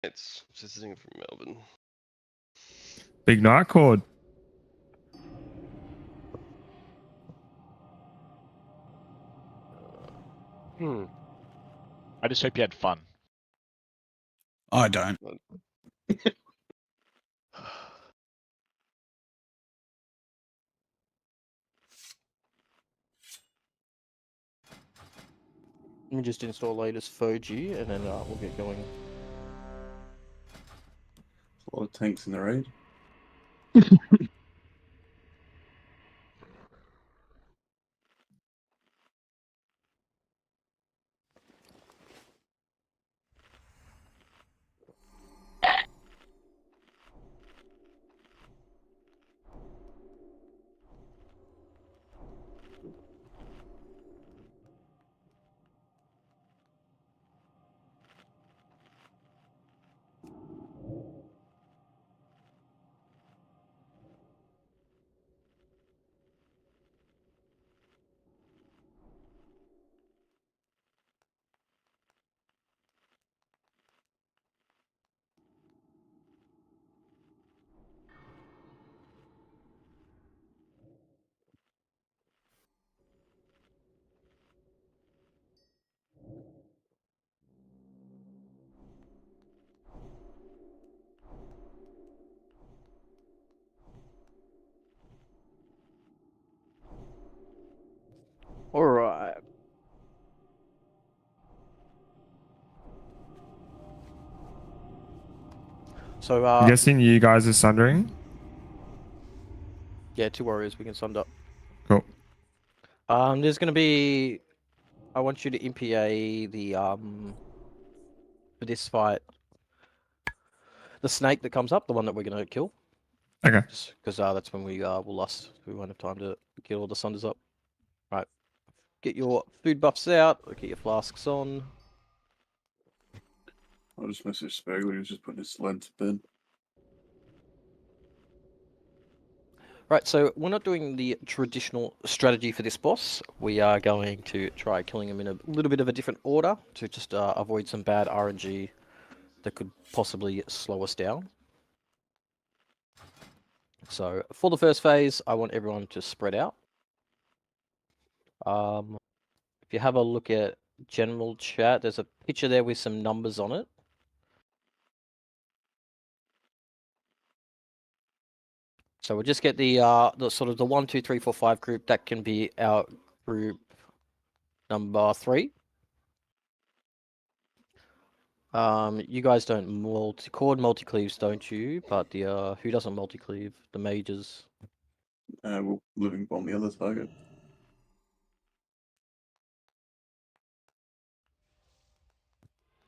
It's visiting from Melbourne. Big night cord. I just hope you had fun. I don't. Let me just install latest Foji and then we'll get going. A lot of tanks in the raid. Alright. So, I'm guessing you guys are sundering. yeah, 2 warriors, we can sund up. Cool. There's gonna be... I want you to MPA the, for this fight, the snake that comes up, the one that we're gonna kill. Okay. Just because that's when we will lust. We won't have time to get all the sunders up. Right. Get your food buffs out. Get your flasks on. I just messaged Spagley, he was just putting his sled to bed. Right, so we're not doing the traditional strategy for this boss. We are going to try killing him in a little bit of a different order to just avoid some bad RNG that could possibly slow us down. So for the first phase, I want everyone to spread out. If you have a look at general chat, there's a picture there with some numbers on it. So we'll just get the sort of the 1, 2, 3, 4, 5 group. That can be our group number 3. You guys don't multi-cleaves, don't you? But the who doesn't multi-cleave? The mages. We'll living bomb the other target.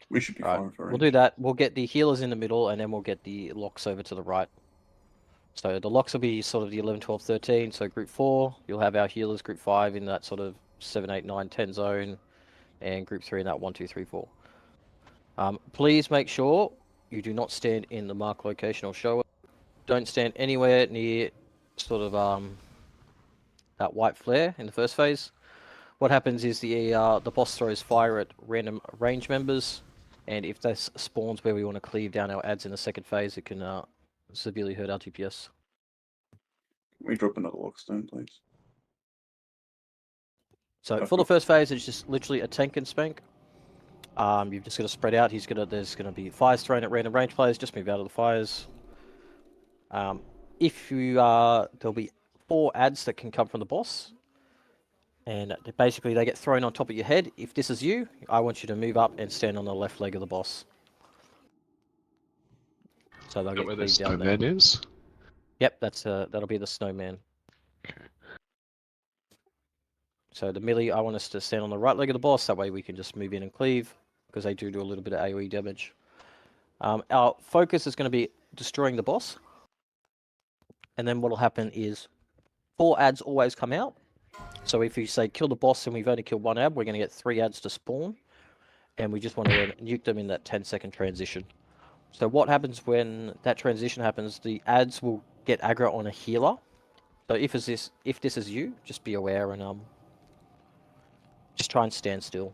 We should be fine for range. We'll do that. We'll get the healers in the middle, and then we'll get the locks over to the right. So the locks will be sort of the 11, 12, 13. So group 4, you'll have our healers. Group 5 in that sort of 7, 8, 9, 10 zone, and group 3 in that 1, 2, 3, 4. Please make sure you do not stand in the mark location or show it. Don't stand anywhere near sort of that white flare in the first phase. What happens is the boss throws fire at random range members, and if this spawns where we want to cleave down our ads in the second phase, it can severely hurt our DPS. Can we drop another lockstone, please? So for the first phase, it's just literally a tank and spank. You've just got to spread out. There's gonna be fires thrown at random range players. Just move out of the fires. If you there'll be 4 ads that can come from the boss, and basically they get thrown on top of your head. If this is you, I want you to move up and stand on the left leg of the boss. So they'll get Where the cleaved down there. snowman is? Yep, that'll be the snowman. Okay. So the melee, I want us to stand on the right leg of the boss. That way we can just move in and cleave, because they do a little bit of AoE damage. Our focus is going to be destroying the boss. And then what will happen is 4 ads always come out. So if you say kill the boss and we've only killed 1 ad, we're going to get 3 ads to spawn. And we just want to nuke them in that 10-second transition. So what happens when that transition happens, the ads will get aggro on a healer. So if this is you, just be aware and just try and stand still.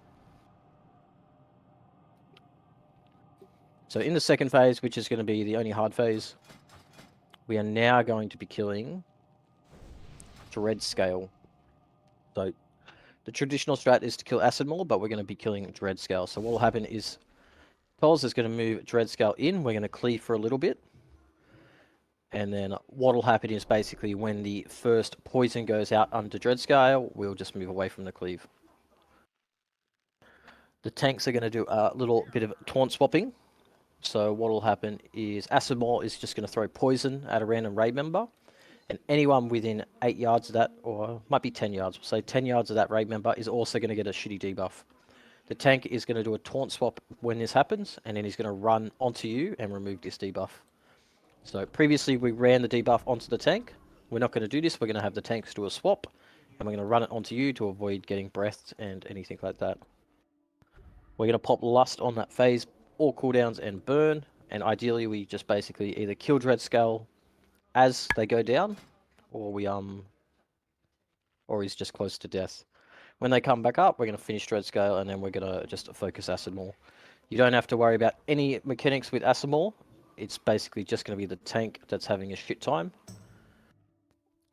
So in the second phase, which is going to be the only hard phase, we are now going to be killing Dread Scale. So the traditional strat is to kill Acid Maul, but we're going to be killing Dread Scale. So what will happen is Pels is going to move Dread Scale in. We're going to cleave for a little bit. And then what will happen is basically when the first poison goes out under Dread Scale, we'll just move away from the cleave. The tanks are going to do a little bit of taunt swapping. So what will happen is Acid Maul is just going to throw poison at a random raid member. And anyone within 8 yards of that, or might be 10 yards, we'll say 10 yards of that raid member is also going to get a shitty debuff. The tank is going to do a taunt swap when this happens, and then he's going to run onto you and remove this debuff. So previously we ran the debuff onto the tank. We're not going to do this. We're going to have the tanks do a swap, and we're going to run it onto you to avoid getting breathed and anything like that. We're going to pop Lust on that phase, all cooldowns and burn, and ideally we just basically either kill Dread Scale as they go down, or or he's just close to death. When they come back up, we're going to finish Dread Scale, and then we're going to just focus Acid Maul. You don't have to worry about any mechanics with Acid Maul. It's basically just going to be the tank that's having a shit time.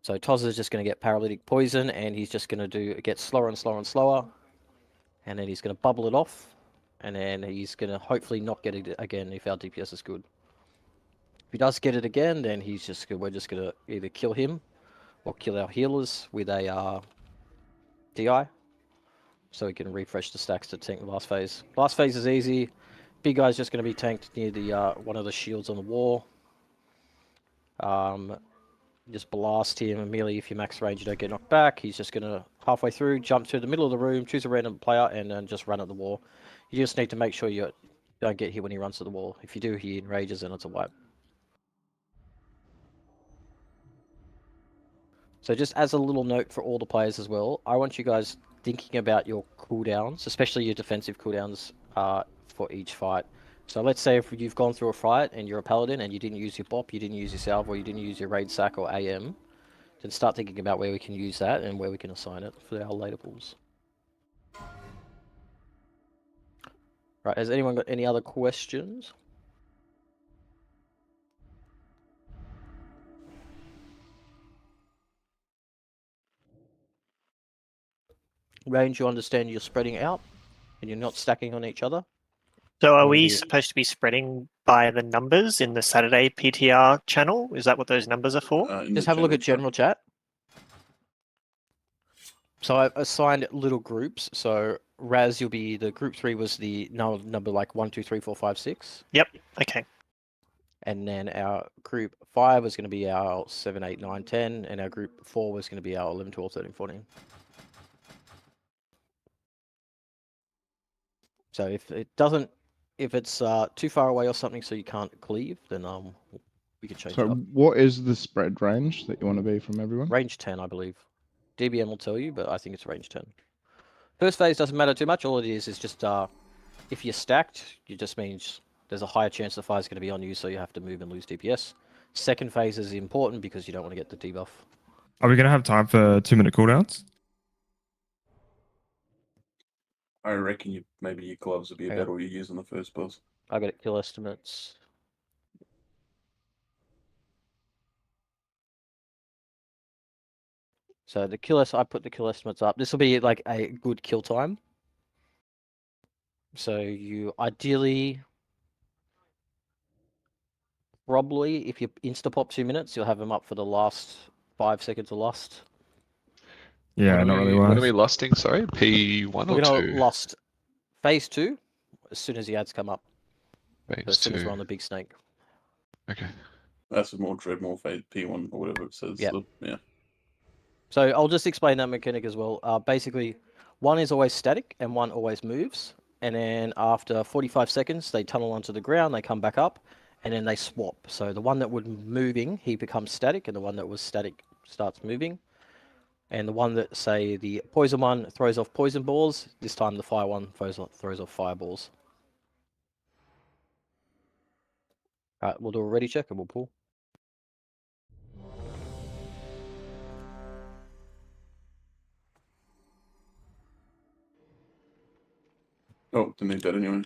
So Toz is just going to get paralytic poison, and he's just going to get slower and slower and slower, and then he's going to bubble it off, and then he's going to hopefully not get it again if our DPS is good. If he does get it again, then we're just going to either kill him or kill our healers with a DI, so we can refresh the stacks to tank the last phase. Last phase is easy. Big guy's just going to be tanked near the one of the shields on the wall. Just blast him immediately. If you max range, you don't get knocked back. He's just going to halfway through, jump to the middle of the room, choose a random player, and then just run at the wall. You just need to make sure you don't get hit when he runs to the wall. If you do, he enrages and it's a wipe. So just as a little note for all the players as well, I want you guys thinking about your cooldowns, especially your defensive cooldowns for each fight. So let's say if you've gone through a fight and you're a paladin and you didn't use your bop, you didn't use your salve, or you didn't use your raid sack or AM, then start thinking about where we can use that and where we can assign it for our later pools. Right, has anyone got any other questions? Range, you understand you're spreading out and you're not stacking on each other? So are When we you- supposed to be spreading by the numbers in the Saturday PTR channel? Is that what those numbers are for? Just have a look at general chat. So I've assigned little groups. So Raz, you'll be the group 3 was the number like 1, 2, 3, 4, 5, 6. Yep. Okay. And then our group 5 was going to be our 7, 8, 9, 10. And our group 4 was going to be our 11, 12, 13, 14. So if it's too far away or something so you can't cleave, then we could change it So up. what is the spread range that you want to be from everyone? Range 10, I believe. DBM will tell you, but I think it's range 10. First phase doesn't matter too much. All it is just if you're stacked, it just means there's a higher chance the fire's going to be on you, so you have to move and lose DPS. Second phase is important because you don't want to get the debuff. Are we going to have time for 2-minute cooldowns? I reckon maybe your gloves would be Hang about on. all you use on the first boss. I got it, kill estimates. So I put the kill estimates up. This will be like a good kill time. So you ideally, probably, if you insta-pop 2 minutes, you'll have them up for the last 5 seconds of lust. Yeah, not really wise. When are we lusting? Sorry, P1 We're or going 2? to lust phase 2 as soon as the ads come up. Phase As soon as 2. we're on the big snake. Okay. That's a more Dreadmore phase P1 or whatever it says. Yep. So, yeah. So I'll just explain that mechanic as well. Basically, one is always static and one always moves. And then after 45 seconds, they tunnel onto the ground, they come back up, and then they swap. So the one that was moving, he becomes static, and the one that was static starts moving. And the one that, say, the poison one throws off poison balls, this time the fire one throws off fireballs. Alright, we'll do a ready check and we'll pull. Oh, didn't need that anyway.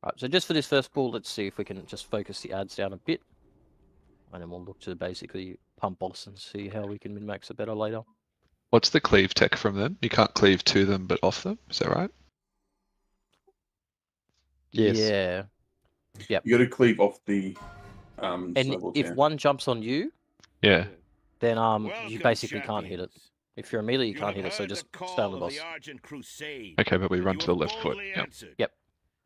Right, so just for this first pool, let's see if we can just focus the ads down a bit. And then we'll look to basically pump boss and see how we can min-max it better later. What's the cleave tech from them? You can't cleave to them, but off them. Is that right? Yeah. You got to cleave off the And snowball if town. one jumps on you, Yeah. then you basically can't hit it. If you're a melee, you can't hit it, so just stay on the boss. Okay, but we run to the left foot. Yep. Yep.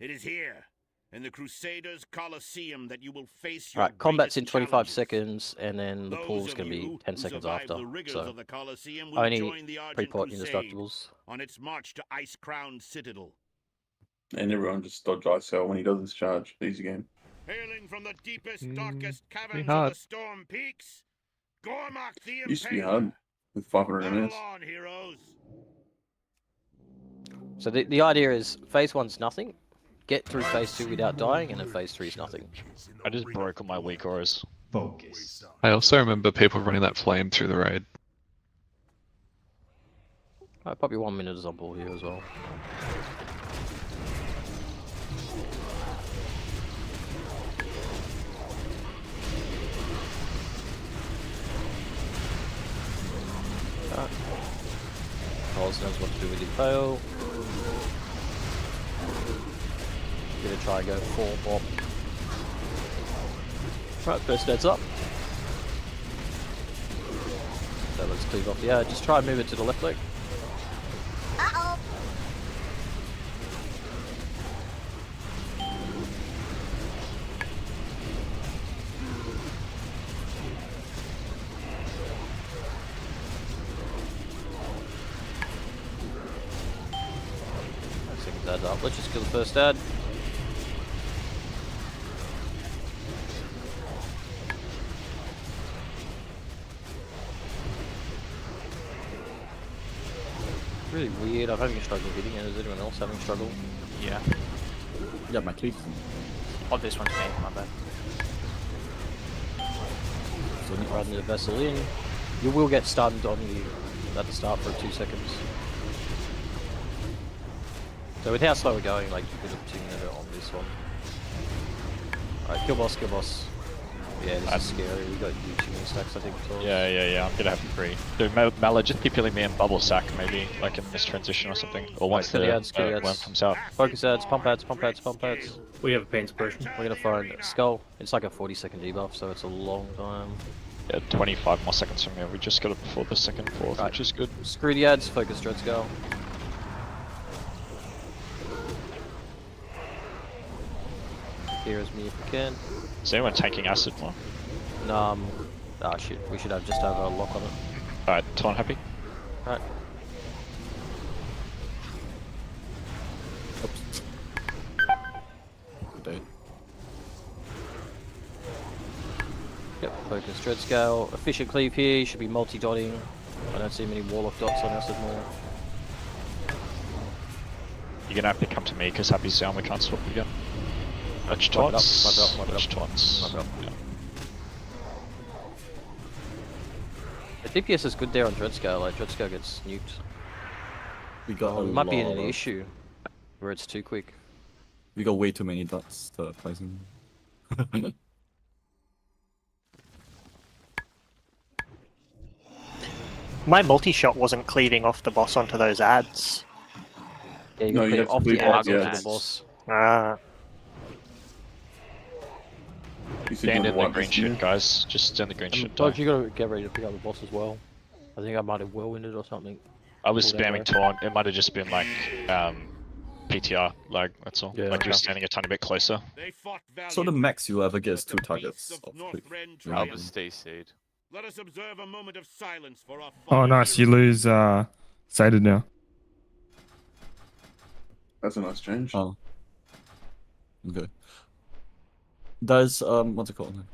It is here, in the Crusaders' Colosseum, that you will face All your right, combat's in greatest 25 challenges. seconds, and then the Those pool's of going to be you 10 who seconds survive after. the rigors So of the Colosseum will only join the Argent pre-port Crusade indestructibles. on its march to Ice-Crowned Citadel. And everyone just dodge ice cell when he does his charge. Easy game. Hailing from the deepest, darkest caverns of hard. the Storm Peaks, Gormak the Used to be Impaler. hard with 500 Battle MS. on, heroes. So the idea is phase 1's nothing, get through phase 2 without dying, and then phase 3 is nothing. I just broke all my weak auras. Focus. I also remember people running that flame through the raid. Probably 1 minute is on ball here as well. Carlos knows what to do with Impale. Gonna try and go 4 bop. Right, first heads up. So let's cleave off the ad. Just try and move it to the left leg. Second ad's up. Let's just kill the first ad. Really weird. I'm having a struggle hitting it. Is anyone else having struggle? Yeah. Yeah, my cleave. Oh, this one's me. My bad. So riding the vessel in. You will get stunned on you at the start for 2 seconds. So with how slow we're going, like you could have 2 minutes on this one. Alright, kill boss, kill boss. Yeah, this is scary. We got you 2 stacks, I think. Yeah. I'm gonna have 3. Dude, Mala, just keep healing me and bubble sack maybe, like in this transition or something. Or once kill the the ads, kill the ads. worm comes out. Focus ads, pump ads, pump ads, pump ads. We have a pain suppression. We're gonna find Skull. It's like a 40-second debuff, so it's a long time. Yeah, 25 more seconds from here. We just got it before the second fourth, Right. which is good. Screw the ads, focus Dread Skull. Here is me if we can. Is anyone taking acid more? Ah shit, we should just have a lock on it. Alright, Ton happy? Right. Oops. Good day. Yep, focus Dread Scale. Efficient cleave here, should be multi-dotting. I don't see many Warlock dots on us anymore. You're gonna have to come to me because Happy's down, we can't swap again. Touch Wipe it up, tots. wipe it up, wipe it Touch up. tots. Wipe it up. Yeah. The DPS is good there on Dread Scale, like Dread Scale gets nuked. We got It might be an issue where it's too quick. We got way too many dots to placing. My multi-shot wasn't cleaving off the boss onto those ads. Yeah, you No, can you cleave have to off cleave the off ads the onto ads. the boss. Ah, You said Stand you in the want green this shit, year? guys. Just stand in the green shit. Dodge, you gotta get ready to pick up the boss as well. I think I might have whirlwinded or something. I was Pull down spamming taunt. It might have just been like PTR lag. That's all. Yeah, like you were okay. standing a tiny bit closer. They fought So the valiantly, max you'll ever get is but 2 the targets beasts of North quick. Ren Yeah. triumphed. Stay saved. Let us observe a moment of silence for our Oh, fallen nice. You heroes. lose Sated now. That's a nice change. Oh. Okay. Does what's it called?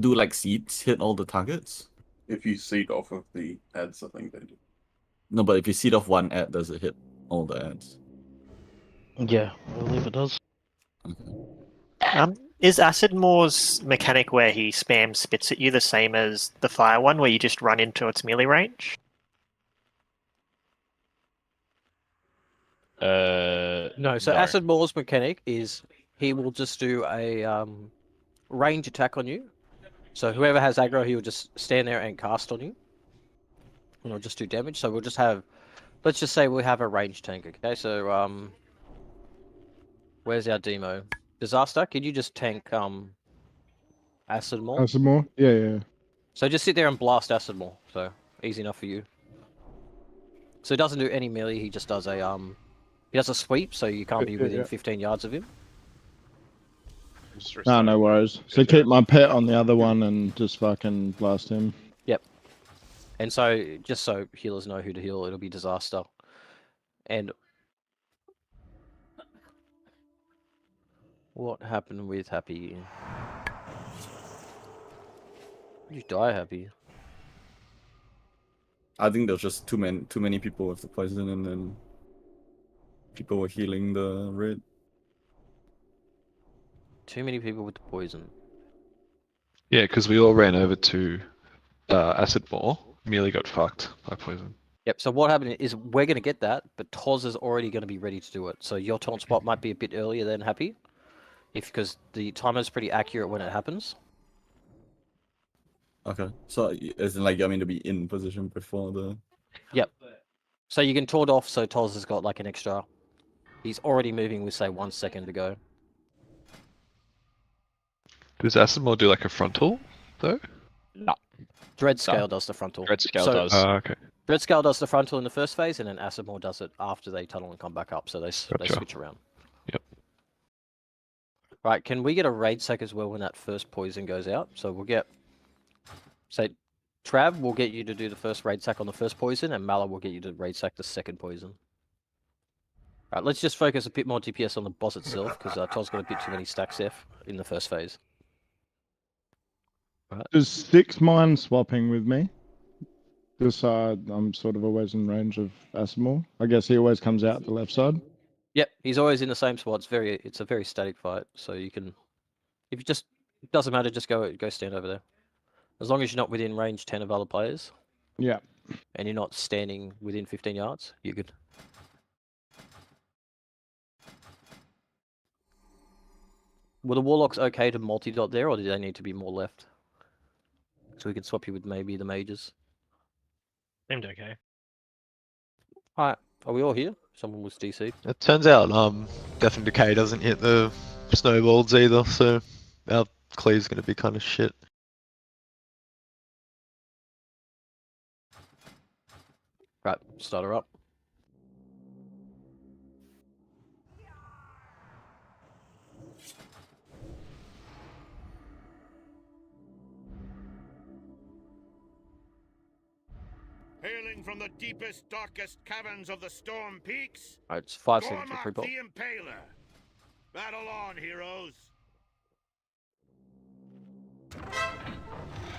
Do like seeds hit all the targets? If you seed off of the ads, I think they do. No, but if you seed off one ad, does it hit all the ads? Yeah, I believe it does. Okay. is Acid Moore's mechanic where he spams spits at you the same as the fire one, where you just run into its melee range? No, so Acid Maul's mechanic is he will just do a range attack on you. So whoever has aggro, he will just stand there and cast on you. And it'll just do damage. So we'll just have, let's just say we have a range tank, okay? So, where's our demo? Disaster, can you just tank Acid Maul? Acid Maul? Yeah. So just sit there and blast Acid Maul. So easy enough for you. So he doesn't do any melee, he just does a he does a sweep, so you can't be within 15 yards of him. No worries. So keep my pet on the other one and just fucking blast him. Yep. And so, just so healers know who to heal, it'll be Disaster. And what happened with Happy? Did you die, Happy? I think there's just too many people with the poison, and then people were healing the red. Too many people with the poison. Yeah, because we all ran over to Acid Maul. Melee got fucked by poison. Yep, so what happened is we're going to get that, but Toz is already going to be ready to do it. So your taunt spot might be a bit earlier than Happy, because the timer's pretty accurate when it happens. Okay, so as in like I mean to be in position before the. Yep. So you can taunt off, so Toz has got like an extra. He's already moving with say 1 second to go. Does Acid Maul do like a frontal though? No. Dread Scale does the frontal. Dread Scale So- does. Okay. Dread Scale does the frontal in the first phase, and then Acid Maul does it after they tunnel and come back up. So they Gotcha. switch around. Yep. Right, can we get a raid sack as well when that first poison goes out? So we'll get, say, Trav will get you to do the first raid sack on the first poison, and Mala will get you to raid sack the second poison. Right, let's just focus a bit more DPS on the boss itself, because Todd's got a bit too many stacks F in the first phase. Right. Does Six mind swapping with me? Just so I'm sort of always in range of Acid Maul. I guess he always comes out the left side. Yep, he's always in the same spot. It's a very static fight, so you can, if you just, it doesn't matter, just go stand over there. As long as you're not within range 10 of other players. Yeah. And you're not standing within 15 yards, you're good. Were the Warlocks okay to multi-dot there, or do they need to be more left? So we can swap you with maybe the mages. Seemed okay. Alright, are we all here? Someone was DC. It turns out Death and Decay doesn't hit the snowballs either, so our cleave's gonna be kind of shit. Right, start her up. Hailing from the deepest, darkest caverns of the Storm Peaks, Alright, it's 5 seconds for Gormak pre-pop. the Impaler. Battle on, heroes.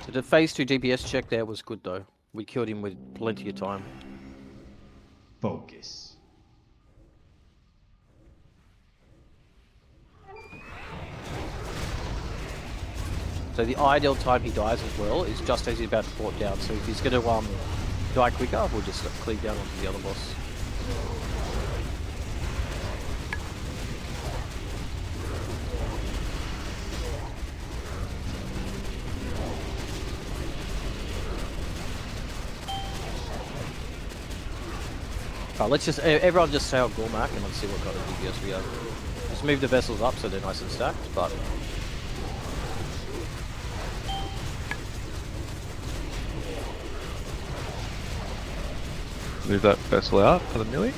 So the phase 2 DPS check there was good though. We killed him with plenty of time. Focus. So the ideal time he dies as well is just as he's about to port down. So if he's going to die quicker, we'll just cleave down onto the other boss. Let's just, everyone just stay on Gormak and let's see what kind of DPS we have. Just move the vessels up so they're nice and stacked, but... Move that vessel out for the melee.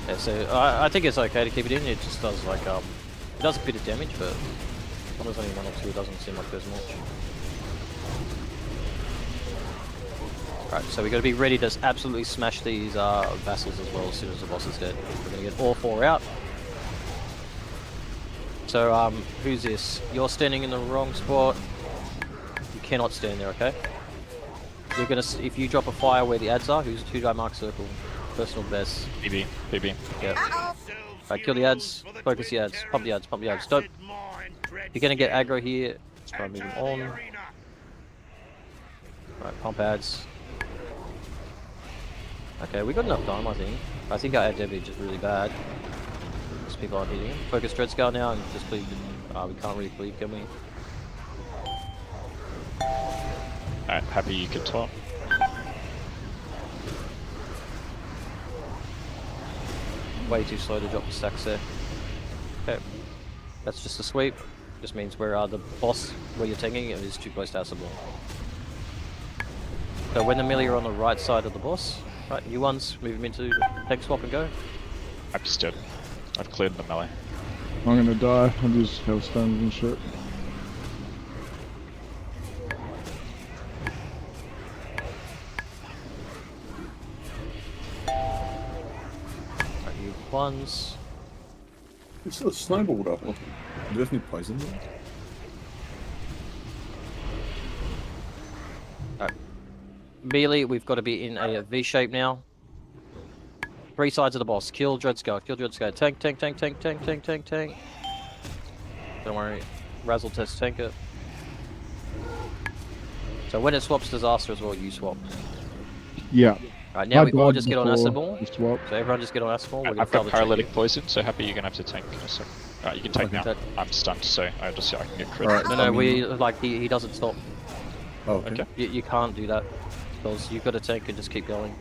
Yeah, so I think it's okay to keep it in. It just does like it does a bit of damage, but when there's only 1 or 2, it doesn't seem like there's much. Right, so we got to be ready to absolutely smash these vassals as well as soon as the boss is dead. We're gonna get all 4 out. So who's this? You're standing in the wrong spot. You cannot stand there, okay? You're gonna, if you drop a fire where the ads are, who do I mark circle? Personal best. PB. Yeah. Right, kill the ads, focus the ads, pump the ads. Don't. You're gonna get aggro here. Let's try and move them on. Right, pump ads. Okay, we got enough time, I think. I think our Debbie is just really bad. Because people aren't hitting him. Focus Dreadscar now and just cleave. We can't really cleave, can we? Alright, happy you could taunt. Way too slow to drop the stacks there. Okay. That's just a sweep. Just means where the boss, where you're tanking, it is too close to acid ball. So when the melee are on the right side of the boss, right, new ones, move them into tank swap and go. I'm just dead. I've cleared the melee. I'm gonna die. I've used hellstones and shit. Right, new ones. It's still snowballed up. Do we have any poison? Melee, we've got to be in a V shape now. 3 sides of the boss. Kill Dreadscar, kill Dreadscar. Tank, tank, tank, tank, tank, tank, tank, tank. Don't worry. Razzle test, tank it. So when it swaps disaster as well, you swap. Yeah. Right, now we all died just get on before acid ball. the swap. So everyone just get on acid ball. We're gonna I've fail got the paralytic check. poison, so happy you're gonna have to tank in a second. Alright, you can take now. I'm stunned, so I can get crit. Alright, No, we like he doesn't stop. Oh, okay. You can't do that because you've got to tank and just keep going.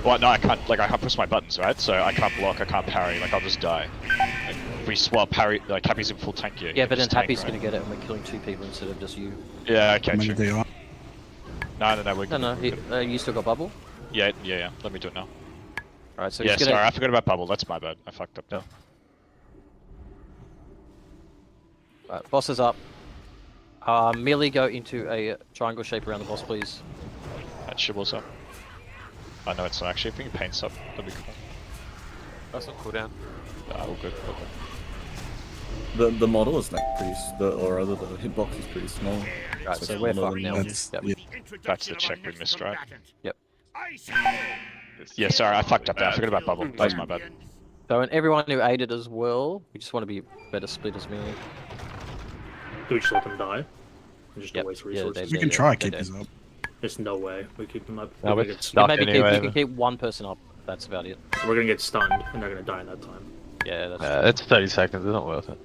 Well, no, I can't. Like, I can't press my buttons, right? So I can't block, I can't parry. Like, I'll just die. Like, if we swap parry, like Happy's in full tank gear. Yeah, but then just tank, Happy's right? gonna get it, and we're killing 2 people instead of just you. Yeah, okay, I'm true. gonna do it. No, we're good. No, you still got bubble. Yeah. Let me do it now. Alright, so Yeah, he's gonna... sorry, I forgot about bubble. That's my bad. I fucked up now. Right, boss is up. Melee go into a triangle shape around the boss, please. That shibbles up. I know it's not actually. If we can paint up, that'd be cool. That's not cooldown. All good. The model is like pretty, or rather the hitbox is pretty small. Right, so we're fucked now. Yep. That's the check we missed, right? Yep. Yeah, sorry, I fucked up there. I forgot about bubble. That's my bad. So, and everyone who aided as well, we just want to be better split as melee. Do we just let them die? Or just Yep. waste Yeah, resources? We can try keep this up. There's no way we keep them up. No, We're we're gonna get stuck Maybe anyway. you can keep 1 person up. That's about it. we're gonna get stunned, and they're gonna die in that time. Yeah, that's It's 30 seconds, it's not worth it.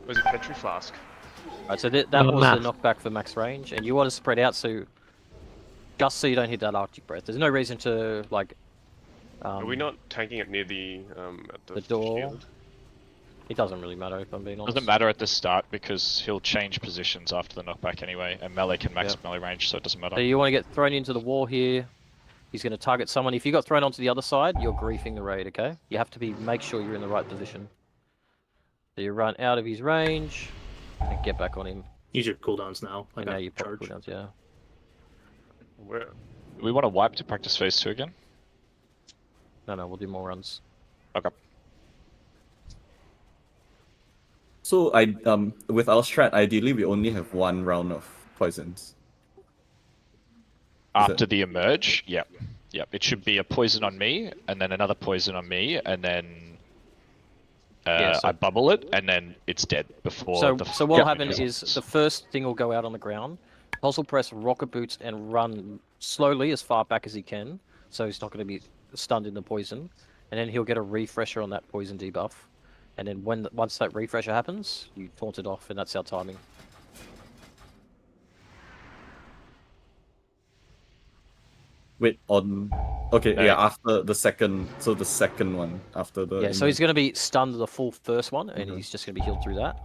Where's your Petri flask? Right, so that Oh, was math. the knockback for max range, and you want to spread out so just so you don't hit that Arctic breath. There's no reason to like. Are we not tanking it near the at the door? shield? It doesn't really matter if I'm being honest. Doesn't matter at the start because he'll change positions after the knockback anyway, and melee can max melee range, so it doesn't matter. So you want to get thrown into the wall here. He's going to target someone. If you got thrown onto the other side, you're griefing the raid. Okay, you have to make sure you're in the right position. So you run out of his range and get back on him. Use your cooldowns now. And now you pop cooldowns, yeah. Where? We want to wipe to practice phase 2 again? No, we'll do more runs. Okay. So with our strat, ideally we only have 1 round of poisons. After the emerge, yep. It should be a poison on me, and then another poison on me, and then I bubble it, and then it's dead before. So what will happen is the first thing will go out on the ground. Pulse will press rocket boots and run slowly as far back as he can, so he's not going to be stunned in the poison. And then he'll get a refresher on that poison debuff. And then once that refresher happens, you taunt it off, and that's our timing. Wait, after the second, so the second one after the. Yeah, so he's going to be stunned the full first one, and he's just going to be healed through that.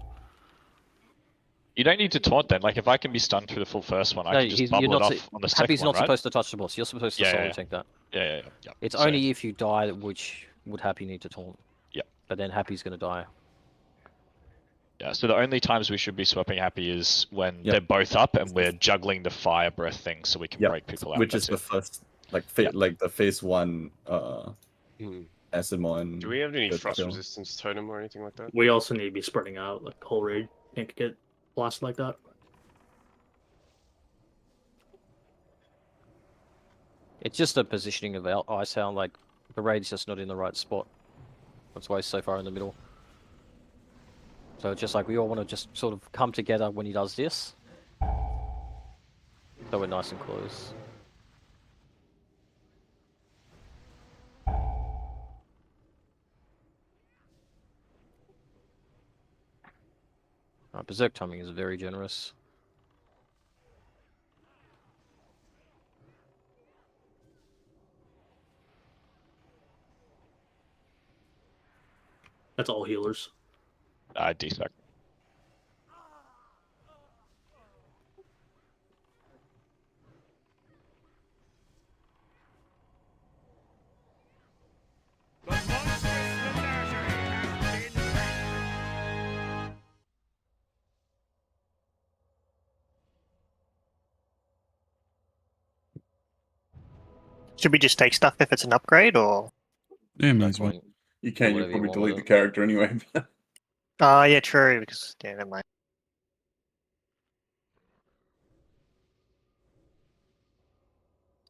You don't need to taunt then. Like if I can be stunned through the full first one, I can just bubble it off on the second Happy's one, not right? supposed to touch the boss. You're supposed to solo tank that. Yeah. It's only if you die which would Happy need to taunt. Yeah. But then Happy's going to die. Yeah, so the only times we should be swapping Happy is when they're both up and we're juggling the fire breath thing so we can break people out. Which is the first, like the phase 1 Asimon. Do we have any frost resistance totem or anything like that? We also need to be spreading out. Like the whole raid can't get blasted like that. It's just a positioning of Ice Hound. Like the raid's just not in the right spot. That's why he's so far in the middle. So it's just like we all want to just sort of come together when he does this. So we're nice and close. Berserk timing is very generous. That's all healers. Defect. Should we just take stuff if it's an upgrade, or? Yeah, may as well. You can. You Whatever you probably want delete with the character anyway. Yeah, true. Because yeah, never mind.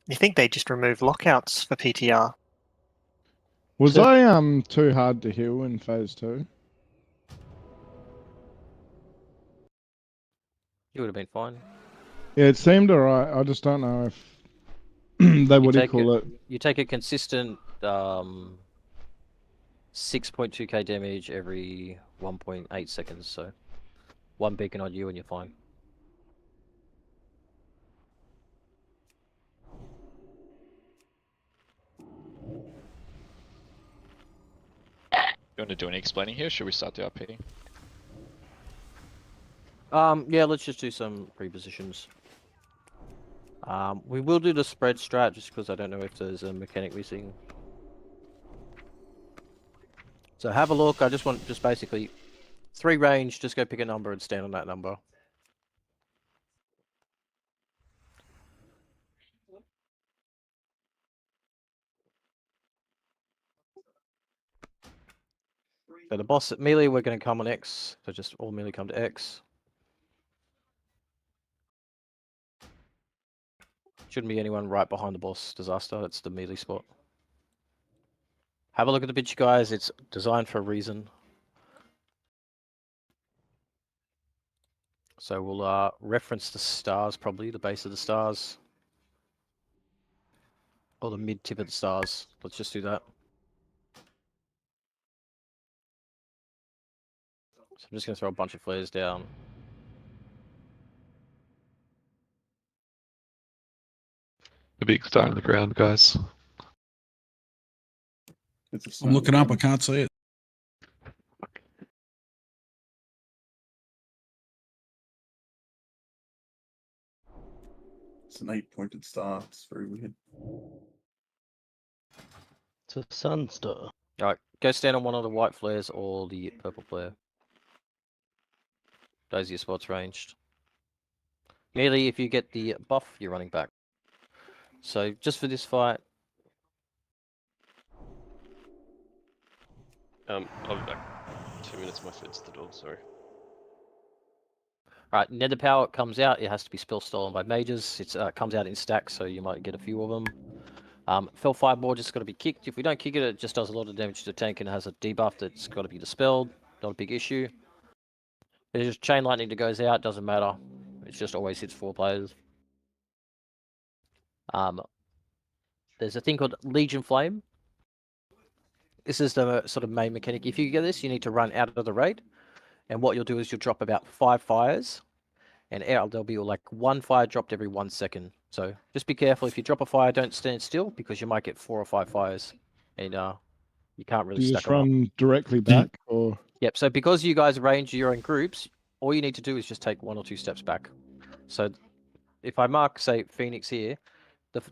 You think they just remove lockouts for PTR? Was I too hard to heal in phase 2? You would have been fine. Yeah, it seemed alright. I just don't know if they would call it. You take a consistent 6.2k damage every 1.8 seconds, so one beacon on you and you're fine. You want to do any explaining here? Should we start the RP? Yeah, let's just do some pre-positions. We will do the spread strat just because I don't know if there's a mechanic missing. So have a look. I just want basically 3 range. Just go pick a number and stand on that number. So the boss at melee, we're going to come on X. So just all melee come to X. Shouldn't be anyone right behind the boss disaster. That's the melee spot. Have a look at the bitch, guys. It's designed for a reason. So we'll reference the stars, probably the base of the stars, or the mid tip of the stars. Let's just do that. So I'm just going to throw a bunch of flares down. The big star on the ground, guys. I'm looking up. I can't see it. It's an 8-pointed star. It's very weird. It's a sun star. Alright, go stand on one of the white flares or the purple flare. Those are your spots ranged. Merely if you get the buff, you're running back. So just for this fight. I'll be back. 2 minutes, my foot's at the door, sorry. Alright, Nether Power comes out. It has to be spell stolen by mages. It comes out in stacks, so you might get a few of them. Fell Fireball just got to be kicked. If we don't kick it, it just does a lot of damage to the tank and has a debuff that's got to be dispelled. Not a big issue. There's just Chain Lightning that goes out, doesn't matter. It just always hits 4 players. There's a thing called Legion Flame. This is the sort of main mechanic. If you get this, you need to run out of the raid. And what you'll do is you'll drop about 5 fires. And there'll be like 1 fire dropped every 1 second. So just be careful. If you drop a fire, don't stand still because you might get 4 or 5 fires. And you can't really stack them up. You just run directly back, or? Yep, so because you guys range, you're in groups, all you need to do is just take 1 or 2 steps back. So if I mark, say, Phoenix here,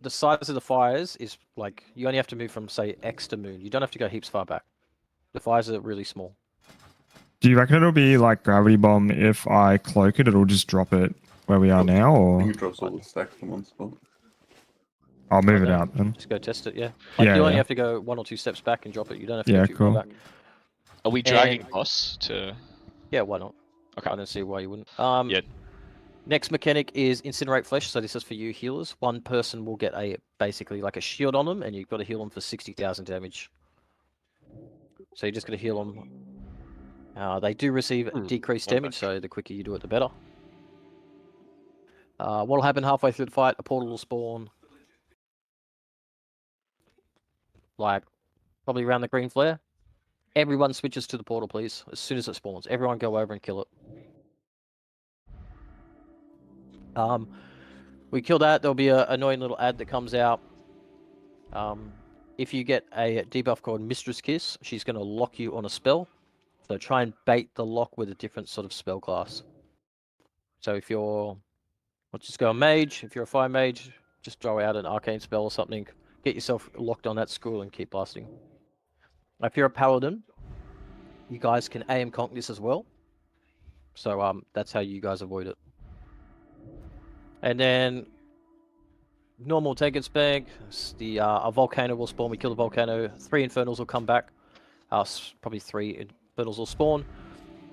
the size of the fires is like, you only have to move from, say, X to Moon. You don't have to go heaps far back. The fires are really small. Do you reckon it'll be like Gravity Bomb if I cloak it, it'll just drop it where we are now, I or? think it drops all the stacks from one spot. I'll move it out then. Just go test it, yeah. Like Yeah, you only yeah. have to go 1 or 2 steps back and drop it. You don't have to Yeah, go too cool. far back. Are we dragging boss to? Yeah, why not? Okay. I don't see why you wouldn't. Yeah. Next mechanic is Incinerate Flesh. So this is for you healers. One person will get basically like a shield on them, and you've got to heal them for 60,000 damage. So you're just going to heal them. They do receive decreased damage, so the quicker you do it, the better. What'll happen halfway through the fight? A portal will spawn. Like, probably around the green flare. Everyone switches to the portal, please. As soon as it spawns. Everyone go over and kill it. We kill that. There'll be an annoying little ad that comes out. If you get a debuff called Mistress Kiss, she's going to lock you on a spell. So try and bait the lock with a different sort of spell class. So if you're, let's just go a mage. If you're a fire mage, just throw out an arcane spell or something. Get yourself locked on that scroll and keep blasting. If you're a paladin, you guys can aim conk this as well. So that's how you guys avoid it. And then normal take it spec. A volcano will spawn. We kill the volcano. 3 infernals will come back. Probably 3 infernals will spawn.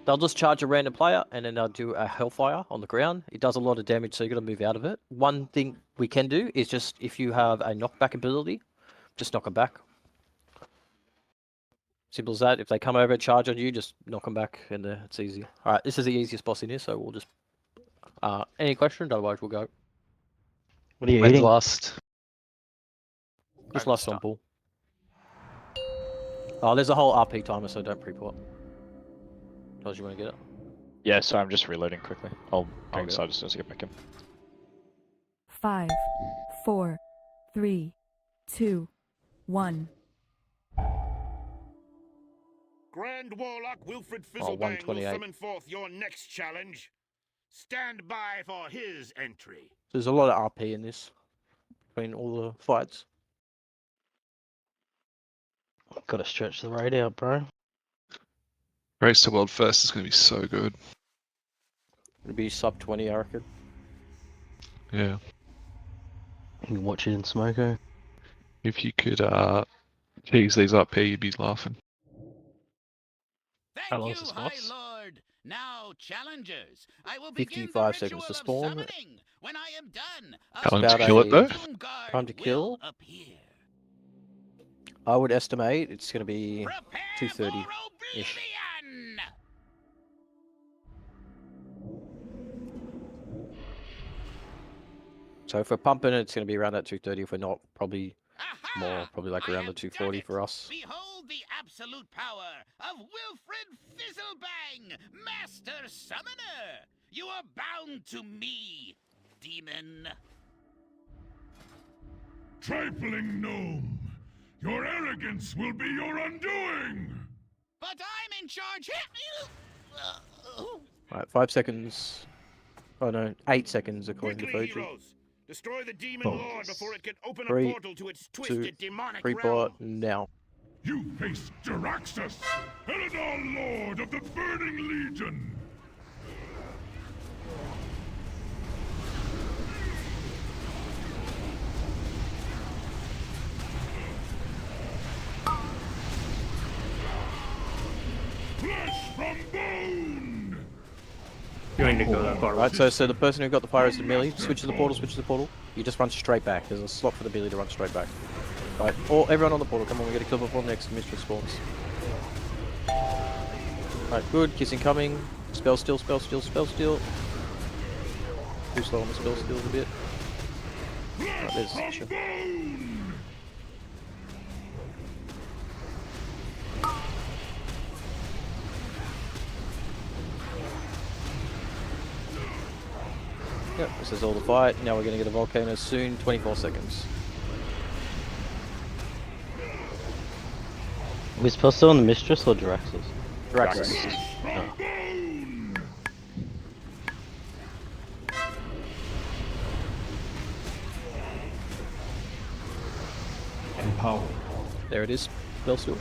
They'll just charge a random player, and then they'll do a hellfire on the ground. It does a lot of damage, so you got to move out of it. One thing we can do is just, if you have a knockback ability, just knock them back. Simple as that. If they come over, charge on you, just knock them back, and it's easy. All right, this is the easiest boss in here, so we'll just. Any questions? Otherwise, we'll go. What are you eating? Last. Just last on pool. Oh, there's a whole RP timer, so don't pre-port. Told you want to get it? Yeah, so I'm just reloading quickly. I'll go inside as soon as I get back in. 5, 4, 3, 2, 1. Grand Warlock Wilfred Fizzlebang will summon forth your next challenge. Stand by for his entry. There's a lot of RP in this, between all the fights. Gotta stretch the raid out, bro. Race to World First is going to be so good. It'll be sub 20, I reckon. Yeah. You can watch it in Smoko. If you could tease these up here, you'd be laughing. Thank you, High Lord. Now, challengers, I will 55 seconds to spawn. When I am done, how long to kill it though? Time to kill. I would estimate it's going to be 2:30-ish. So if we're pumping, it's going to be around that 2:30. If we're not, probably more, probably like around the 2:40 for us. Behold the absolute power of Wilfred Fizzlebang, Master Summoner. You are bound to me, demon. Trifling gnome, your arrogance will be your undoing. But I'm in charge. Right, 5 seconds. Oh no, 8 seconds according to Fuji. Destroy the demon lord before it can open a 3, portal to its twisted demonic pre-port realm. now. You face Jaraxxus, Eladar Lord of the Burning Legion. Flesh from bone. You need to go that far. Right, so the person who got the fire is the melee. Switch to the portal. You just run straight back. There's a slot for the melee to run straight back. Right, everyone on the portal, come on, we gotta kill before next mistress spawns. Right, good, kissing coming. Spell steal. Too slow on the spell steal a bit. Right, there's Sasha. Yep, this is all the fight. Now we're going to get a volcano soon. 24 seconds. Are we supposed to on the Mistress or Jaraxxus? Jaraxxus. Empower. There it is. Spell steal.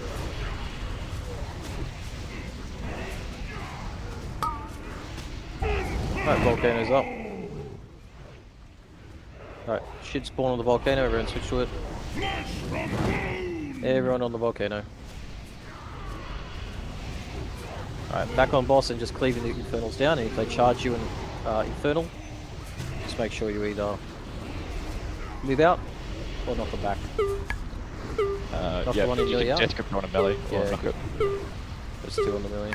Alright, volcano's up. Alright, shit spawn on the volcano, everyone switch to it. Everyone on the volcano. Alright, back on boss and just cleaving the infernals down, and if they charge you in infernal, just make sure you either move out or knock them back. Knock yeah, the one in melee out. Deathknight on a melee. Yeah, knock it. There's 2 on the melee.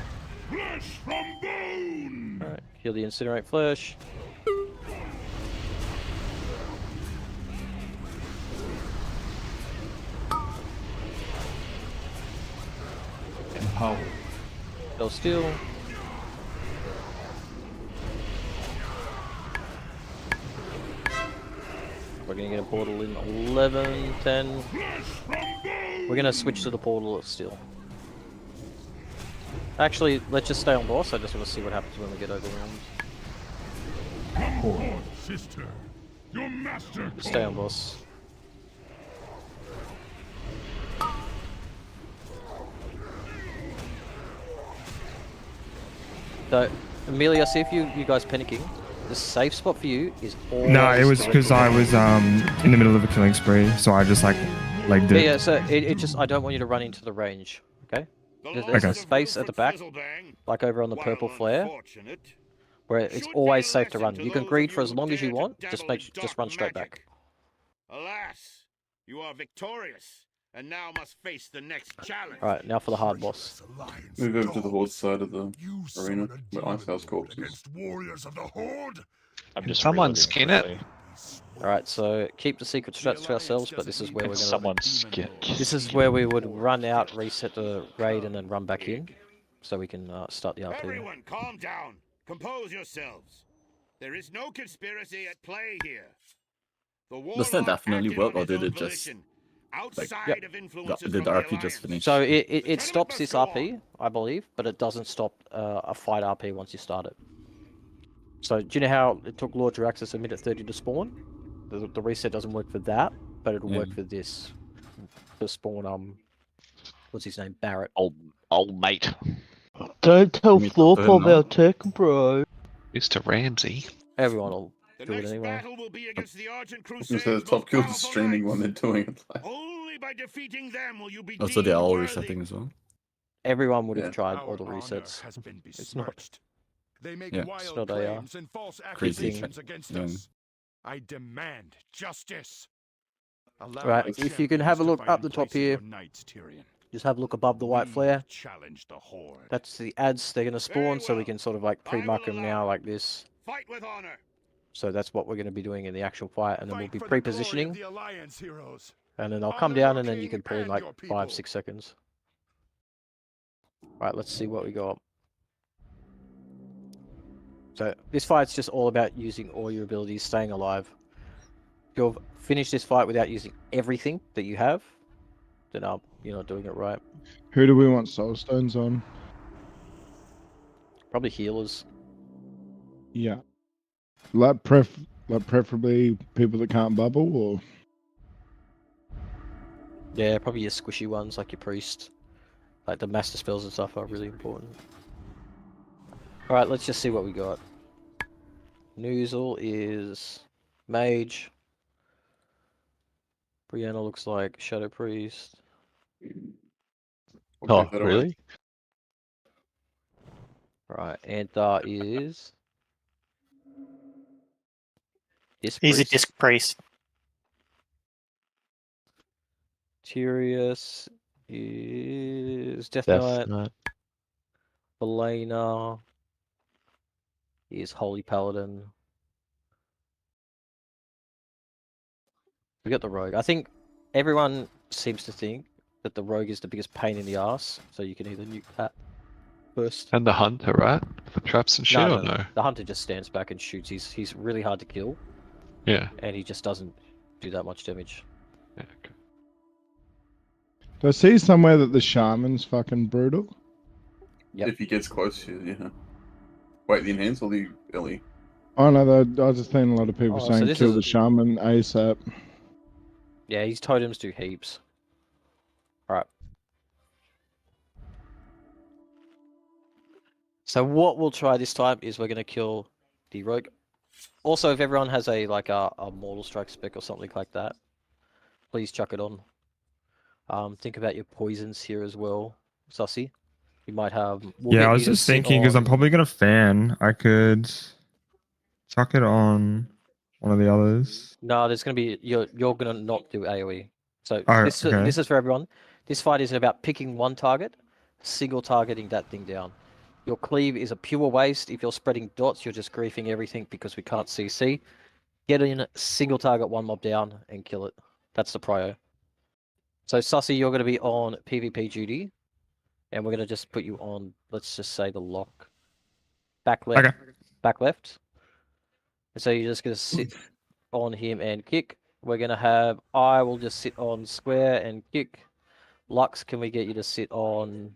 Flesh from bone. Alright, heal the incinerate flesh. Empower. Spell steal. We're going to get a portal in 11, 10. We're going to switch to the portal still. Actually, let's just stay on boss. I just want to see what happens when we get overwhelmed. Come forth, sister. Your master Stay on boss. So, Amelia, see if you guys panicking. The safe spot for you is always... No, it was because I was in the middle of a killing spree, so I just like legged it. Yeah, so it just... I don't want you to run into the range, okay? There's a space at the back, like over on the purple flare, where it's always safe to run. You can greed for as long as you want, just run straight back. Alas, you are victorious, and now must face the next challenge. Alright, now for the hard boss. Move over to the horde side of the arena where Ice House corpses. Warriors of the Horde. I'm just Someone skin it. Alright, so keep the secret strats to ourselves, but this is where we're gonna... Someone skin. This is where we would run out, reset the raid, and then run back in, so we can start the RP. Everyone, calm down. Compose yourselves. There is no conspiracy at play here. Does that definitely work, or did it just... Like, did the RP just finish? So it stops this RP, I believe, but it doesn't stop a fight RP once you start it. So do you know how it took Lord Jaraxxus a minute 30 to spawn? The reset doesn't work for that, but it'll work for this. To spawn, what's his name? Barrett. Old mate. Don't tell Floorpop about tech, bro. Mr. Ramsey. Everyone will do it anyway. So the top guild is streaming when they're doing it live. Only by defeating them will you be Oh, so they're all resetting as well? Everyone would have tried all the resets. It's not... They make Yeah. wild It's not claims and false crazy accusations against yeah. us. I demand justice. Allow Right, my if you can have a look champions up to the find top place in here, your knights, Tyrion. just have a look above the white flare. Challenge the Horde. That's the ads they're going to spawn, so we can sort of like pre-mark them now like this. Fight with honor. So that's what we're going to be doing in the actual fight, and then we'll be Fight for the glory of pre-positioning, the Alliance, heroes. and then I'll Honor come down, your and then you king can pull in and like your people. 5-6 seconds. Right, let's see what we got. So this fight's just all about using all your abilities, staying alive. If you've finished this fight without using everything that you have, then you're not doing it right. Who do we want soul stones on? Probably healers. Yeah. Like preferably people that can't bubble, or Yeah, probably your squishy ones like your priest. Like the master spells and stuff are really important. Alright, let's just see what we got. Noozle is mage. Brianna looks like shadow priest. Oh, really? Right, Anthar is... He's a disc priest. Tyrius is Deathknight. Belena is Holy Paladin. We got the Rogue. I think everyone seems to think that the Rogue is the biggest pain in the ass, so you can either nuke that first. And the Hunter, right? For traps and shit, or no? The Hunter just stands back and shoots. He's really hard to kill. Yeah. And he just doesn't do that much damage. Yeah, okay. do I see somewhere that the shaman's fucking brutal? Yep. If he gets close to you, yeah. Wait, the enhance or the early? Oh no, I was just seeing a lot of people saying this kill is- the shaman ASAP. Yeah, his totems do heaps. Alright. So what we'll try this time is we're going to kill the Rogue. Also, if everyone has a Mortal Strike spec or something like that, please chuck it on. Think about your poisons here as well, Sussy. You might have... Yeah, I was just thinking, because I'm probably going to fan. I could chuck it on one of the others. No, there's going to be... You're going to not do AoE. So Oh, this okay. is for everyone. This fight isn't about picking one target, single targeting that thing down. Your cleave is a pure waste. If you're spreading dots, you're just griefing everything because we can't CC. Get in, single target one mob down, and kill it. That's the prio. So Sussy, you're going to be on PvP duty, and we're going to just put you on, let's just say the lock. Back left. Okay. Back left. And so you're just going to sit on him and kick. We're gonna have I will just sit on square and kick. Lux, can we get you to sit on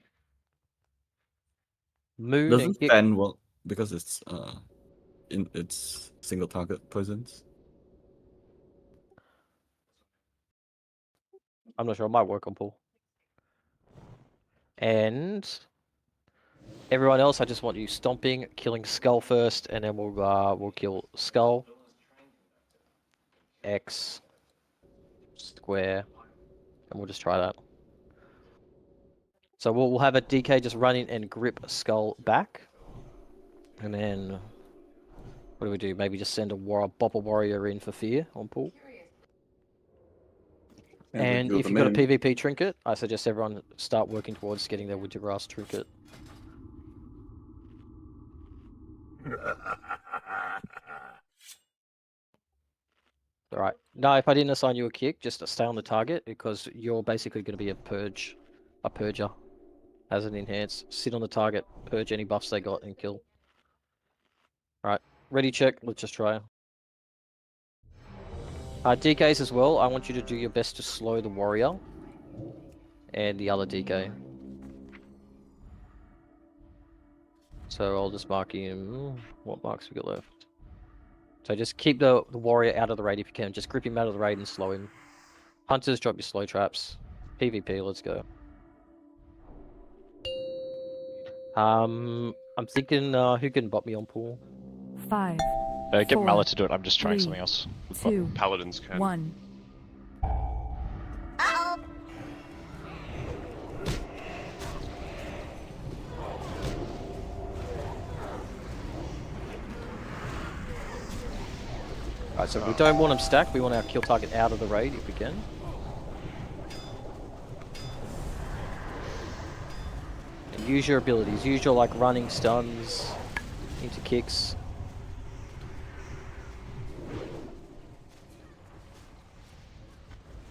moon and Doesn't kick? fan work because it's it's single target poisons. I'm not sure. It might work on Paul. And everyone else, I just want you stomping, killing Skull first, and then we'll kill Skull. X square, and we'll just try that. So we'll have a DK just run in and grip Skull back, and then what do we do? Maybe just send a Bopper Warrior in for fear on Paul. And if you've got a PvP trinket, I suggest everyone start working towards getting their Wintergrass trinket. Alright. No, if I didn't assign you a kick, just stay on the target because you're basically going to be a purger. As an enhance. Sit on the target, purge any buffs they got, and kill. Alright. Ready, check. Let's just try. DKs as well, I want you to do your best to slow the warrior and the other DK. So I'll just mark him. What marks we got left? So just keep the warrior out of the raid if you can. Just grip him out of the raid and slow him. Hunters, drop your slow traps. PvP, let's go. I'm thinking who can bot me on Pool? 5. Get 4, Mallet to do it. I'm just trying 3, something else. 2, Paladins can. 1. Alright, so we don't want them stacked. We want our kill target out of the raid if we can. And use your abilities. Use your like running stuns into kicks.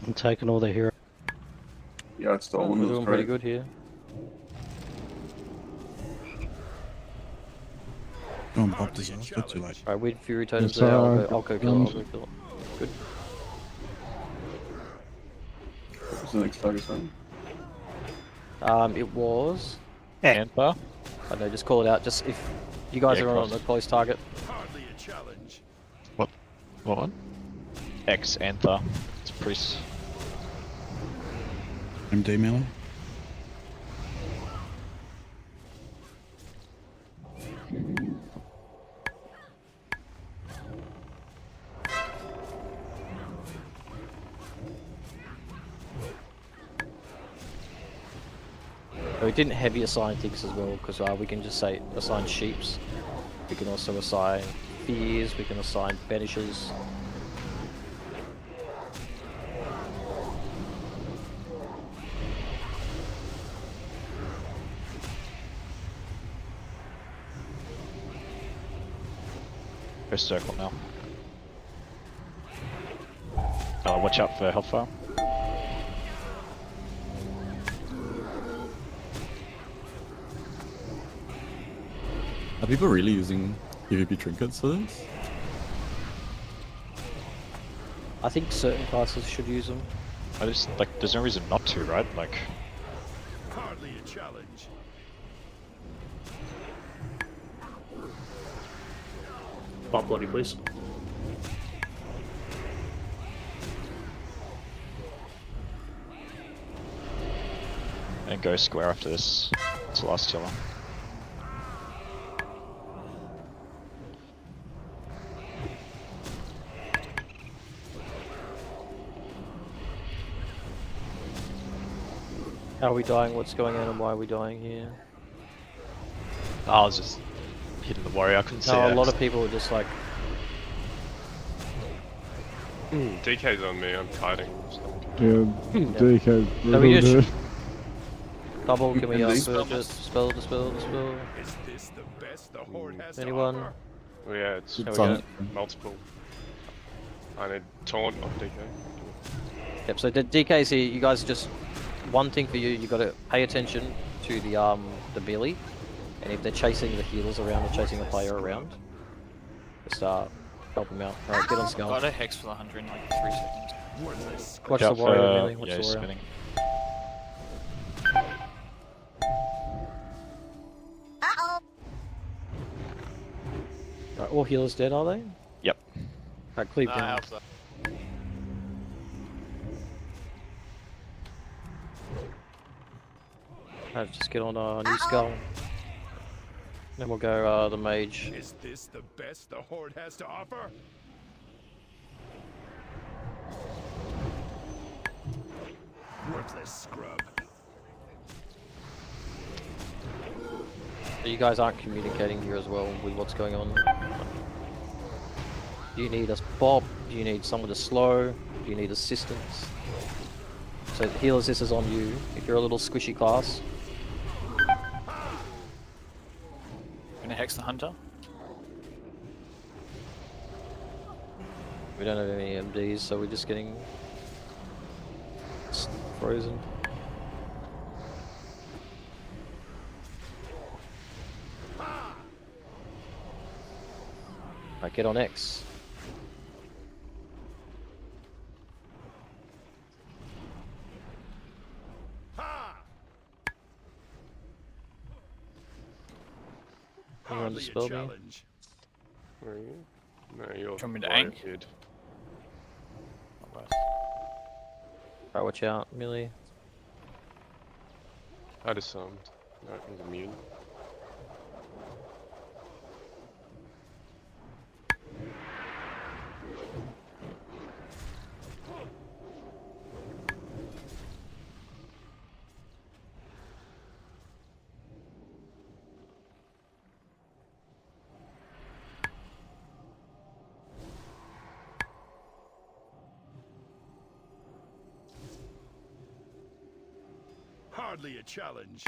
I'm taking all the hero. Yeah, it's the one. We're doing pretty good here. Don't pop this off. That's too late. Alright, weird Fury Totems It's, there. I'll go kill it. I'll go kill it. Good. What's the next target zone? It was. Anther. I know, just call it out. Just if you guys are on a close target. Hardly a challenge. What one? X Anther. It's priest. MD melee. We didn't heavy assign things as well because we can just say assign sheeps. We can also assign fears. We can assign banishes. First circle now. Watch out for Hellfire. Are people really using PvP trinkets for this? I think certain classes should use them. I just like there's no reason not to, right? Like Hardly a challenge. Pop bloody, please. and go square after this. It's the last killer. How are we dying? What's going on and why are we dying here? I was just hitting the warrior, I couldn't see No, it. a lot of people are just like... DK's on me, I'm kiting. Yeah, DK. No, we just... dude. Double, can we Dispel? dispel, dispel. Is this the best the Horde has to Anyone? offer? Oh, yeah, it's There we go. multiple. I need taunt off DK. Yep, so the DK's here, you guys just... One thing for you, you got to pay attention to the melee, and if they're chasing the healers around or chasing the player around, just Help him out. Alright, get on Skull. Got a hex for the 100 in like 3 seconds. Watch the warrior, Millie. Watch yeah, the he's warrior. spinning. Right, all healers dead, are they? Yep. Alright, cleave down. Alright, just get on new skull. Then we'll go the mage. Is this the best the Horde has to offer? Worthless scrub. So you guys aren't communicating here as well with what's going on. Do you need us Bob? Do you need someone to slow? Do you need assistance? So healers, this is on you. If you're a little squishy class. Gonna hex the hunter. We don't have any MDs, so we're just getting frozen. Right, get on X. Anyone dispel me? Where are you? No, you're. Do you want me to right ank? ahead. Right, watch out, Millie. I disarmed. No, he's immune. Hardly a challenge.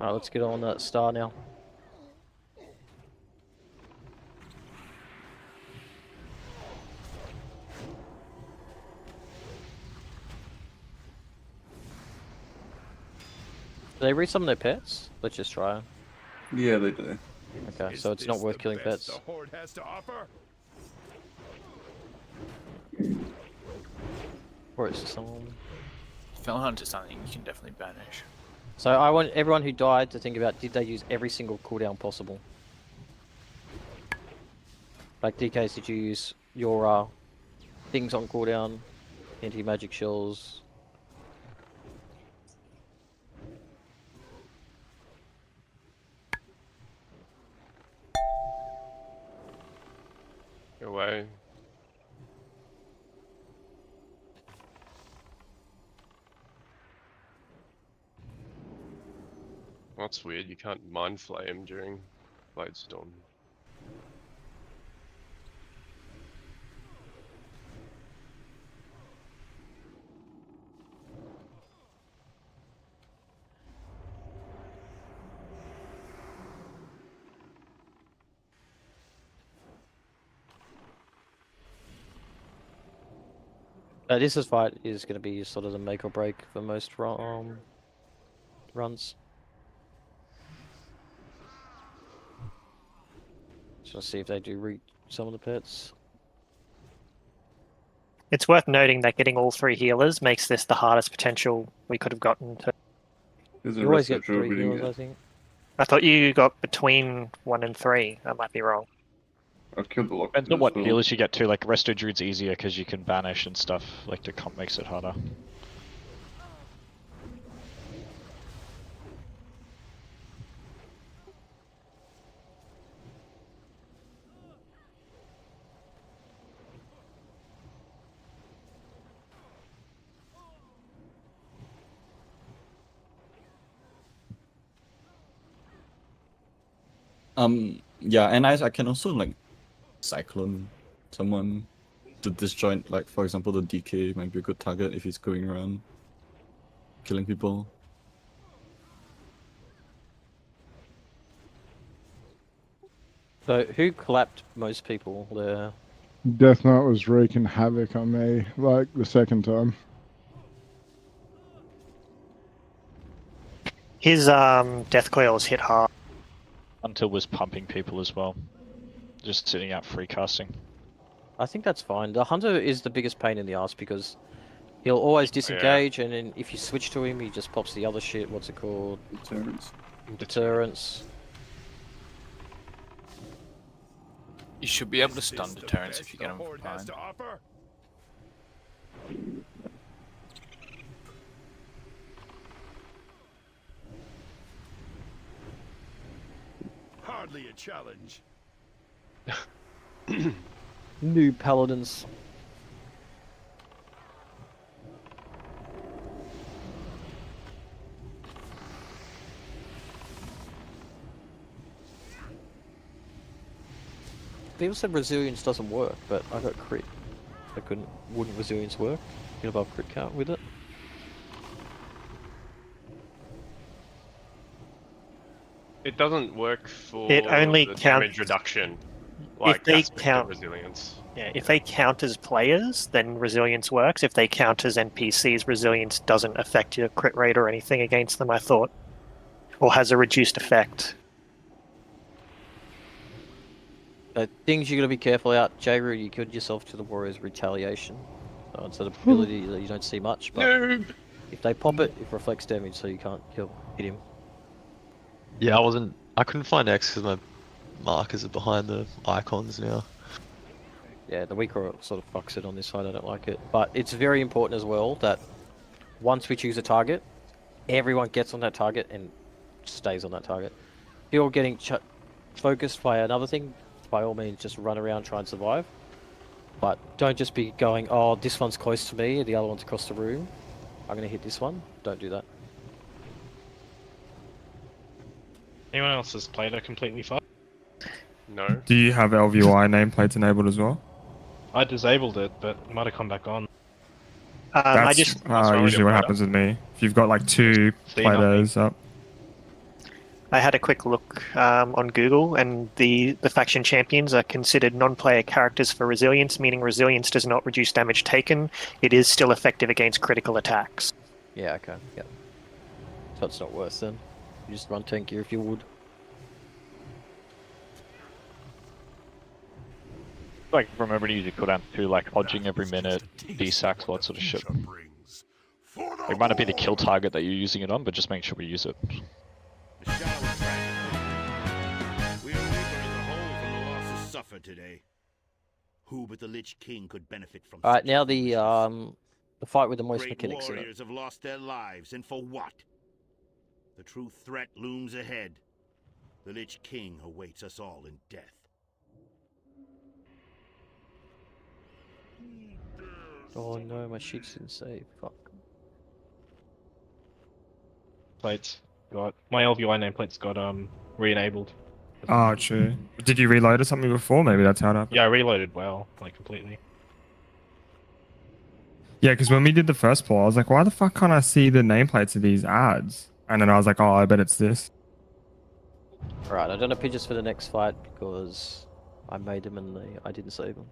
Alright, let's get on that star now. Do they read some of their pets? Let's just try. Yeah, they do. Okay, so it's not worth killing pets. The Horde has to offer. Or it's just someone. Fell Hunter is something you can definitely banish. So I want everyone who died to think about, did they use every single cooldown possible? Like DKs, did you use your things on cooldown? Anti-magic shells? Go away. That's weird, you can't mind flame during Bladestorm. This fight is going to be sort of the make or break for most runs. Just want to see if they do reach some of the pets. It's worth noting that getting all 3 healers makes this the hardest potential we could have gotten to. You always get 3 healers, I think. I thought you got between 1 and 3. I might be wrong. I've killed the lock. Depends on what healers you get too. Like Resto Druid's easier because you can banish and stuff. Like the comp makes it harder. Yeah, and I can also like cyclone someone to disjoint, like for example the DK might be a good target if he's going around killing people. So who clapped most people there? Deathknight was wreaking havoc on me, like the second time. His death coils hit hard. Hunter was pumping people as well. Just sitting out free casting. I think that's fine. The hunter is the biggest pain in the ass because he'll always disengage, and then if you switch to him, he just pops the other shit. What's it called? Deterrence. Deterrence. You should be able to stun deterrence if you get him fine. Hardly a challenge. New paladins. People said resilience doesn't work, but I got crit. Wouldn't resilience work? Get above crit count with it? It doesn't work for It only the counts damage reduction. Like if they aspect of count resilience. Yeah, if they count as players, then resilience works. If they count as NPCs, resilience doesn't affect your crit rate or anything against them, I thought. Or has a reduced effect. Things you gotta be careful out. J-Ru, you killed yourself to the warrior's retaliation. So it's an ability that you don't see much, but if they pop it, it reflects damage, so you can't hit him. Yeah, I couldn't find X because my markers are behind the icons now. Yeah, the weaker sort of fucks it on this side, I don't like it. But it's very important as well that once we choose a target, everyone gets on that target and stays on that target. If you're getting focused by another thing, by all means just run around, try and survive. But don't just be going, oh, this one's close to me, the other one's across the room. I'm going to hit this one. Don't do that. Anyone else has played it completely fine? No. Do you have LVI nameplates enabled as well? I disabled it, but it might have come back on. That's usually what happens with me. If you've got like two players up. I had a quick look on Google, and the faction champions are considered non-player characters for resilience, meaning resilience does not reduce damage taken. It is still effective against critical attacks. Yeah, okay, yeah. So it's not worse then. You just run tankier if you would. Like, remember to use your cooldown too, like hodging every minute, D-sacks, all that sort of shit. It might not be the kill target that you're using it on, but just make sure we use it. Today. Who but the Lich King could benefit from? Alright, now the fight with the most Great mechanics in it. warriors have lost their lives, and for what? The true threat looms ahead. The Lich King awaits us all in death. Oh no, my sheets didn't save. Fuck. Plates got my LVI nameplate's got re-enabled. Oh, true. Did you reload or something before? Maybe that's how it happened. Yeah, I reloaded well, like completely. Yeah, because when we did the first poll, I was like, why the fuck can't I see the nameplates of these ads? And then I was like, oh, I bet it's this. Alright, I don't have pitches for the next fight because I made them and I didn't save them.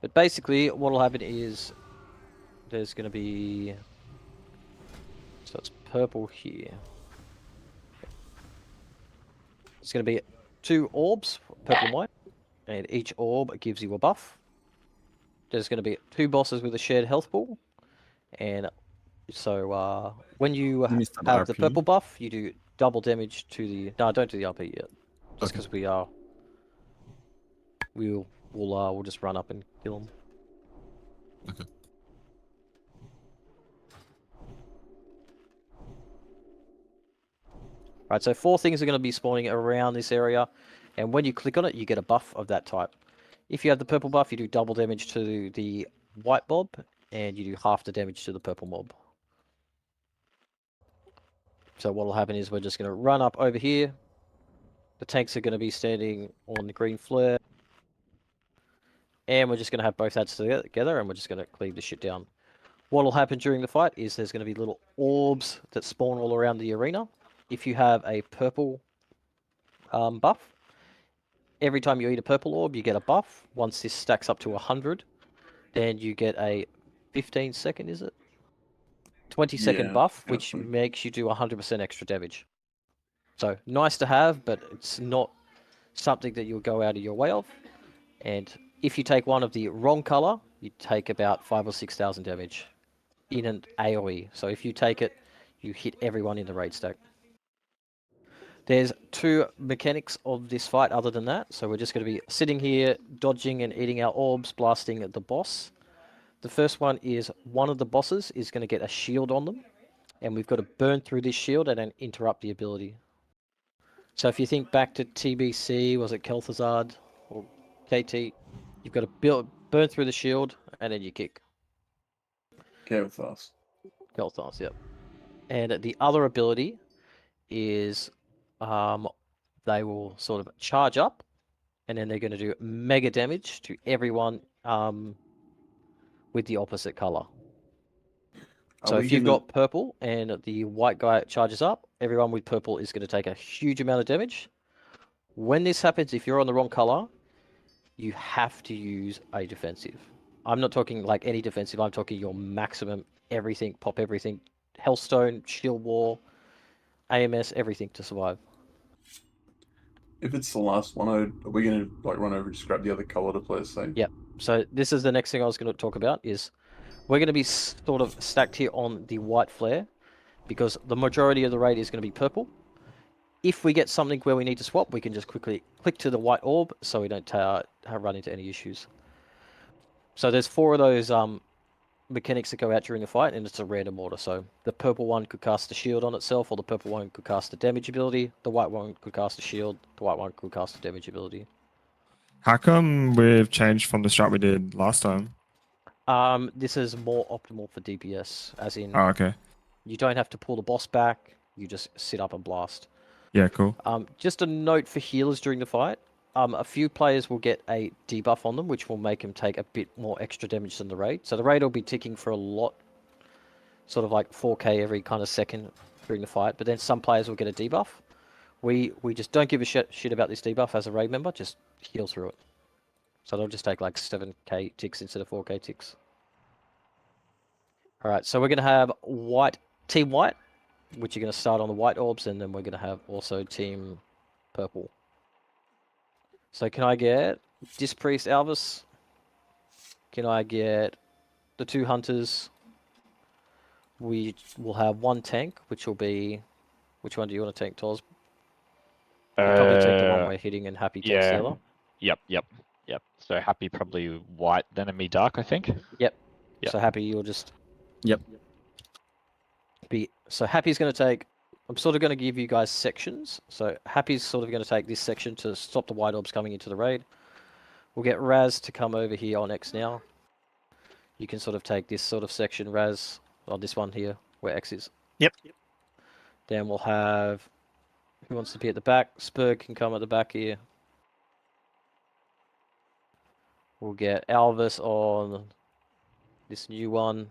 But basically, what will happen is there's going to be, so it's purple here. It's going to be 2 orbs, purple and white, and each orb gives you a buff. There's going to be 2 bosses with a shared health pool, and so when you have the purple buff, you do double damage to the. No, don't do the RP yet, just because we'll just run up and kill them. Okay. Right, so 4 things are going to be spawning around this area, and when you click on it, you get a buff of that type. If you have the purple buff, you do double damage to the white mob, and you do half the damage to the purple mob. So what will happen is we're just going to run up over here. The tanks are going to be standing on the green flare. And we're just going to have both ads together, and we're just going to cleave the shit down. What will happen during the fight is there's going to be little orbs that spawn all around the arena. If you have a purple buff, every time you eat a purple orb, you get a buff. Once this stacks up to 100, then you get a 15-second, is it? 20-second buff, which makes you do 100% extra damage. So nice to have, but it's not something that you'll go out of your way of. And if you take one of the wrong color, you take about 5,000 or 6,000 damage in an AoE. So if you take it, you hit everyone in the raid stack. There's two mechanics of this fight other than that. So we're just going to be sitting here, dodging and eating our orbs, blasting at the boss. The first one is one of the bosses is going to get a shield on them. And we've got to burn through this shield and then interrupt the ability. So if you think back to TBC, was it Kel'Thuzad or KT? You've got to burn through the shield and then you kick. Kel'Thuz. Kel'Thuz, yep. And the other ability is they will sort of charge up and then they're going to do mega damage to everyone with the opposite color. So if you've got purple and the white guy charges up, everyone with purple is going to take a huge amount of damage. When this happens, if you're on the wrong color, you have to use a defensive. I'm not talking like any defensive, I'm talking your maximum everything, pop everything, Hellstone, Shield Wall, AMS, everything to survive. If it's the last one, are we going to like run over and just grab the other color to play it safe? Yep. So this is the next thing I was going to talk about is we're going to be sort of stacked here on the white flare because the majority of the raid is going to be purple. If we get something where we need to swap, we can just quickly click to the white orb so we don't run into any issues. So there's 4 of those mechanics that go out during the fight, and it's a random order. So the purple one could cast a shield on itself, or the purple one could cast a damage ability. The white one could cast a shield. The white one could cast a damage ability. How come we've changed from the strat we did last time? This is more optimal for DPS, as in... Oh, okay. You don't have to pull the boss back. You just sit up and blast. Yeah, cool. Just a note for healers during the fight. A few players will get a debuff on them, which will make them take a bit more extra damage than the raid. So the raid will be ticking for a lot, sort of like 4k every kind of second during the fight. But then some players will get a debuff. We just don't give a shit about this debuff as a raid member. Just heal through it. So they'll just take like 7k ticks instead of 4k ticks. All right, so we're going to have Team White, which you're going to start on the white orbs, and then we're going to have also Team Purple. So can I get Dispriest Alvis? Can I get the 2 hunters? We will have 1 tank, which will be... Which one do you want to tank, Toz? I'll probably take the one we're hitting and Happy takes the other. Yep. So Happy probably white, then a me dark, I think. Yep. So Happy, you'll just... Yep. So Happy's going to take... I'm sort of going to give you guys sections. So Happy's sort of going to take this section to stop the white orbs coming into the raid. We'll get Raz to come over here on X now. You can sort of take this sort of section, Raz, on this one here, where X is. Yep. Then we'll have... Who wants to be at the back? Spur can come at the back here. We'll get Alvis on this new one.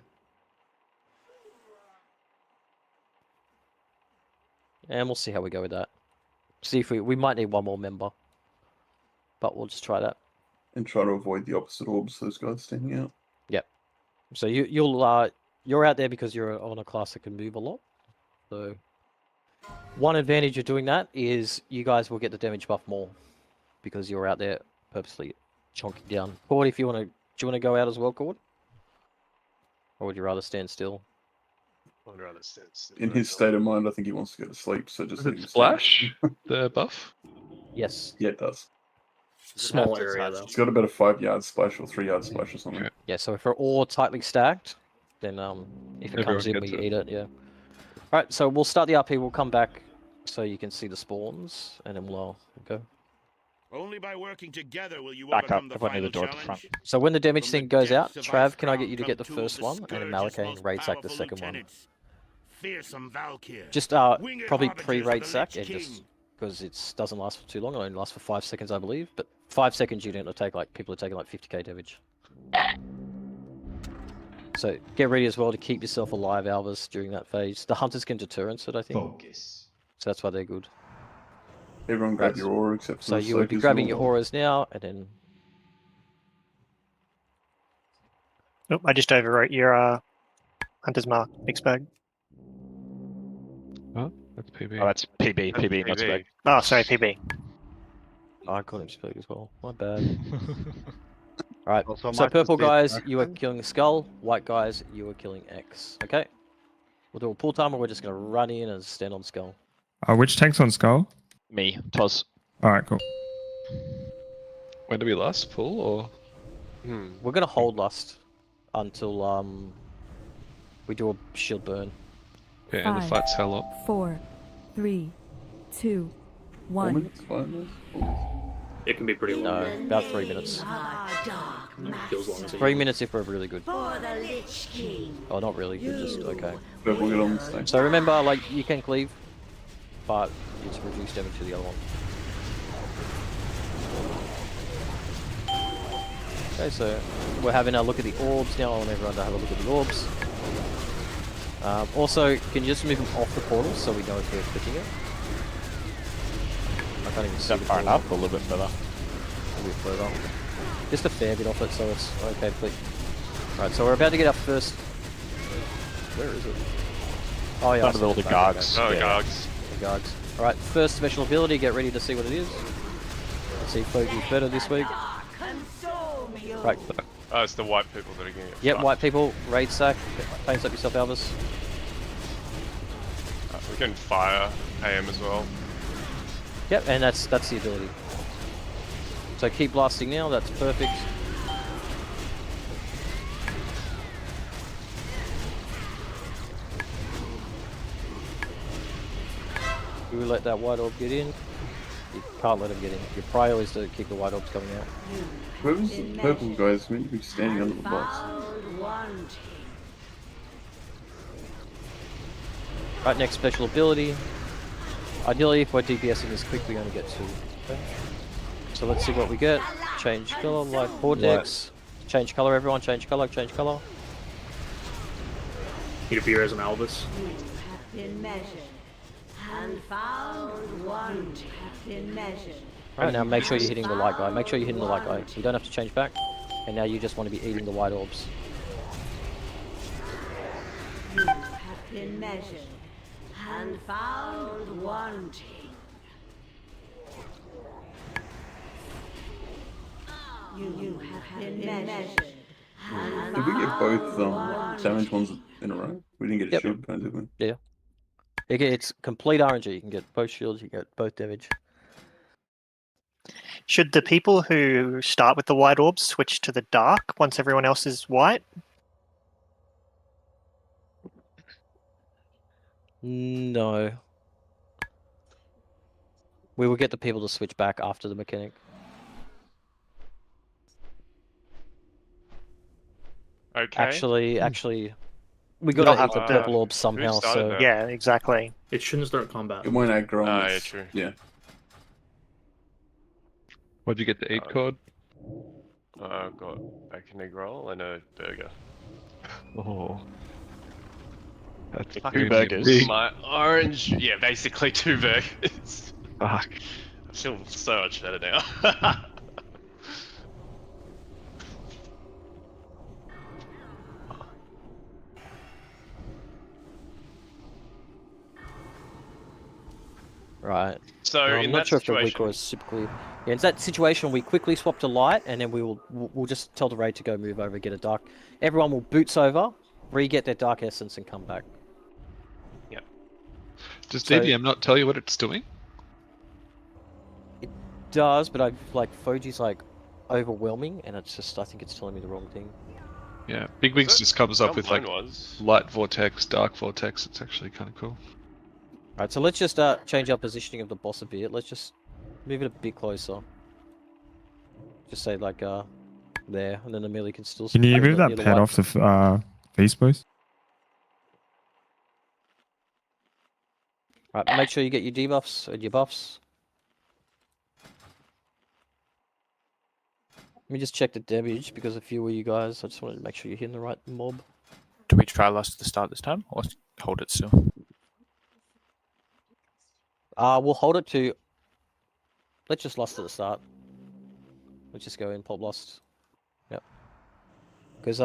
And we'll see how we go with that. See if we might need one more member. But we'll just try that. And try to avoid the opposite orbs, those guys standing out. Yep. So you're out there because you're on a class that can move a lot. So one advantage of doing that is you guys will get the damage buff more because you're out there purposely chonking down. Cord, if you want to, do you want to go out as well, Cord? Or would you rather stand still? I'd rather stand still. In his state of mind, I think he wants to go to sleep, so just leave him Splash? The buff? Yes. Yeah, it does. Small area, though. It's got about a 5-yard splash or 3-yard splash or something. Yeah, so if we're all tightly stacked, then if it comes in, we eat it, yeah. Alright, so we'll start the RP, we'll come back so you can see the spawns, and then we'll go. Only by working together will you Back up, overcome the everyone near the final door at the front. challenge. So when the damage thing goes out, Trav, can I get you to Crown get the come first to one, and then Scourge's Malakane most raid sack the powerful second one? lieutenants. Fearsome Valkyr. Just Winged probably harbingers pre-raid of the sack, Lich and just King. because it doesn't last for too long, it only lasts for 5 seconds, I believe. But 5 seconds, you don't take like people are taking like 50k damage. So get ready as well to keep yourself alive, Alvis, during that phase. The hunters can deterrence it, I think. Focus. So that's why they're good. Everyone grab your aura except for So the you would be Soakers grabbing and your all auras now, and then Oh, I just overwrote your Hunter's Mark, mixed bag. Oh, that's PB. Oh, that's PB, PB, not spec. Oh, sorry, PB. I call him spec as well. My bad. Alright, Also, so might purple just be a guys, back you are then. killing Skull. White guys, you are killing X. Okay? We'll do a pull timer. We're just going to run in and stand on Skull. Which tank's on Skull? Me, Toz. Alright, cool. When do we last? Full or? We're going to hold Lust until we do a shield burn. Okay, and the 5, fight's how long? 4, 3, 2, 1. It can be pretty long. No, about 3 minutes. Feels long as 3 minutes if we're really good. For the Lich King. Oh, not really good, just okay. Purple get on the stage. So remember, like, you can cleave, but it's reduced damage to the other one. Okay, so we're having a look at the orbs now. I want everyone to have a look at the orbs. Also, can you just move them off the portal so we know if we're clicking it? I can't even see the Far portal. enough, or a little bit further. A bit further. Just a fair bit off it, so it's okay to click. Right, so we're about to get our first... Where is it? Oh yeah, I Under see all it the back. Gargs. Oh, Yeah. Gargs. The Gargs. Alright, first special ability, get ready to see what it is. Let's see if Fogi's better this week. Right. Oh, it's the white people that are getting it. Yep, white people, raid sack, paints up yourself, Albus. We can fire AM as well. Yep, and that's the ability. So keep blasting now, that's perfect. Do we let that white orb get in? You can't let him get in. Your prior is to keep the white orbs coming out. Whoever's the purple guys meant to be standing under the box. Right, next special ability. Ideally, if we're DPSing this quick, we only get 2. Okay. So let's see what we get. Change color, like Vortex. Change color, everyone. Change color, change color. Heat appear as an Albus. Been measured and found wanting. Been measured. Right, now make sure you're hitting the light guy. Make sure you're hitting the light guy. You don't have to change back. And now you just want to be eating the white orbs. You have been measured and found wanting. You have been measured. Did we get both damage ones in a row? We didn't get a Yep. shield burn, did we? Yeah. It's complete RNG. You can get both shields, you can get both damage. Should the people who start with the white orbs switch to the dark once everyone else is white? No. We will get the people to switch back after the mechanic. Okay. Actually, we got to hit the purple orb somehow. So that? Yeah, exactly. It shouldn't start combat. It won't aggro on Ah, yeah, us. true. Yeah. What'd you get the 8 code? I've got bacon egg roll and a burger. Oh. That's Two fucking burgers. big. My orange, yeah, basically 2 burgers. Fuck. I feel so much better now. right. So Well, in I'm that not sure if the situation, weak or is super clear. Yeah, in that situation, we quickly swap to light, and then we'll just tell the raid to go move over, get a dark. Everyone will boots over, re-get their dark essence, and come back. Does So- DDM not tell you what it's doing? It does, but Foji's like overwhelming, and it's just I think it's telling me the wrong thing. Yeah, Big Wigs just comes up with like mine was. light vortex, dark vortex. It's actually kind of cool. Alright, so let's just change our positioning of the boss a bit. Let's just move it a bit closer. Just say like there, and then the melee can still. Can you maybe move not that near the pad white. off the face, please? Right, make sure you get your debuffs and your buffs. Let me just check the damage because a few of you guys, I just wanted to make sure you're hitting the right mob. Do we try Lust at the start this time, or hold it still? We'll hold it to Let's just lost at the start. Let's just go in pop lost. Yep. Because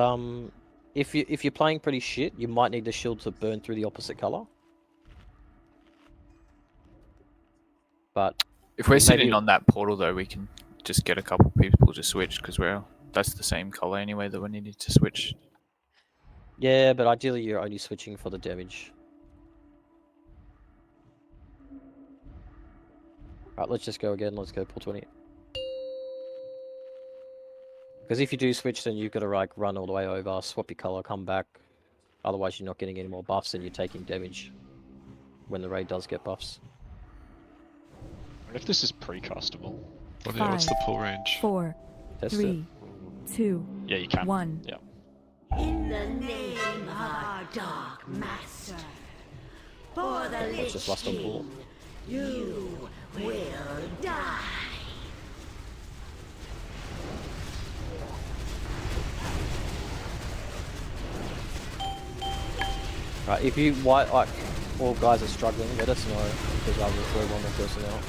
if you're playing pretty shit, you might need the shield to burn through the opposite color. But If we're sitting maybe- on that portal though, we can just get a couple people to switch because that's the same color anyway that we needed to switch. Yeah, but ideally you're only switching for the damage. Right, let's just go again. Let's go pull 20. Because if you do switch, then you've got to like run all the way over, swap your color, come back. Otherwise, you're not getting any more buffs, and you're taking damage when the raid does get buffs. I wonder if this is precastable. What's the pull range? 4, Test 3, 2, Yeah, you can. 1. Yeah. In the name of our Dark Master, for the Let's just last on pull. you will die. Right, if you white like all guys are struggling, let us know because I will throw one more person out.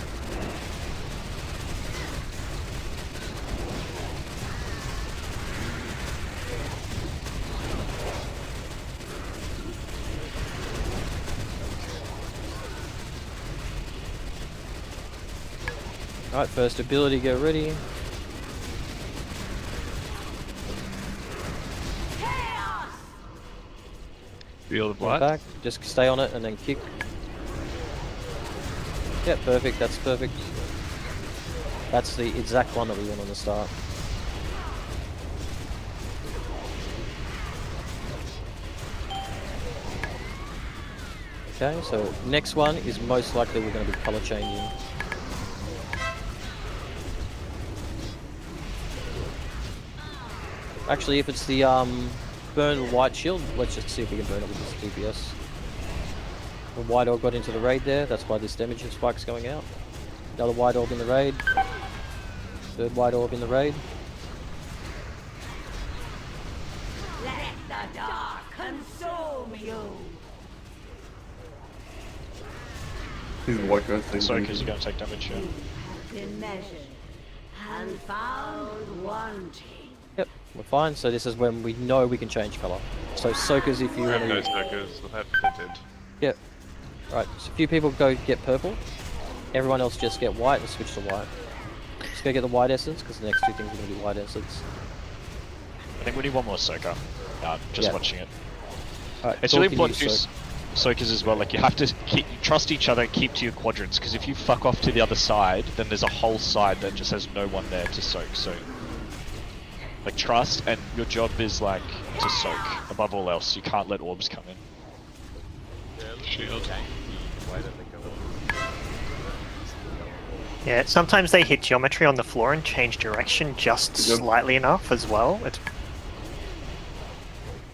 Alright, first ability, get ready. Field of Get Light. back, just stay on it and then kick. Yeah, perfect, that's perfect. That's the exact one that we want on the start. Okay, so next one is most likely we're going to be color changing. Actually, if it's the burn white shield, let's just see if we can burn it with this DPS. The white orb got into the raid there, that's why this damage spike's going out. Another white orb in the raid. Third white orb in the raid. Let the dark consume you. He's the white guy thing. Sorry, because you're going to take damage here. Been measured and found wanting. Yep, we're fine. So this is when we know we can change color. So soakers, if you want No to. soakers, we'll have tinted. Yep. Right. So a few people go get purple. Everyone else just get white and switch to white. Just go get the white essence because the next two things are going to be white essence. I think we need one more soaker. Just Yeah. watching it. Alright, It's really important to do soakers as well. Like you have to trust each other, keep to your quadrants. Because if you fuck off to the other side, then there's a whole side that just has no one there to soak. So, like trust, and your job is like to soak above all else. You can't let orbs come in. Shield. Yeah, sometimes they hit geometry on the floor and change direction just slightly enough as well. It's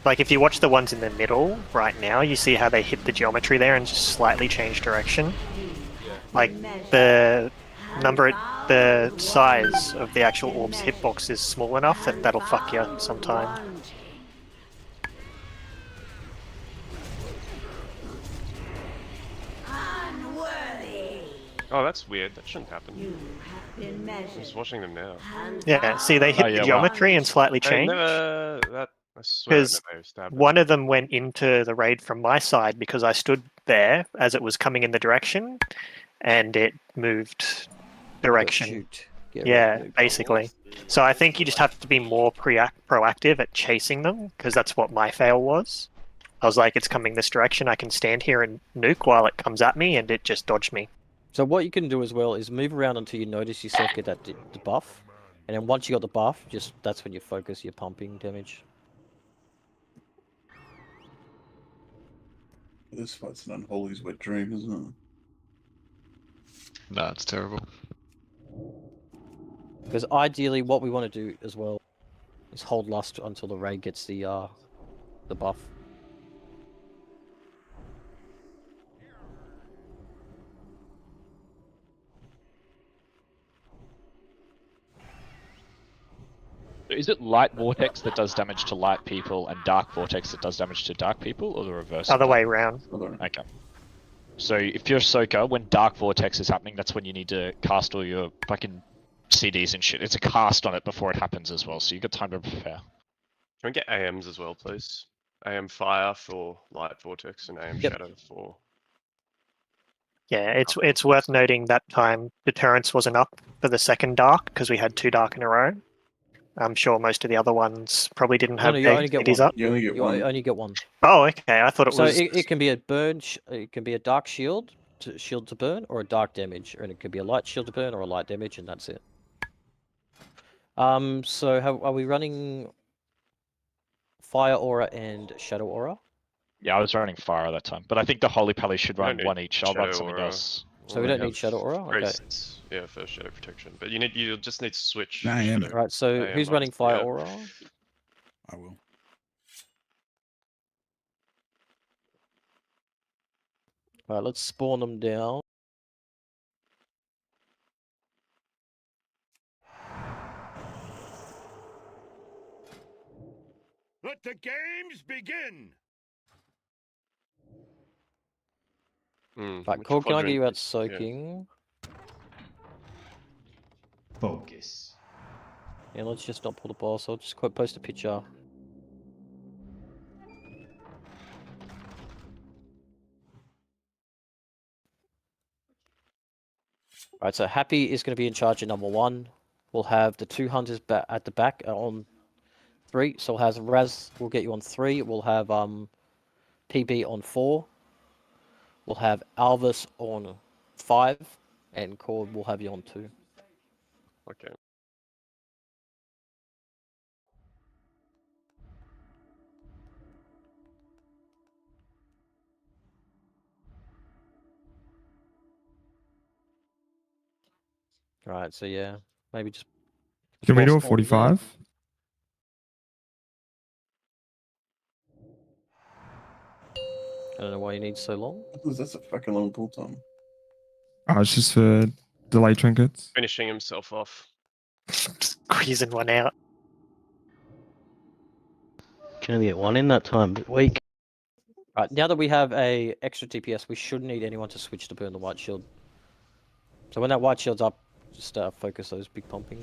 like if you watch the ones in the middle right now, you see how they hit the geometry there and just slightly change direction. Like the size of the actual orb's hitbox is small enough that that'll fuck you sometime. Oh, that's weird. That shouldn't happen. Been I'm measured. just watching them now. Yeah, see they hit Oh, yeah, the wow. geometry and slightly I change. never, I swear I Because never stabbed it. one of them went into the raid from my side because I stood there as it was coming in the direction, and it moved direction. Shoot. Get Yeah, ready. basically. So I think you just have to be more proactive at chasing them, because that's what my fail was. I was like, it's coming this direction, I can stand here and nuke while it comes at me, and it just dodged me. So what you can do as well is move around until you notice yourself get that buff, and then once you got the buff, that's when you focus your pumping damage. This fight's an unholy's wet dream, isn't it? Nah, it's terrible. Because ideally, what we want to do as well is hold lust until the raid gets the buff. Is it light vortex that does damage to light people and dark vortex that does damage to dark people, or the reverse? Other way around. Okay. So if you're a soaker, when Dark Vortex is happening, that's when you need to cast all your fucking CDs and shit. It's a cast on it before it happens as well, so you got time to prepare. Can we get AMs as well, please? AM Fire for Light Vortex and AM Shadow for... Yeah, it's worth noting that time deterrence wasn't up for the second dark because we had 2 dark in a row. I'm sure most of the other ones probably didn't have you only get CDs one. up. You only get one. only get one. Oh, okay. I thought it So was. it can be a burn. It can be a dark shield to burn, or a dark damage, and it could be a light shield to burn or a light damage, and that's it. So are we running Fire Aura and Shadow Aura? Yeah, I was running Fire at that time, but I think the Holy Pally should run one each. I'll run Shadow something Aura. else. So we don't need Shadow Aura? Okay. Priests, yeah, for Shadow Protection. But you just need to switch. Nah, yeah, Shadow Right, so AM who's buttons, running Fire yeah. Aura? I will. Alright, let's spawn them down. Let the games begin! Right, Cole, can I get you out soaking? Focus. Yeah, let's just not pull the boss. I'll just post a picture. Right, so Happy is going to be in charge of number 1. We'll have the 2 hunters at the back on 3. So we'll have Raz will get you on 3. We'll have PB on 4. We'll have Alvis on 5, and Cord will have you on 2. Okay. Right, so yeah, maybe just. Can we do a boss on there. 45? I don't know why you need so long. That's a fucking long pull time. Oh, it's just for delay trinkets. Finishing himself off. Squeezing one out. Can only get one in that time. Bit weak. Right, now that we have a extra TPS, we shouldn't need anyone to switch to burn the white shield. So when that white shield's up, just focus those big pumping.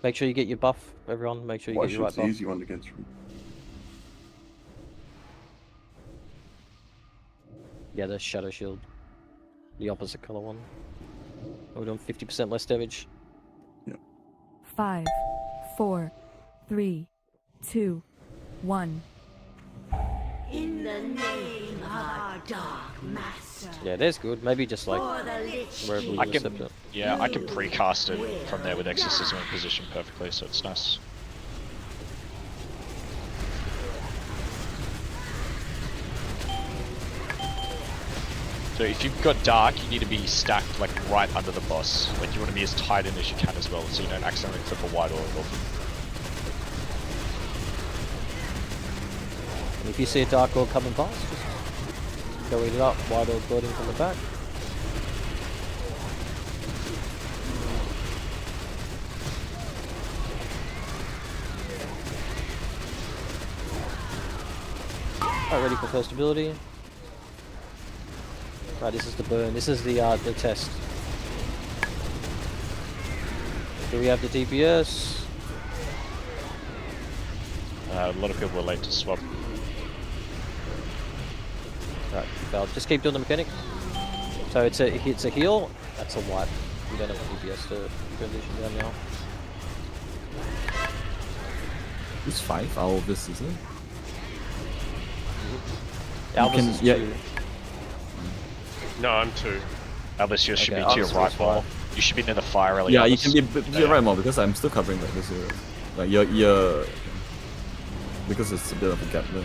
Make sure you get your buff, everyone. Make sure you White get your right shield's buff. the easy one to get through. Yeah, the shadow shield. The opposite color one. We're doing 50% less damage. 5, 4, 3, 2, 1. In the name of our Dark Master. Yeah, that's good. Maybe just like For the Lich wherever we I accept can, it. yeah, I can precast it from there with Exorcism in position perfectly, so it's nice. So if you've got Dark, you need to be stacked like right under the boss. Like you want to be as tight in as you can as well, so you don't accidentally clip a white orb. And if you see a Dark Orb coming past, just go eat it up. White Orb building from the back. Alright, ready for first ability. Right, this is the burn. This is the test. Do we have the DPS? A lot of people were late to swap. Right, failed. Just keep doing the mechanic. So it's a heal. That's a wipe. We don't have the DPS to transition down now. Who's 5 out of this, is it? Alvis is 2. No, I'm 2. Albus, you should Okay, be to your Albus right is more. 5. You should be near the fire early. Yeah, you Albus. can be you're right more because I'm still covering like this. Like you're because it's a bit of a gap there.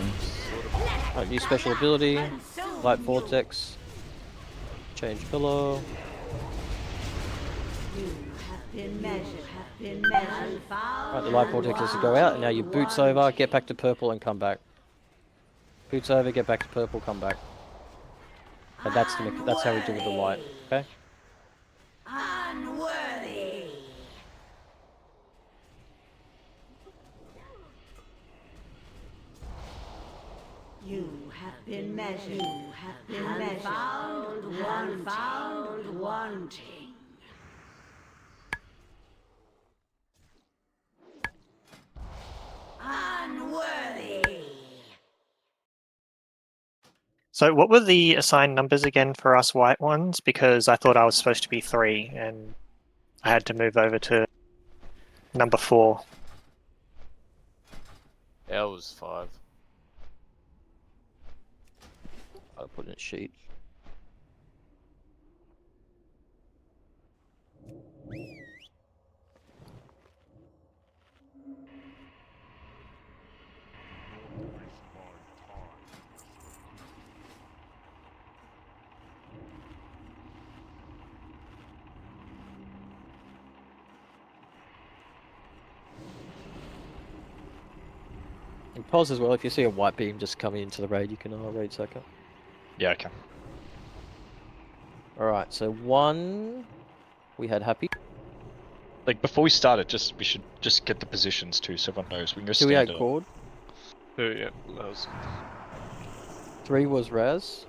Right, new special ability. Light Vortex. Change pillow. Right, the light vortex has to go out, and now your boots over, get back to purple and come back. Boots over, get back to purple, come back. And that's how we do with the light, okay? Unworthy. You have been measured. You have been measured. Found wanting. Unworthy. So what were the assigned numbers again for us white ones? Because I thought I was supposed to be 3 and I had to move over to number 4. L was 5. I'll put in a sheet. And pause as well, if you see a white beam just coming into the raid, you can raid circle. Yeah, okay. Alright, so 1 we had happy. Like before we start it, we should just get the positions too, so everyone knows. We can go 2 we stand had it. Cord. 2, yeah, that was 3 was Raz.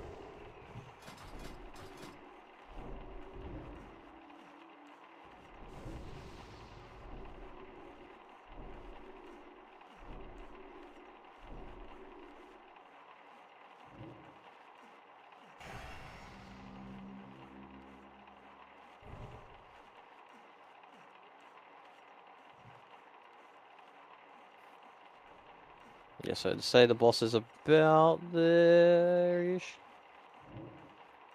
Yeah, so to say the boss is about there-ish.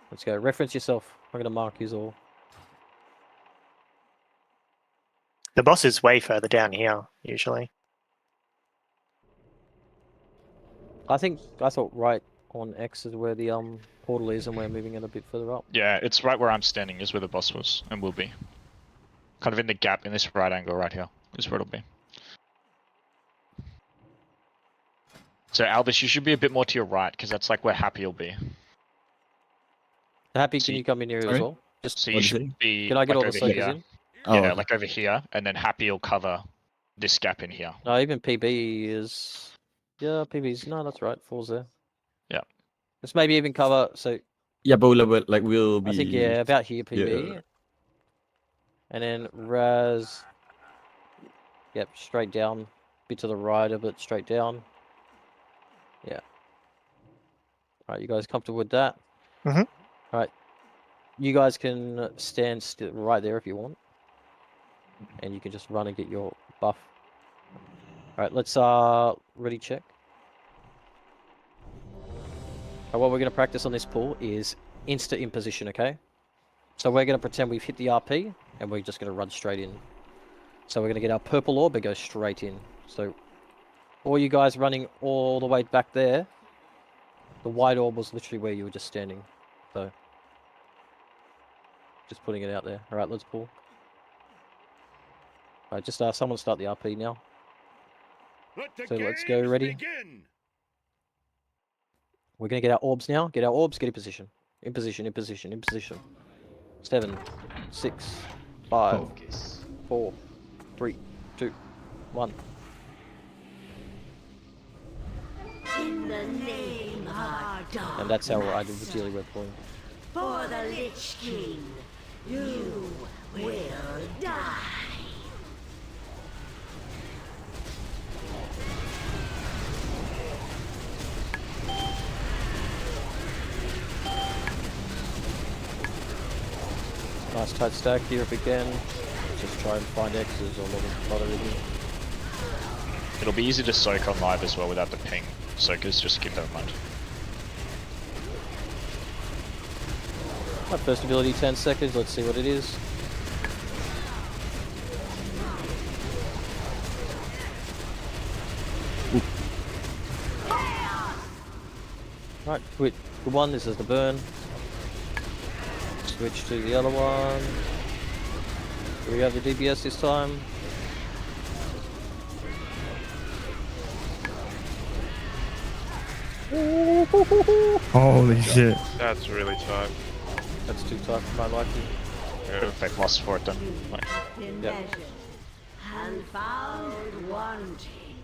Let's go. Reference yourself. I'm going to mark you all. The boss is way further down here, usually. I thought right on X is where the portal is, and we're moving it a bit further up. Yeah, it's right where I'm standing is where the boss was and will be. Kind of in the gap in this right angle right here is where it'll be. So Albus, you should be a bit more to your right because that's like where Happy will be. Happy, can you come in here as well? Just So you should be. Can I get like all the over soakers here. in? Yeah, okay. like over here, and then Happy will cover this gap in here. No, even PB is. Yeah, PB's. No, that's right. 4's there. Yeah. Let's maybe even cover. So. Yeah, but we'll be. I think yeah, about here, PB. Yeah. And then Raz. Yep, straight down. Bit to the right of it, straight down. Yeah. Alright, you guys comfortable with that? Mhm. Alright. You guys can stand still right there if you want. And you can just run and get your buff. Alright, let's ready check. Alright, what we're gonna practice on this pool is insta imposition, okay? So we're gonna pretend we've hit the RP and we're just gonna run straight in. So we're gonna get our purple orb and go straight in. So all you guys running all the way back there, the white orb was literally where you were just standing. So just putting it out there. Alright, let's pull. Alright, just someone start the RP now. So let's go, ready? Begin. We're gonna get our orbs now. Get our orbs, get in position. In position, in position, in position. 7, 6, 5, 4, 3, 2, 1. In the name of our dark And that's how I did the daily red pulling. For the Lich King, you will die. Nice tight stack here if we can. Just try and find X's or not everything. It'll be easy to soak on live as well without the ping. Soakers, just keep that in mind. My first ability 10 seconds, let's see what it is. Right, quit the one, this is the burn. Switch to the other one. Do we have the DPS this time? Holy shit. That's really tight. That's too tight for my liking. Perfect loss for it then. Like, Been yep. measured and found wanting.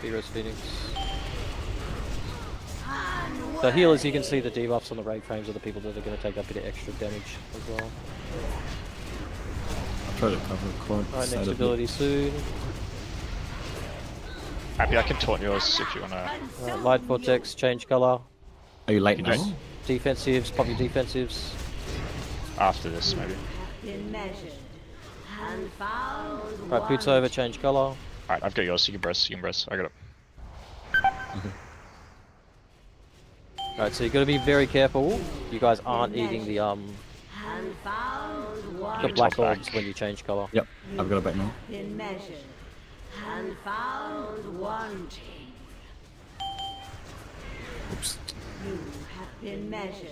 Beerus Phoenix. The healers, you can see the debuffs on the raid frames are the people that are going to take that bit of extra damage as well. I'll try to cover quad. Alright, next ability soon. Happy, I can taunt yours if you wanna. Light vortex, change color. Are you late now? Defensives, pop your defensives. After this, maybe. Right, boots over, change color. Alright, I've got yours. You can press. I got it. Okay. Alright, so you got to be very careful. You guys aren't eating the black orbs when you change color. Yep, I've got it back now. Been measured and found wanting. Oops. You have been measured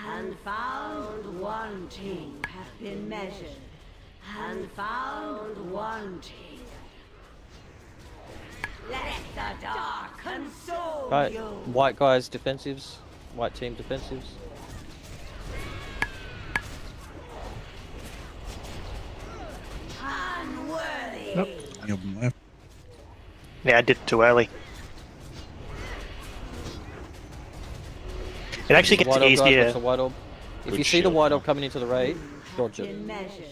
and found wanting. Have been measured and found wanting. Let the dark console Right, you. white guys defensives, white team defensives. Unworthy. Nope. Any of them left. Yeah, I did it too early. It actually gets White orb, guys, easier. watch the white orb. If Good you see the shield. white orb coming into the raid, dodge it. Been measured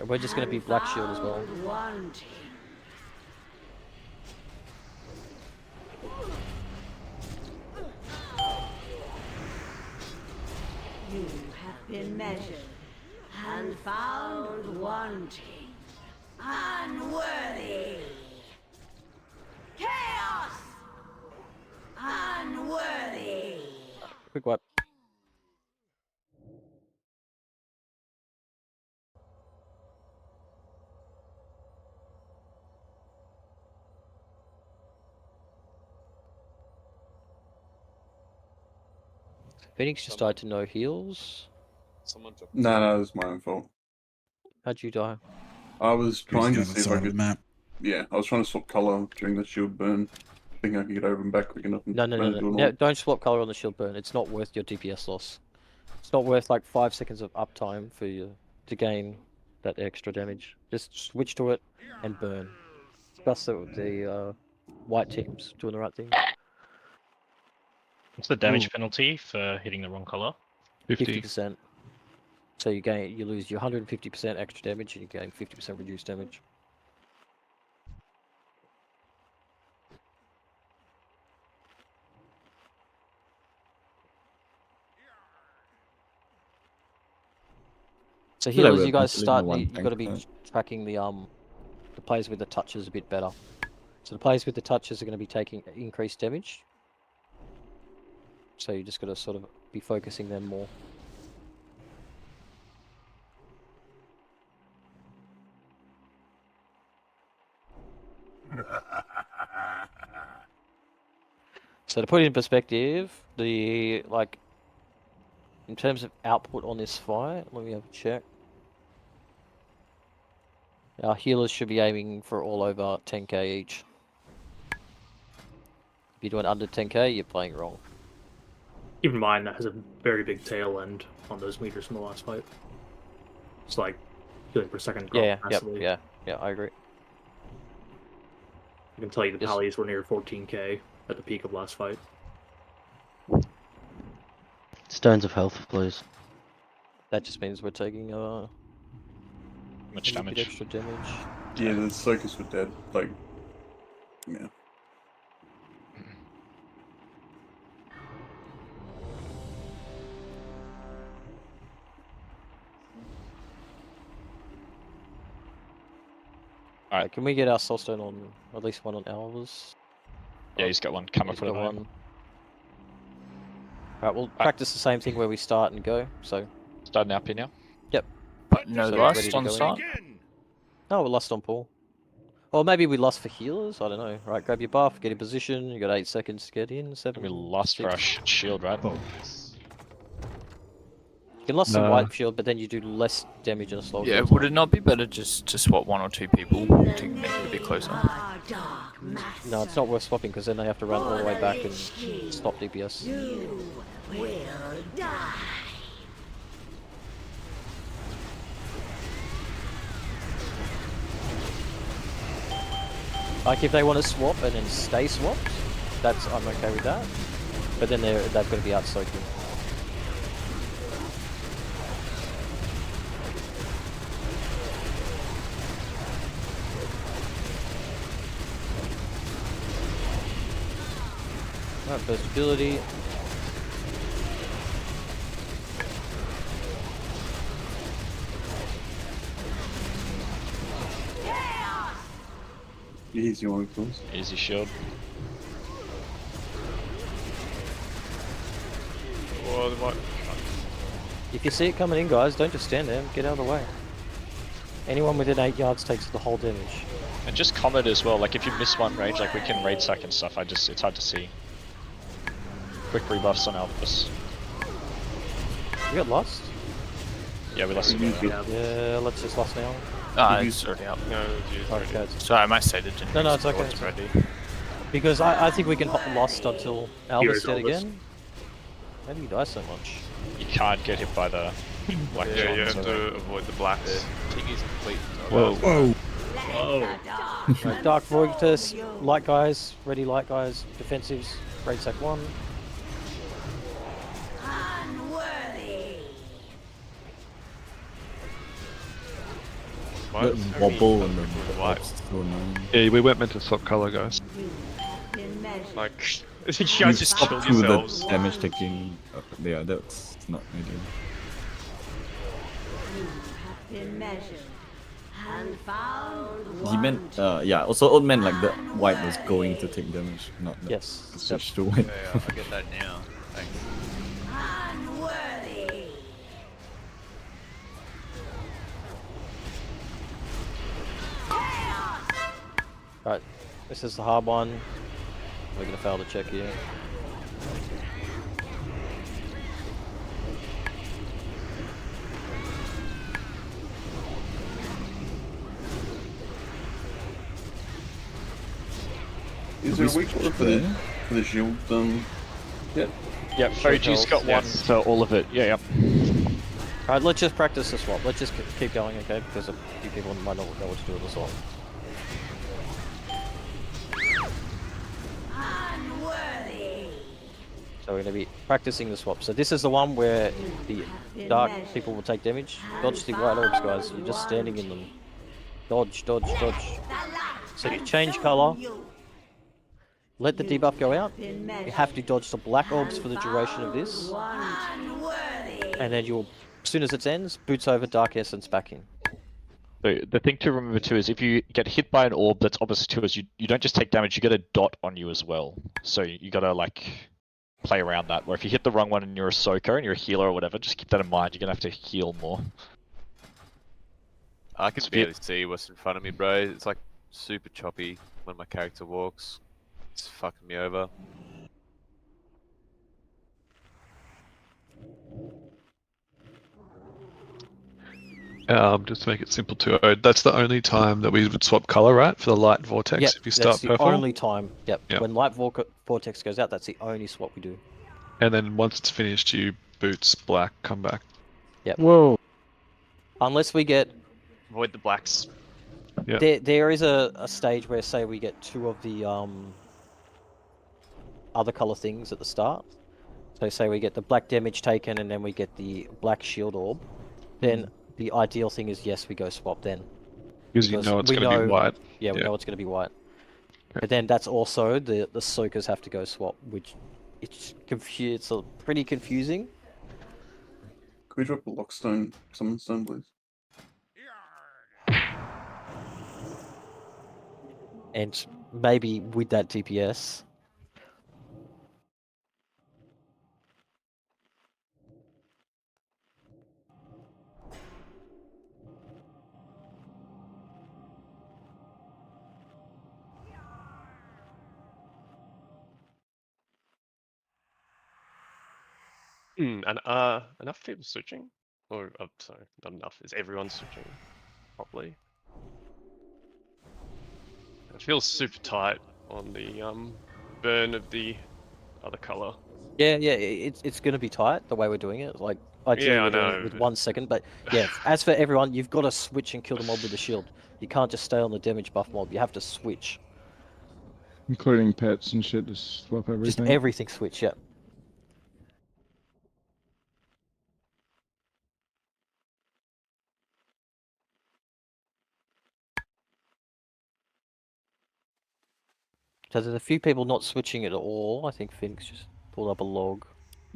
We're just going to be black shield as well. and wanting. You have been measured and found wanting. Unworthy. Chaos. Unworthy. Quick wipe. Phoenix just died to no heals. No, it was my own fault. How'd you die? I was trying to He's see if the other I side of the could. map. Yeah, I was trying to swap color during the shield burn. Thinking I could get over and back quick enough. And No, don't swap color on the shield burn. It's not worth your DPS loss. It's not worth like 5 seconds of uptime for you to gain that extra damage. Just switch to it and burn. That's the white teams doing the right thing. What's the damage penalty for hitting the wrong color? 50. 50%. So you lose your 150% extra damage and you gain 50% reduced damage. So feel like healers, we're you guys constantly start. one You've got to be tank, tracking the players with the touches a bit better. So the players with the touches are going to be taking increased damage. So you just got to sort of be focusing them more. So to put it in perspective, in terms of output on this fight, let me have a check. Our healers should be aiming for all over 10k each. If you're doing under 10k, you're playing wrong. Keep in mind that has a very big tail end on those meters from the last fight. It's like healing per second. Yeah, massively. yeah, I agree. I can tell you the tallies were near 14k at the peak of last fight. Stones of health, please. That just means we're taking Much a bit damage. extra damage. Yeah, the Soakers were dead. Like, yeah. Alright, can we get our soulstone on at least one on Alva's? Yeah, he's got one. Come up He's for got the one. Alright, we'll practice the same thing where we start and go. So Starting up here now. Yep. But no So lust ready to on go start. in. No, we're lost on Paul. Or maybe we lost for healers. I don't know. Right, grab your buff, get in position. You got 8 seconds to get in. 7. We lost for our shield, right? You can lost some white shield, but then you do less damage in a slow. Yeah, would it not be better just to swap 1 or 2 people to make it a bit closer? No, it's not worth swapping because then they have to run all the way back and stop DPS. You will die. Like if they want to swap and then stay swapped, I'm okay with that. But then they've got to be out soaking. Alright, burst ability. Easy one, please. Easy shield. Oh, they might... If you see it coming in, guys, don't just stand there. Get out of the way. Anyone within 8 yards takes the whole damage. And just comment as well, like if you miss one rage, like we can raid sack and stuff, it's hard to see. Quick rebuffs on Albus. We got lost? Yeah, we lost again. Yeah, let's just lost now. Ah, it's already up. No, it's already Okay. Sorry, I might say the No, no, it's okay. It's ready. Because I think we can hop lost until Albus dead Albus. again. How do you die so much? You can't get hit by the black Yeah, you giant, have so- to avoid the blacks. King is complete. Whoa. Whoa. Right, Dark Voidus, light guys, ready light guys, defensives, raid sack 1. Why is That there wobble only and people with then white? that's so annoying. Yeah, we weren't meant to swap color, guys. Like, you You guys just stop killed to the yourselves. damage taking. Yeah, that's not ideal. Been measured and found He meant, yeah. Also, old man like the white was going to take damage, not the Yes. switch to white. Yeah, I get that now. Thanks. unworthy. Right, this is the hard one. We're gonna fail to check here. Is there a weak order for the shield? Yeah. Yeah, OG's got one for all of it. Yeah, yeah. Alright, let's just practice the swap. Let's just keep going, okay? Because a few people might not know what to do with the swap. So we're going to be practicing the swap. So this is the one where the dark people will take damage. Dodge the white orbs, guys. You're just standing in them. Dodge, dodge, dodge. So you change color. Let the debuff go out. You have to dodge the black orbs for the duration of this. And then you'll, as soon as it ends, boots over Dark Essence back in. The thing to remember too is if you get hit by an orb that's opposite to us, you don't just take damage, you get a dot on you as well. So you gotta like play around that. Where if you hit the wrong one and you're a soaker and you're a healer or whatever, just keep that in mind. You're gonna have to heal more. I can barely see what's in front of me, bro. It's like super choppy when my character walks. It's fucking me over. Just to make it simple too. That's the only time that we would swap color, right? For the light vortex, Yep, if you start that's the purple. only time. Yep. Yep. When light vortex goes out, that's the only swap we do. And then once it's finished, you boots black, come back. Yep. Whoa. Unless we get Avoid the blacks. Yeah. there is a stage where say we get 2 of the other color things at the start. So say we get the black damage taken and then we get the black shield orb. Then the ideal thing is yes, we go swap then. Because you know it's we going to be white. Yeah, we know it's going to be white. But then that's also the soakers have to go swap, which it's pretty confusing. Could we drop a lockstone, summon stone, please? And maybe with that DPS. And enough people switching? Or, sorry, not enough. Is everyone switching properly? It feels super tight on the burn of the other color. Yeah, it's going to be tight the way we're doing it. Like, ideally Yeah, I we're doing know, it with but- 1 second, but yeah, as for everyone, you've got to switch and kill the mob with the shield. You can't just stay on the damage buff mob. You have to switch. Including pets and shit, just swap Just everything. everything switch, yeah. So there's a few people not switching at all. I think Phoenix just pulled up a log.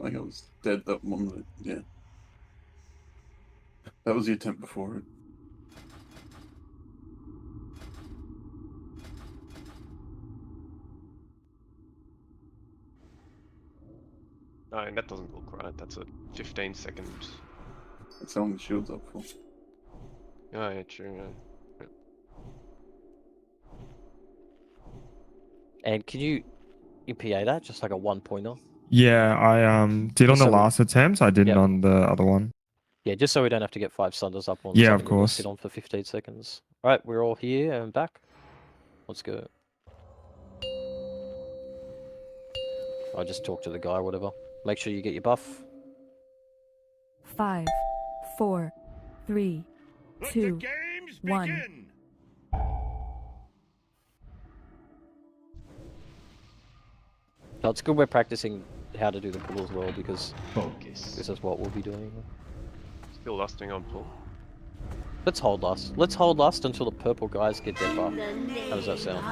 I think I was dead that one. Yeah. That was the attempt before it. No, that doesn't look right. That's a 15-second. That's how long the shield's up for. Oh, yeah, true. Yeah. And can you PA that just like a 1-pointer? Yeah, I did on Just the so we- last attempt. I didn't Yep. on the other one. Yeah, just so we don't have to get 5 Sunders up on Yeah, something of we're gonna course. sit on for 15 seconds. Alright, we're all here and back. Let's go. I just talk to the guy, whatever. Make sure you get your buff. 5, 4, 3, 2, 1. No, it's good we're practicing how to do the pull as well because Focus. this is what we'll be doing. Still lusting on pull. Let's hold lust. Let's hold lust until the purple guys get their buff. How does that sound?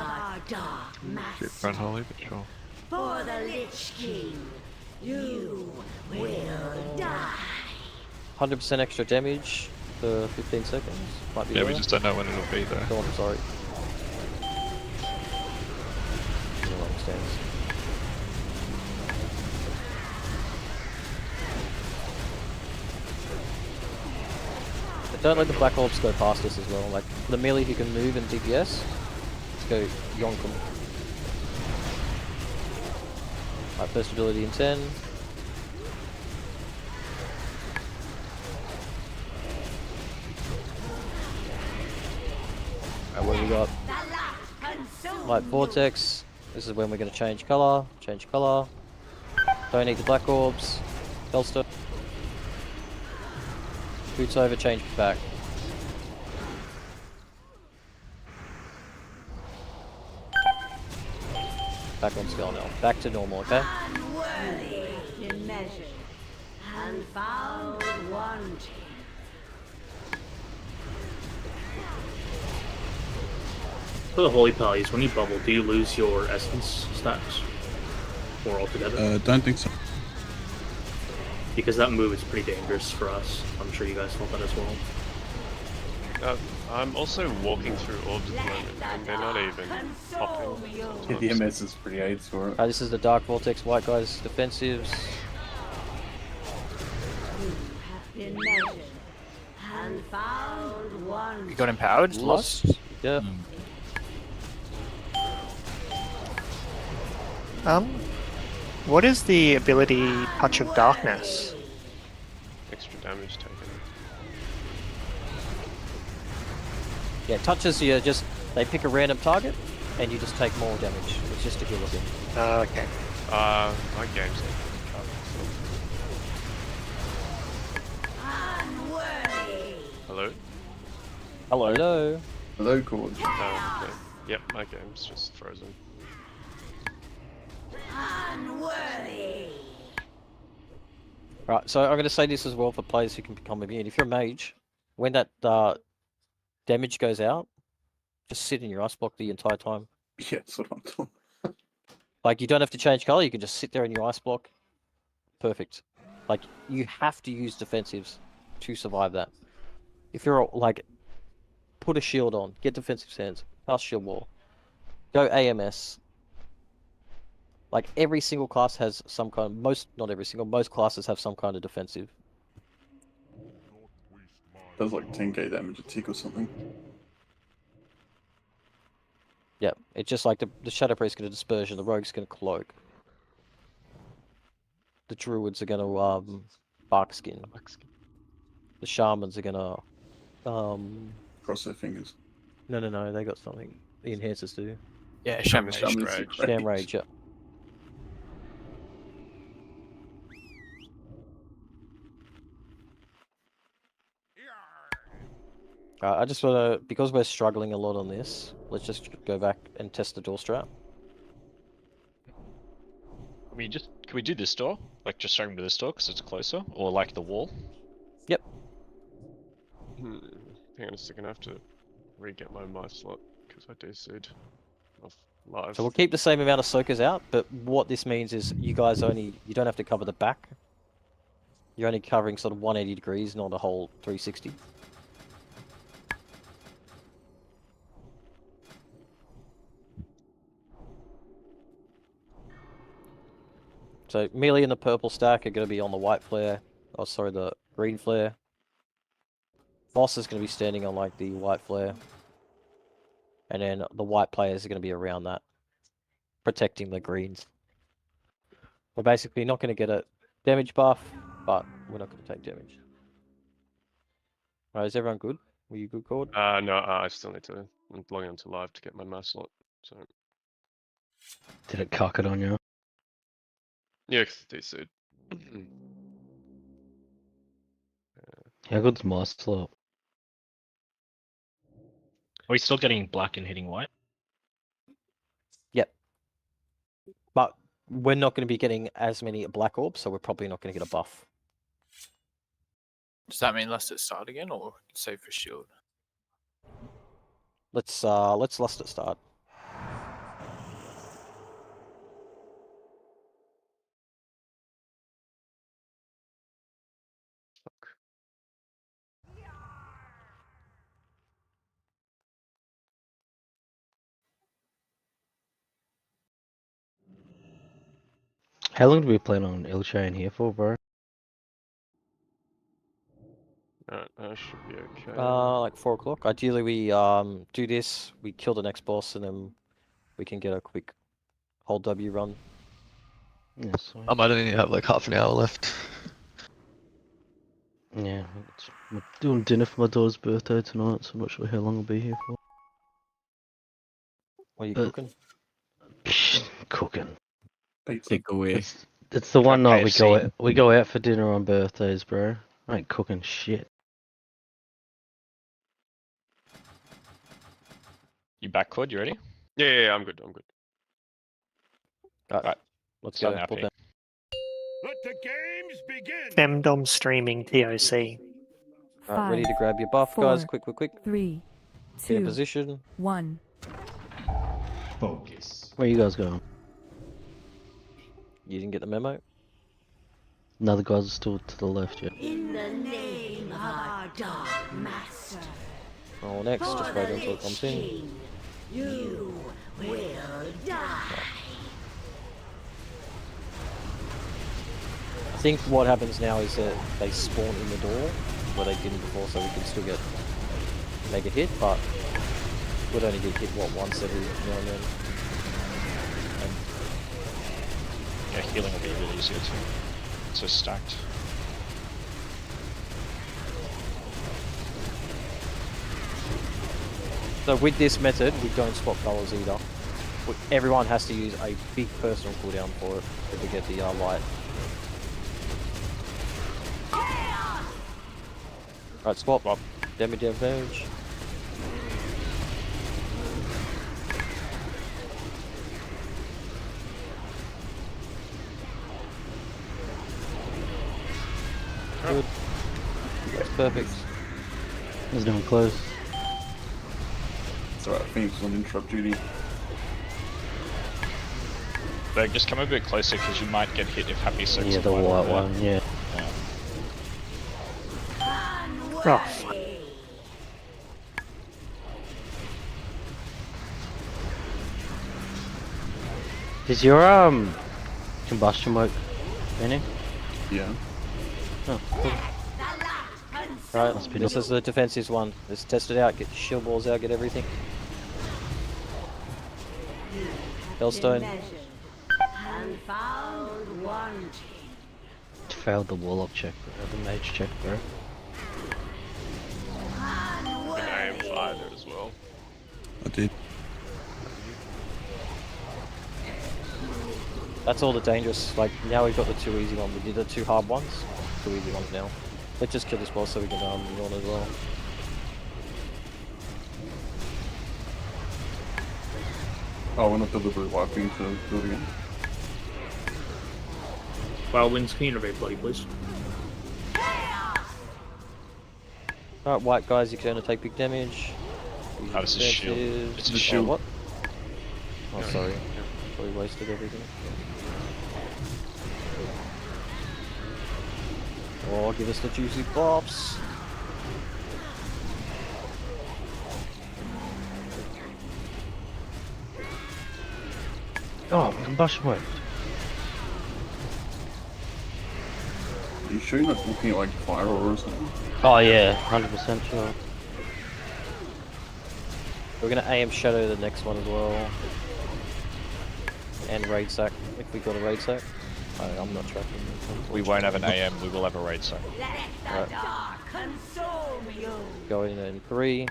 Bit front holy, but sure. For the Lich King, you will die. 100% extra damage for 15 seconds. Might be Yeah, we better. just don't know when it'll be though. Oh, I'm sorry. No one understands. But don't let the black orbs go past us as well. Like the melee who can move and DPS, let's go yonk them. Right, first ability in 10. Alright, what do we got? Light Vortex. This is when we're going to change colour. Change colour. Don't need the black orbs. Felster. Boots over, change back. Back on scale now. Back to normal, okay? Unworthy in measure, and found wanting. For the Holy Pallies, when you bubble, do you lose your essence stats? Or altogether? Don't think so. Because that move is pretty dangerous for us. I'm sure you guys felt that as well. I'm also walking through orbs at the moment, and they're not even popping. Yeah, the MS is pretty aids for it. This is the Dark Vortex White guys defensives. Been measured, and found wanting. You got empowered? Lost? Yeah. What is the ability Touch of Darkness? Extra damage taken. Yeah, touches you just, they pick a random target and you just take more damage. It's just a heal again. Okay. My game's Unworthy. Hello? Hello. Hello. Hello, Cord. Okay. Yep, my game's just frozen. Unworthy. Right, so I'm going to say this as well for players who can become immune. If you're a mage, when that damage goes out, just sit in your ice block the entire time. Yeah, that's what I'm doing. Like, you don't have to change color, you can just sit there in your ice block. Perfect. Like, you have to use defensives to survive that. If you're, like, put a shield on, get defensive stance, cast shield wall, go AMS. Like, every single class has some kind of, not every single, most classes have some kind of defensive. Does like 10k damage a tick or something. Yeah, it's just like the Shadow Priest's going to Dispersion, the Rogue's going to Cloak. The Druids are going to Bark Skin. The Shamans are going to Cross their fingers. No, they got something. The Enhancers do. Yeah, Shaman Rage. Sham Rage, yeah. I just want to, because we're struggling a lot on this, let's just go back and test the door strat. I mean, can we do this door? Like, just straight into this door because it's closer? Or like the wall? Yep. Hang on a second, I have to re-get my slot because I DC'd. live. So we'll keep the same amount of soakers out, but what this means is you guys you don't have to cover the back. You're only covering sort of 180 degrees, not a whole 360. So melee and the purple stack are going to be on the white flare. Oh, sorry, the green flare. Boss is going to be standing on like the white flare. And then the white players are going to be around that, protecting the greens. We're basically not going to get a damage buff, but we're not going to take damage. Alright, is everyone good? Were you good, Cord? No, I still need to log into live to get my mouse slot. So Did it cock it on you? yeah, DC. How good's my slot? Are we still getting black and hitting white? Yep. But we're not going to be getting as many black orbs, so we're probably not going to get a buff. Does that mean lust at start again, or save for shield? Let's lust at start. How long do we plan on ill chain here for, bro? That should be okay. Like 4 o'clock. Ideally, we do this, we kill the next boss, and then we can get a quick whole W run. Yes. I might only have like half an hour left. Yeah, I'm doing dinner for my daughter's birthday tonight, so I'm not sure how long I'll be here for. What are you cooking? Cooking. Take away. It's the one night KFC. we go out for dinner on birthdays, bro. I ain't cooking shit. You back, Cord? You ready? Yeah, I'm good. I'm good. Alright, let's go. Start now, P. Let the games begin. Femdom streaming TOC. Alright, ready to grab your buff, guys. Quick. 3, Get in 2, position. 1. Focus. Where you guys going? You didn't get the memo? No, the guys are still to the left yet. In the name of our Dark Master. Roll next, For just wait the until it comes in. Lich King, you will die. I think what happens now is that they spawn in the door where they didn't before, so we can still get mega hit, but we'd only get hit once every now and then. Yeah, healing will be really easier too. It's so stacked. So with this method, we don't swap colors either. Everyone has to use a big personal cooldown for it to get the light. Right, swap. Damage. Good. That's perfect. It's doing close. It's alright, Phoenix was on interrupt duty. Berg, just come a bit closer because you might get hit if Happy Soaks Yeah, the white one, yeah. Oh. Is your combustion work any? Yeah. Oh, cool. Right, this is the defensive one. Let's test it out, get shield balls out, get everything. Hellstone. And found wanting. Failed the WotLK check, bro. The mage check, bro. I am fire there as well. I did. That's all the dangerous. Like, now we've got the 2 easy ones. We did the 2 hard ones. 2 easy ones now. Let's just kill this boss so we can yawn as well. Oh, we're not deliberately wiping to do it again. Wild Winds, can you innovate bloody, please? Alright, white guys, you're going to take big damage. Oh, it's a shield. It's a Oh, shield. what? Oh, sorry. Probably wasted everything. Oh, give us the juicy bops. Oh, combustion worked. Are you sure you're not looking at like fire or something? Oh yeah, 100% sure. We're gonna AM Shadow the next one as well. And Raid Sack, if we got a Raid Sack. I'm not tracking. We won't have an AM, we will have a raid sack. Let the dark consume you. Going in 3,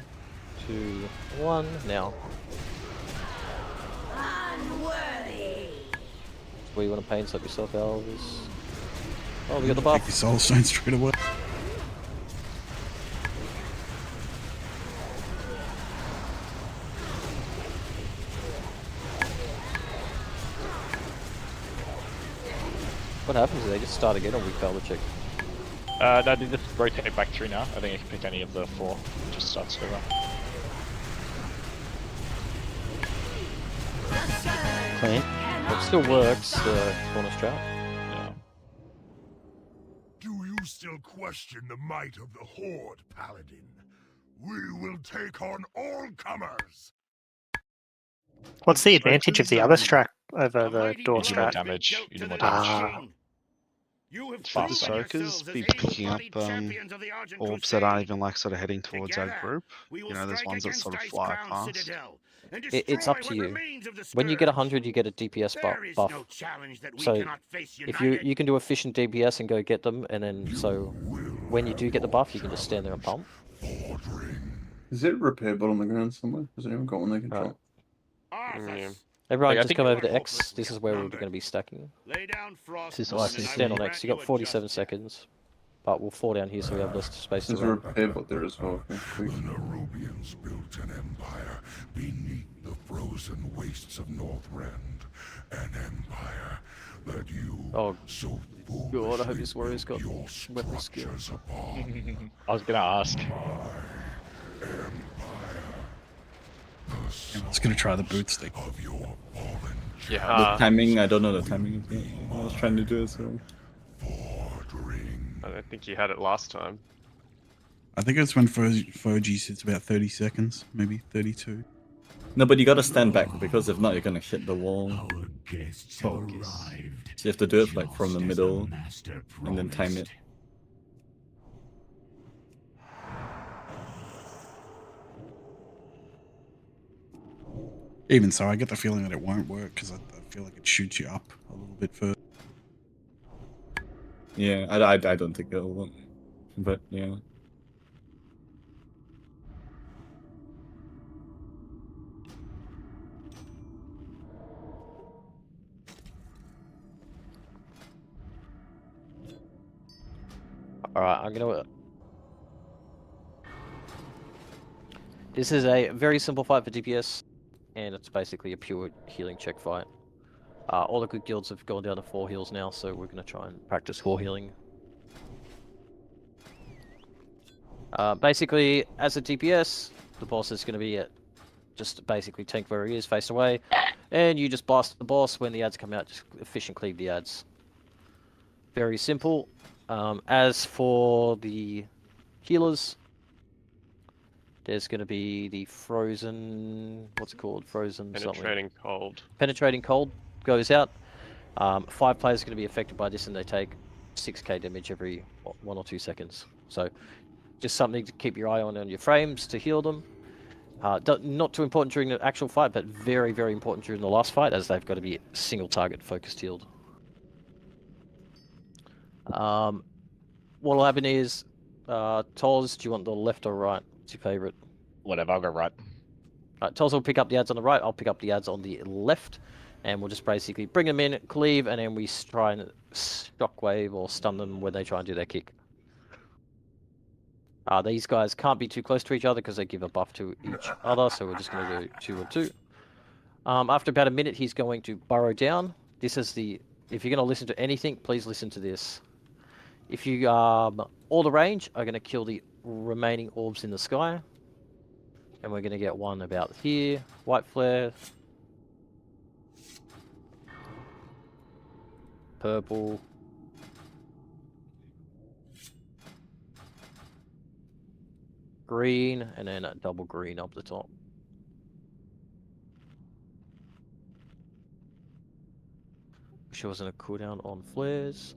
2, 1, now. Unworthy. Where you want to paint up yourself, Elvis? Oh, we got the buff. Take your soul stone straight away. What happens? Do they just start again or we fail the check? No, they just rotate back through now. I think you can pick any of the 4. Just starts over. Clean. It still works, the corner strat. Yeah. Do you still question the might of the Horde, Paladin? We will take on all comers. What's the advantage of the other strat over the door You do more strat? damage. You do more damage. Should the Soakers be picking up orbs that aren't even like sort of heading towards our group? You know, there's ones that sort of fly past. It's up to you. When you get 100, you get a DPS buff. So if you can do efficient DPS and go get them, and then so when you do get the buff, you can just stand there and pump. Is there a repair bot on the ground somewhere? Has anyone got one they can drop? Yeah. Everyone, Like, I just think- come over to X. This is where we're going to be stacking. This is Oh, what I stand on X. You got 47 seconds, but we'll fall down here so we have less space to There's a run. repair bot there as well. The Nerubians built an empire beneath the frozen wastes of Northrend. An empire that you Oh, so God, I hope this warrior's got weapon skill. I was gonna ask. I was gonna try the boot stick. The timing, I don't know the timing. I was trying to do it, so. I don't think you had it last time. I think it's when Foji sits about 30 seconds, maybe 32. No, but you gotta stand back because if not, you're gonna hit the wall. Focus. So you have to do it like from the middle and then time it. Even so, I get the feeling that it won't work because I feel like it shoots you up a little bit further. Yeah, I don't think it'll work. But yeah. Alright, I'm gonna... This is a very simple fight for DPS, and it's basically a pure healing check fight. All the good guilds have gone down to 4 heals now, so we're gonna try and practice 4 healing. Basically, as a DPS, the boss is gonna be at just basically tank where he is, face away, and you just blast the boss. When the ads come out, just efficient cleave the ads. Very simple. As for the healers, there's going to be the frozen, what's it called? Frozen Penetrating something. cold. Penetrating cold goes out. 5 players are going to be affected by this, and they take 6k damage every 1 or 2 seconds. So just something to keep your eye on your frames to heal them. Not too important during the actual fight, but very, very important during the last fight, as they've got to be single target focused healed. What'll happen is, Toz, do you want the left or right? What's your favourite? Whatever, I'll go right. Right, Toz will pick up the ads on the right, I'll pick up the ads on the left, and we'll just basically bring them in, cleave, and then we try and shockwave or stun them when they try and do their kick. These guys can't be too close to each other because they give a buff to each other, so we're just going to do 2 and 2. After about a minute, he's going to burrow down. This is the... If you're going to listen to anything, please listen to this. If you, all the range are going to kill the remaining orbs in the sky. And we're going to get one about here, white flare, purple. Green, and then a double green up the top. Wish there wasn't a cooldown on flares.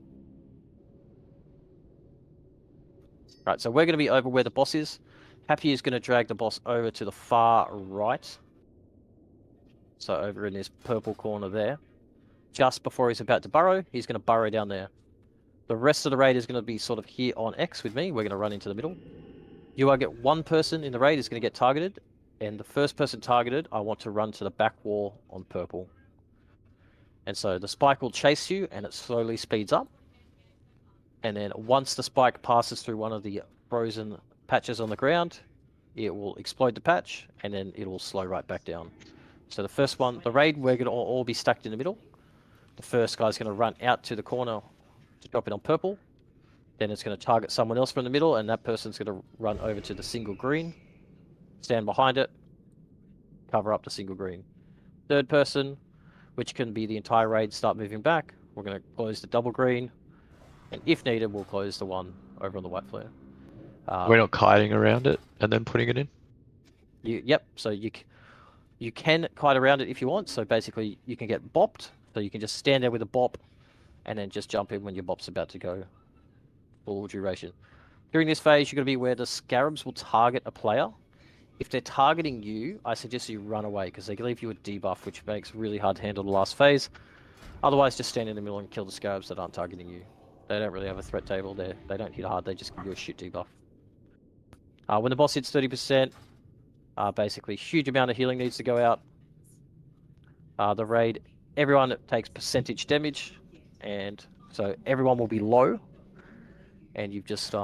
Right, so we're going to be over where the boss is. Happy is going to drag the boss over to the far right. So over in this purple corner there. Just before he's about to burrow, he's going to burrow down there. The rest of the raid is going to be sort of here on X with me. We're going to run into the middle. You are get one person in the raid is going to get targeted. And the first person targeted, I want to run to the back wall on purple. And so the spike will chase you and it slowly speeds up. And then once the spike passes through one of the frozen patches on the ground, it will explode the patch and then it will slow right back down. So the first one, the raid, we're going to all be stacked in the middle. The first guy's going to run out to the corner to drop it on purple. Then it's going to target someone else from the middle and that person's going to run over to the single green, stand behind it, cover up the single green. Third person, which can be the entire raid, start moving back. We're going to close the double green. And if needed, we'll close the one over on the white flare. We're not kiting around it and then putting it in? Yep, so you can kite around it if you want. So basically, you can get bopped. So you can just stand there with a bop and then just jump in when your bop's about to go full duration. During this phase, you're going to be where the scarabs will target a player. If they're targeting you, I suggest you run away because they can leave you a debuff, which makes really hard to handle the last phase. Otherwise, just stand in the middle and kill the scarabs that aren't targeting you. They don't really have a threat table. They don't hit hard. They just give you a shit debuff. When the boss hits 30%, basically huge amount of healing needs to go out. The raid, everyone takes percentage damage, and so everyone will be low. And you've just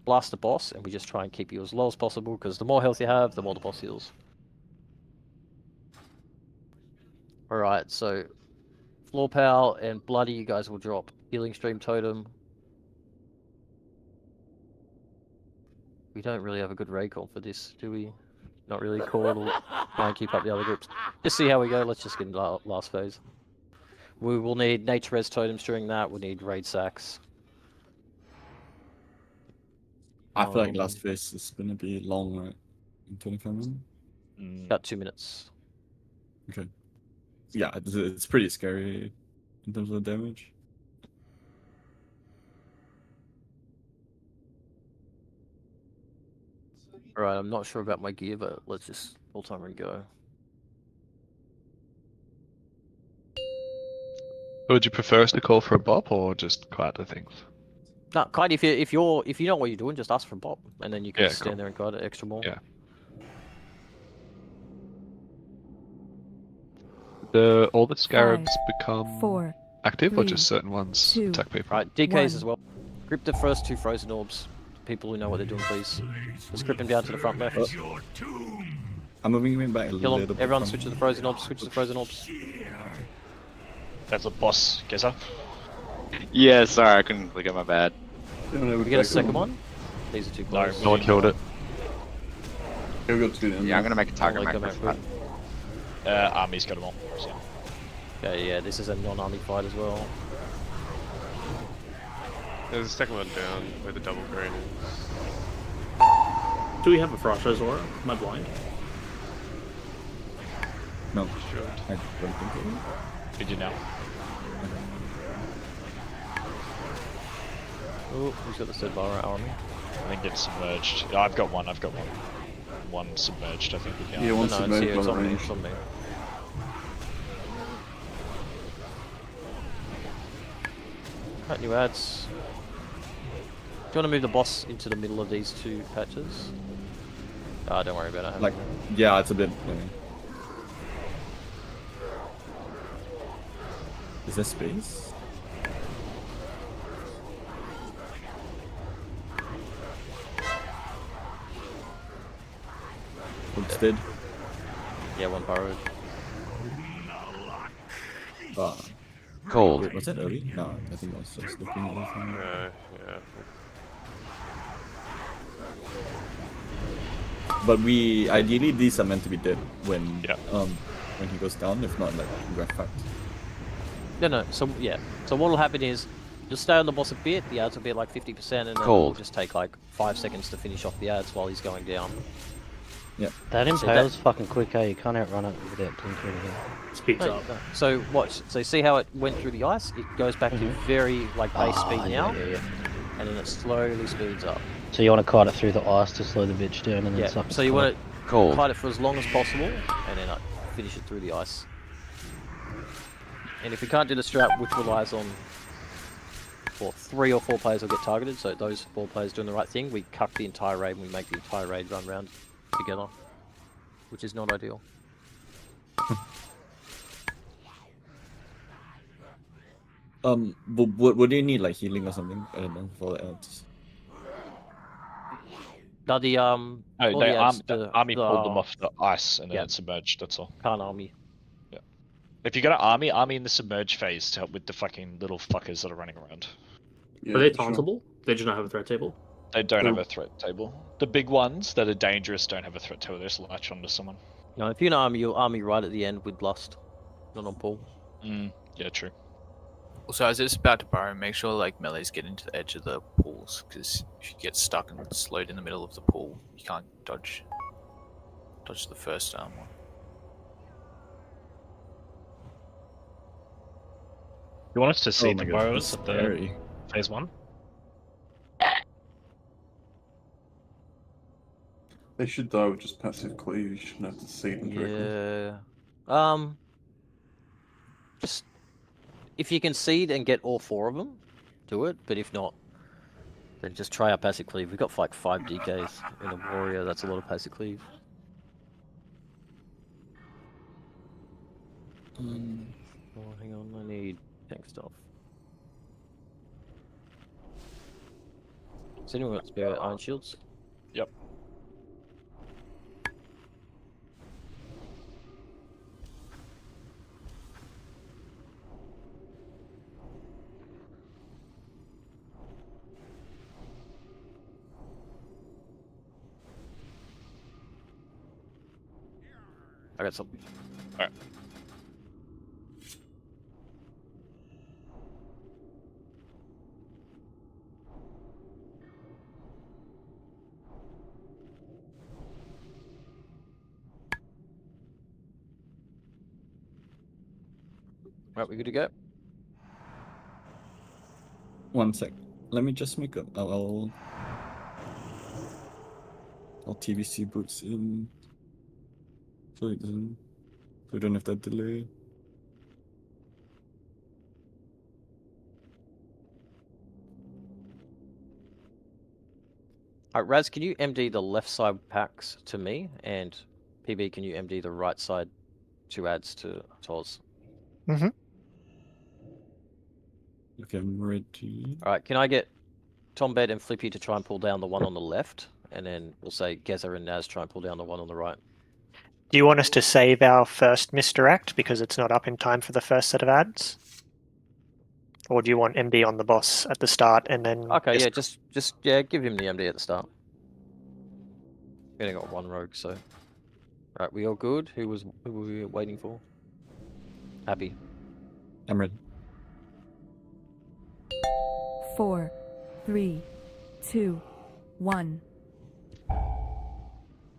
blast the boss, and we just try and keep you as low as possible because the more health you have, the more the boss heals. Alright, so Floor Pal and Bloody, you guys will drop Healing Stream Totem. We don't really have a good raid call for this, do we? Not really cool. We'll try and keep up the other groups. Just see how we go. Let's just get into last phase. We will need Nature Res Totems during that. We'll need Raid Sacks. I feel like last phase is gonna be long, right? In 25 minutes? About 2 minutes. Okay. Yeah, it's pretty scary in terms of damage. Alright, I'm not sure about my gear, but let's just full timer and go. Would you prefer us to call for a bop or just quiet the things? No, kind of, if you know what you're doing, just ask for a bop, and then you can just stand there and guide it extra more. Yeah. All the scarabs become active, or just certain ones attack people? Right, DKs as well. Grip the first 2 frozen orbs. People who know what they're doing, please. Just grip them down to the front left. I'm moving him back a little bit. Everyone switch to the frozen orbs, switch to the frozen orbs. That's a boss, Geza. Yeah, sorry, I couldn't click it, my bad. We get a second one? These are too close. No one killed it. Yeah, we got 2 then. Yeah, I'm gonna make a target rank. Army's got them all. So. Okay, yeah, this is a non-army fight as well. There's a second one down where the double green is. Do we have a Frost Res aura? Am I blind? No. I don't think so. Did you now? Oh, who's got the Sedvara army? I think it's submerged. Yeah, I've got one. One submerged, I think. Yeah, one submerged. It's on me. It's on me. Right, new ads. Do you want to move the boss into the middle of these 2 patches? Don't worry about it. Like, yeah, it's a bit. Is there space? Oops, dead. Yeah, one borrowed. Cold. Wait, was it early? No, I think I was just looking at it. Yeah. But ideally these are meant to be dead when he goes down. If not, like we're fucked. No. So yeah. So what will happen is you'll stay on the boss a bit. The ads will be at like 50%, and then it'll just take like 5 seconds to finish off the ads while he's going down. Yeah. That So impale's fucking quick, eh? You can't outrun it without doing anything. Speeds No, up. no. So watch. So see how it went through the ice? It goes back to very like base speed now, Yeah. and then it slowly speeds up. So you want to kite it through the ice to slow the bitch down and then Yeah. suck it So you flat. want to kite it for as long as possible, and then finish it through the ice. And if we can't do the strat, which relies on 3 or 4 players will get targeted, so those 4 players doing the right thing, we cuck the entire raid and we make the entire raid run round together, which is not ideal. But what do you need, like healing or something? I don't know, for the ads. No, the No, all they the ads, the army pulled them off the ice and then yeah. it submerged. That's all. Can't army. Yeah. If you got an army in the submerge phase to help with the fucking little fuckers that are running around. Are they tauntable? They do not have a threat table? They don't have a threat table. The big ones that are dangerous don't have a threat table. They just latch onto someone. No, if you're an army, you'll army right at the end with Lust, not on pull. Yeah, true. Also, as it's about to burrow, make sure like melees get into the edge of the pools, because if you get stuck and slowed in the middle of the pool, you can't dodge the first one. You want us to see Oh the my God, burrows that's at the scary. phase 1? They should die with just passive cleave. You shouldn't have to see them directly. Yeah. Just if you can seed and get all 4 of them, do it. But if not, then just try our passive cleave. We've got like 5 DKs in a warrior. That's a lot of passive cleave. Oh, hang on. I need tank stuff. Has anyone got spare iron shields? Yep. I got some. Alright. Right, we good to go? 1 sec. Let me just make a. I'll TBC boots in. So it doesn't. So we don't have that delay. Alright, Raz, can you MD the left side packs to me? And PB, can you MD the right side 2 ads to Toz? Mm-hmm. Okay, I'm ready. Alright, can I get Tom Bed and Flippy to try and pull down the one on the left? And then we'll say Geza and Naz try and pull down the one on the right. Do you want us to save our first misdirect because it's not up in time for the first set of ads? Or do you want MD on the boss at the start and then... Okay, yeah, just give him the MD at the start. We only got 1 rogue, so... Right, we all good? Who were we waiting for? Happy. I'm ready. 4, 3, 2, 1.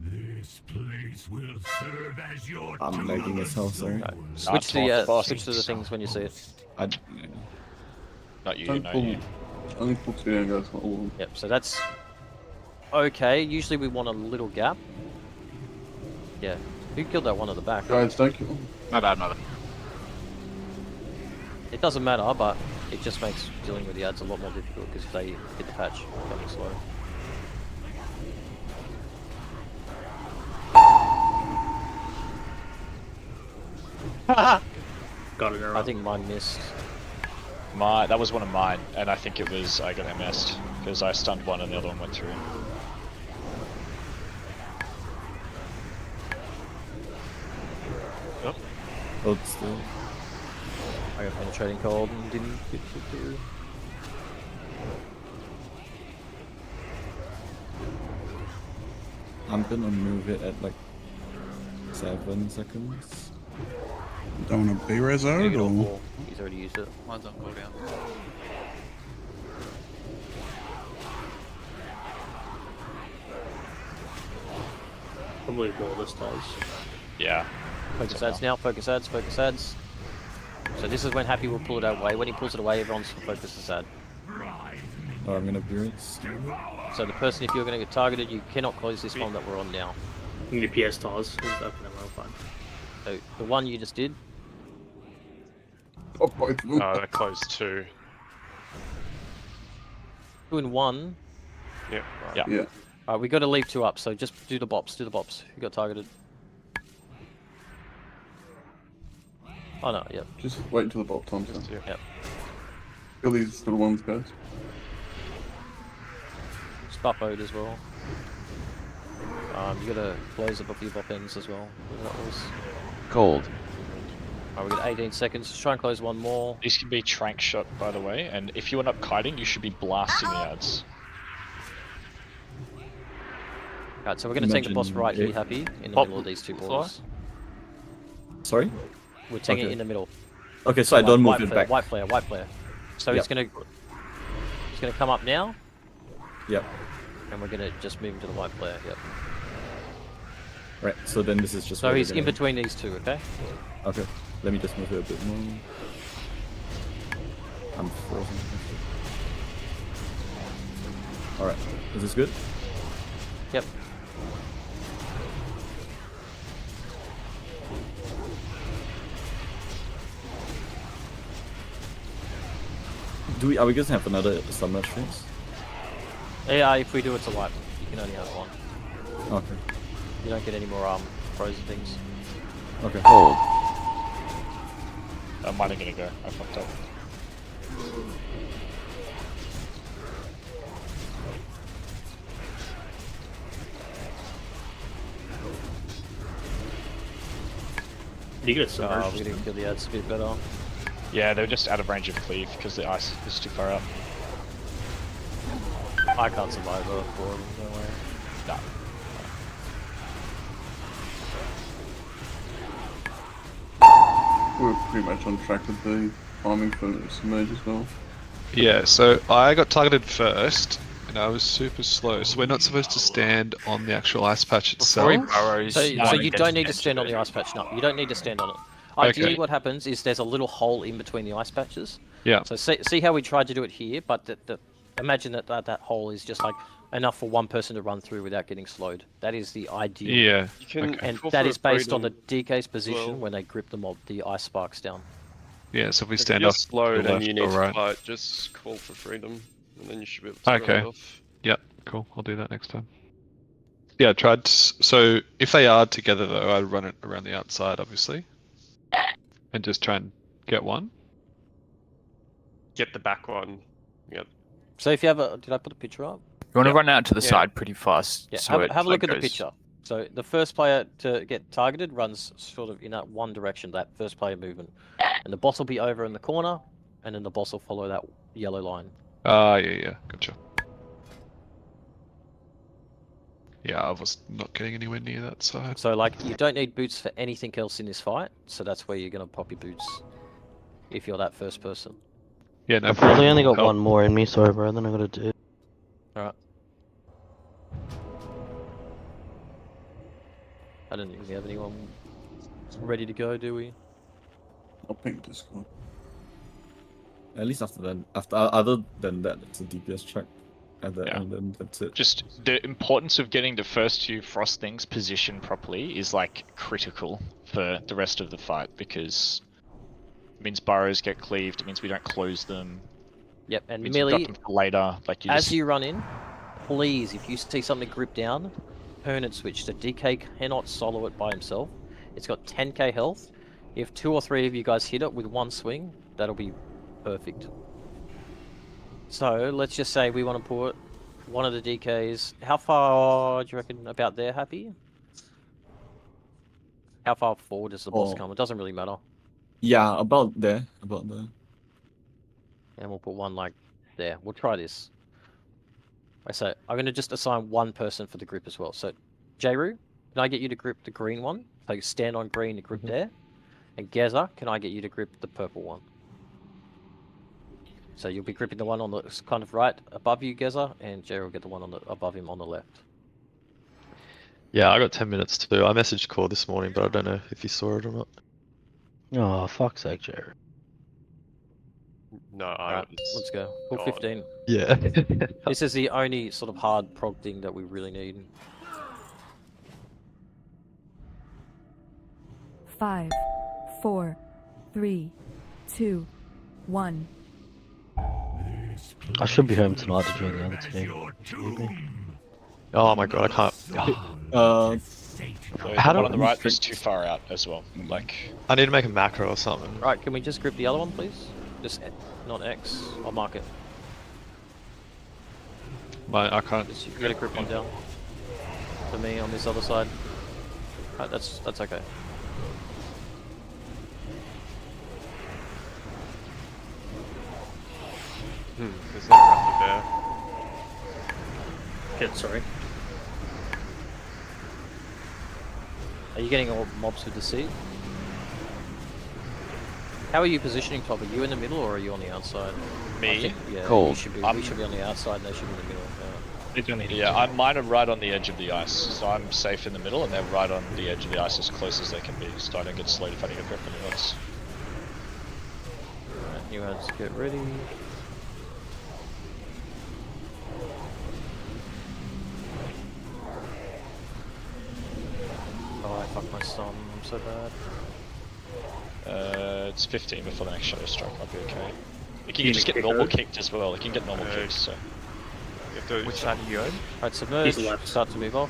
This place will serve as your I'm lagging as hell, sorry. Switch to the things when you see it. Not you, Don't no pull. you. Only pull 2 down, guys, not all of them. Yep, so that's okay. Usually we want a little gap. Yeah. Who killed that one at the back? Guys, don't kill them. My bad, my bad. It doesn't matter, but it just makes dealing with the ads a lot more difficult because if they hit the patch coming slow. Got an arrow. I think mine missed. That was one of mine, and I think it was I got MS'd because I stunned one and the other one went through. Oh. Hold still. I got penetrating cold and didn't get through. I'm gonna move it at like 7 seconds. Don't want to be resoed or? He's already used it. Mine's on cooldown. Probably more this does. Yeah. Focus ads now, focus ads, focus ads. So this is when Happy will pull it away. When he pulls it away, everyone's focused this ad. Oh, I'm gonna be it. So the person, if you're going to get targeted, you cannot close this one that we're on now. You need PS TOS. Open them well, fine. So the one you just did. Oh, both of them. That closed 2. 2 and 1. Yep. Right. Yeah. Alright, we got to leave 2 up, so just do the bops, do the bops. You got targeted. Oh no, yep. Just wait until the bot time's up. Yep. Kill these little ones, guys. Spot mode as well. You gotta close it before your bop ends as well. That was... Gold. Alright, we got 18 seconds. Just try and close one more. These can be trank shot, by the way, and if you end up kiting, you should be blasting the ads. Alright, so we're gonna take the boss right here, Happy, in the middle of these 2 balls. Sorry? We're taking it in the middle. Okay, so I don't move white it flare, back. White flare, white flare. So he's gonna come up now. Yep. And we're gonna just move him to the white flare. Yep. Right. So then this is just. So he's in between these 2. Okay. Okay. Let me just move it a bit more. I'm frozen. All right. Is this good? Yep. Are we gonna have another submerge phase? Yeah, if we do, it's a wipe. You can only have one. Okay. You don't get any more frozen things. Okay. Hold. Mine are gonna go. I fucked up. You get submerged. We're gonna kill the ads a bit better. Yeah, they're just out of range of cleave because the ice is too far out. I can't survive though for them, no way. Nah. We're pretty much on track with the timing for submerge as well. Yeah, so I got targeted first, and I was super slow. So we're not supposed to stand on the actual ice patch itself. So you don't need to stand on the ice patch. No, you don't need to stand on it. Ideally, Okay. what happens is there's a little hole in between the ice patches. Yeah. So see how we tried to do it here, but imagine that hole is just like enough for one person to run through without getting slowed. That is the ideal. Yeah. You can And call that for is a based on the freedom DK's position as well. when they grip the mob, the ice sparks down. Yeah, so if we If stand you're off to slowed the and you left need or to right. fight, just call for freedom, and then you should be able to run Okay. it off. Yep. Cool. I'll do that next time. Yeah, I tried. So if they are together though, I'd run it around the outside, obviously, and just try and get one. Get the back one. Yep. So if you have a, did I put a picture up? You want to run out to the Yeah. side pretty fast. Yeah, so have a look at the goes- picture. So the first player to get targeted runs sort of in that one direction, that first player movement. And the boss will be over in the corner, and then the boss will follow that yellow line. Yeah, gotcha. Yeah, I was not getting anywhere near that side. So like, you don't need boots for anything else in this fight, so that's where you're going to pop your boots. If you're that first person. Yeah, no I've probably problem. only got Help. one more in me, sorry bro, then I gotta do. Alright. I don't think we have anyone ready to go, do we? I'll ping Discord. At least after that, other than that, it's a DPS check, and then, Yeah. and then that's it. Just the importance of getting the first 2 frost things positioned properly is like critical for the rest of the fight because it means burrows get cleaved. It means we don't close them. Yep, and It means we drop Millie, them for later. Like as you run in, please, if you see something grip down, turn and switch. The DK cannot solo it by himself. It's got 10k health. If 2 or 3 of you guys hit it with one swing, that'll be perfect. So let's just say we want to put one of the DKs. How far do you reckon about there, Happy? How far forward does the boss come? It doesn't really matter. Yeah, about there, about there. And we'll put one like there. We'll try this. So I'm going to just assign one person for the grip as well. So, Jayru, can I get you to grip the green one? So stand on green to grip there. And Geza, can I get you to grip the purple one? So you'll be gripping the one on the kind of right above you, Geza, and Jerry will get the one on the above him on the left. Yeah, I got 10 minutes too. I messaged Core this morning, but I don't know if you saw it or not. Oh, fuck's sake, Jerry. No, Alright, let's go. Pull gone. 15. Yeah. This is the only sort of hard prog thing that we really need. 5, 4, 3, 2, 1. I should be home tonight to join the other team. Oh my god, I can't. How on the right is too far out as well. Like, I need to make a macro or something. Right, can we just grip the other one, please? Just not X. I'll mark it. I can't. Just, you gotta grip one down. For me on this other side. Right, that's okay. There's no raptor there. Okay, sorry. Are you getting all mobs with the C? How are you positioning, Top? Are you in the middle or are you on the outside? Me? Yeah, Cold. we should be on the outside and they should be in the middle. Yeah, I'm mine are right on the edge of the ice, so I'm safe in the middle, and they're right on the edge of the ice as close as they can be, so I don't get slowed if I need to grip anyone else. Alright, new ads, get ready. Oh, I fucked my stun, I'm so bad. It's 15 before the next shadow strike, I'll be okay. You can just get normal kicked as well, you can get normal kicked, so... Which side are you on? Right, submerge, start to move off.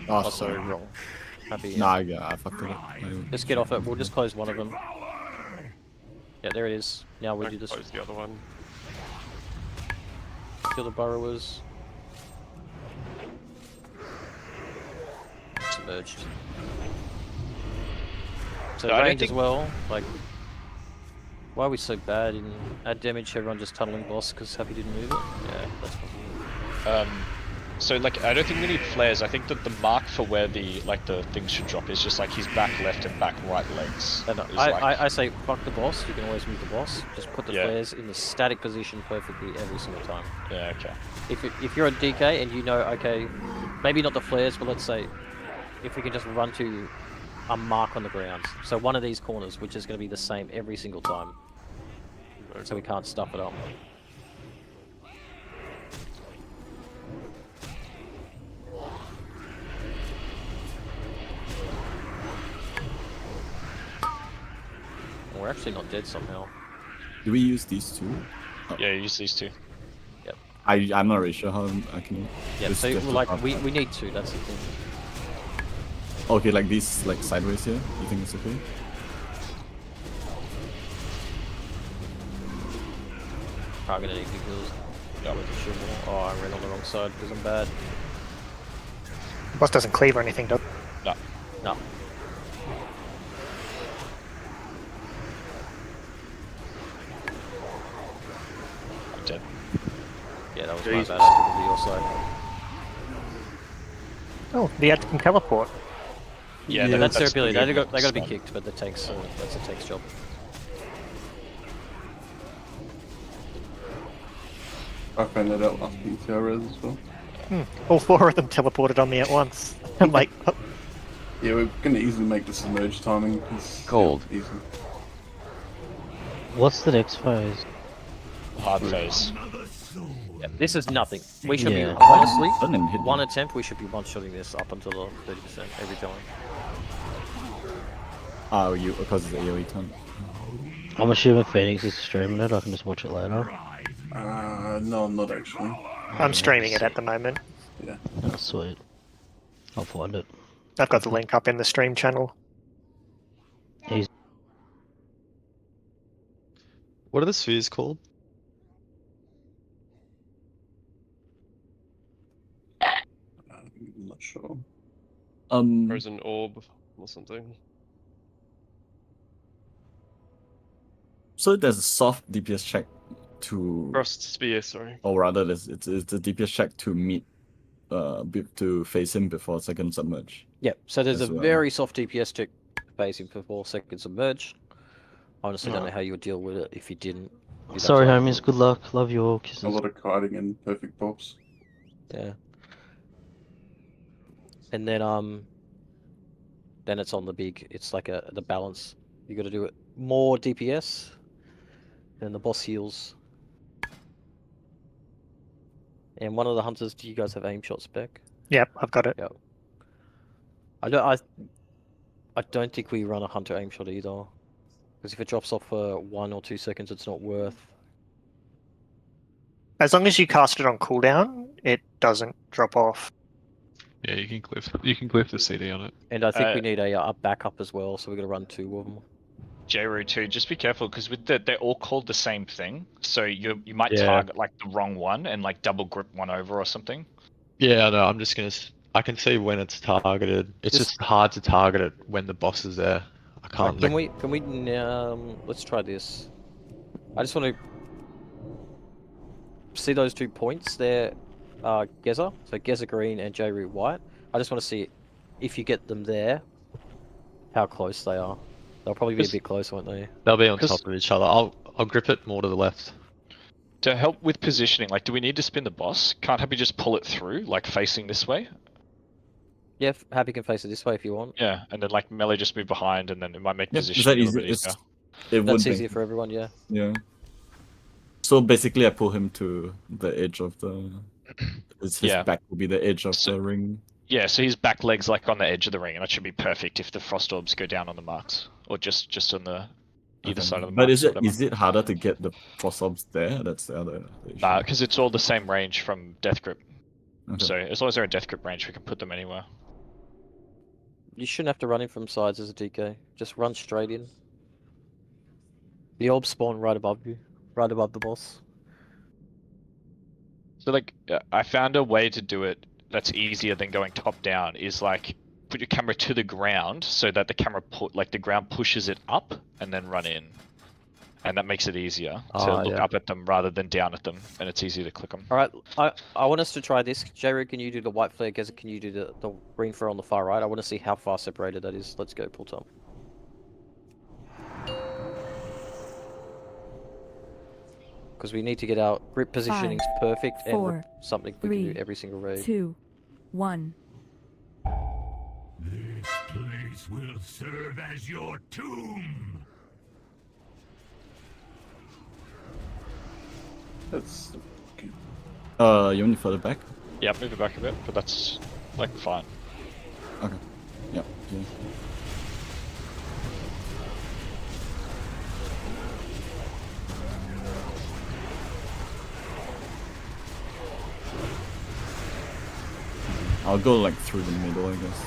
Oh, sorry, wrong. Happy. Nah, yeah, I fucked it up. Just get off it, we'll just close one of them. Yeah, there it is. Now we do this. Close the other one. Kill the burrowers. Submerged. So No, I don't range as think- well, like... Why are we so bad in add damage? Everyone just tunneling boss because Happy didn't move it? Yeah, that's probably... So like, I don't think we need flares. I think that the mark for where the things should drop is just like his back left and back right legs. And I say fuck the boss. You can always move the boss. Just put the flares in the static position perfectly every single time. Yeah, okay. If you're on DK and you know, okay, maybe not the flares, but let's say if we can just run to a mark on the ground. So one of these corners, which is going to be the same every single time. So we can't stuff it up. We're actually not dead somehow. Do we use these two? Oh. Yeah, use these two. Yep. I'm not really sure how I can... Yeah, just so get to like half we time. need to, that's the thing. Okay, like these, like sideways here? You think it's okay? Probably gonna need big kills. Yeah, with the shield wall. Oh, I ran on the wrong side because I'm bad. Boss doesn't cleave or anything, does No. No. I'm dead. Yeah, that was my bad. I took it to your side. Oh, the ad can teleport. Yeah, that's their that's ability. pretty They good. got to be kicked, but the tanks. That's the tank's job. I found that out last PTR res as well. All four of them teleported on me at once. I'm like, oh. Yeah, we're gonna easily make the submerge timing. Cold. Easy. What's the next phase? Hard phase. Yeah, this is nothing. We should Yeah. be, honestly, Doesn't hit one me. attempt, we should be one-shotting this up until the 30% every time. Oh, you, because it's the AoE turn. I'm assuming Phoenix is streaming it, I can just watch it later. No, I'm not actually. I'm streaming it at the moment. Yeah. Oh, sweet. I'll find it. I've got the link up in the stream channel. Easy. What are the spheres called? I'm not sure. Frozen orb or something. So there's a soft DPS check to... Frost spear, sorry. Or rather, it's a DPS check to meet, to face him before second submerge. Yep, so there's a as well. very soft DPS check spacing for 4 seconds of merge. I honestly don't No. know how you would deal with it if you didn't. do that Sorry, type. homies. Good luck. Love you all. A Kisses. lot of kiting and perfect pops. Yeah. And then it's on the big. It's like the balance. You got to do it more DPS, and the boss heals. And one of the hunters. Do you guys have aim shots back? Yep, I've got it. Yep. I don't think we run a hunter aim shot either, because if it drops off for 1 or 2 seconds, it's not worth. As long as you cast it on cooldown, it doesn't drop off. Yeah, you can glyph the CD on it. And I think we need a backup as well, so we're gonna run 2 of them. J-Ru too, just be careful because with they're all called the same thing, so you might Yeah. target like the wrong one and like double grip one over or something. Yeah, no, I'm just gonna. I can see when it's targeted. It's just hard to target it when the boss is there. I can't. Can we let's try this. I just want to see those 2 points there, Geza. So Geza green and J-Ru white. I just want to see if you get them there, how close they are. They'll probably be a bit close, won't they? They'll be on top of each other. I'll grip it more to the left. To help with positioning, like, do we need to spin the boss? Can't Happy just pull it through, like facing this way? Yeah, Happy can face it this way if you want. Yeah, and then like Melee just move behind, and then it might make Yeah, position is that a little easy? bit easier. It That's would easier be. for everyone, yeah. Yeah. So basically, I pull him to the edge of the. His back will be the edge of the ring. Yeah, so his back leg's like on the edge of the ring, and that should be perfect if the frost orbs go down on the marks, or just on the either side of the marks. But is whatever. it harder to get the cross orbs there? That's the other issue. Nah, because it's all the same range from Death Grip. Okay. So as long as they're in Death Grip range, we can put them anywhere. You shouldn't have to run in from sides as a DK. Just run straight in. The orbs spawn right above you, right above the boss. So like, I found a way to do it that's easier than going top down. Is like put your camera to the ground so that the camera the ground pushes it up, and then run in, and that makes it easier to look up at them rather than down at them, and it's easier to click them. All right, I want us to try this. J-Ru, can you do the white flare? Geza, can you do the green flare on the far right? I want to see how far separated that is. Let's go, pull top. Because we need to get our grip positionings perfect and something we can do every single raid. 2, 1. This place will serve as your tomb. That's. You want me further back? Yeah, move it back a bit, but that's like fine. Okay. Yeah. I'll go like through the middle, I guess.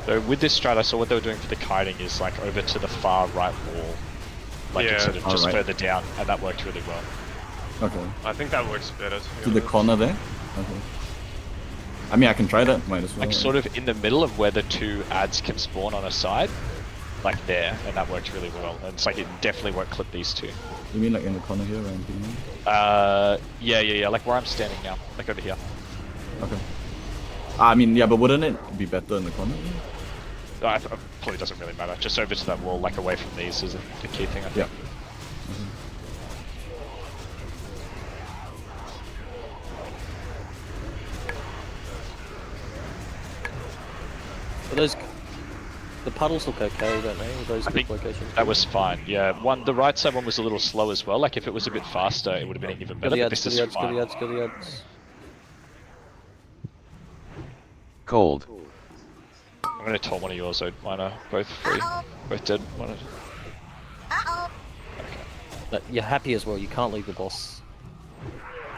So with this strat, I saw what they were doing for the kiting is like over to the far right wall, like instead of just further down, and that worked really well. Okay. I think that works better. To the corner there? Okay. I mean, I can try that, might as well. Like sort of in the middle of where the 2 adds can spawn on a side, like there, and that worked really well. And it's like it definitely won't clip these 2. You mean like in the corner here, around here? Yeah, like where I'm standing now, like over here. Okay. I mean, yeah, but wouldn't it be better in the corner? Probably doesn't really matter. Just over to that wall, like away from these, is the key thing, I think. Yeah. But the puddles look okay, don't they? With those grip locations. That was fine. Yeah, the right side one was a little slow as well. Like if it was a bit faster, it would have been even better. But this is fine. Cold. I'm gonna tell one of yours. Mine are both free, both dead. But you're happy as well. You can't leave the boss.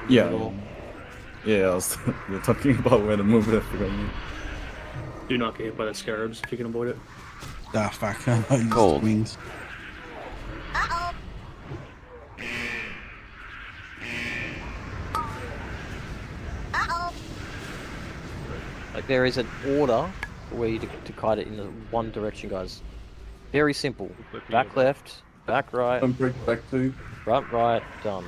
Yeah. Yeah, we're talking about where to move it. Do not get hit by the scarabs if you can avoid it. Ah, fuck. I used wings. Like there is an order where you to kite it in the one direction, guys. Very simple. Back left, back right. Back 2. Front right, done.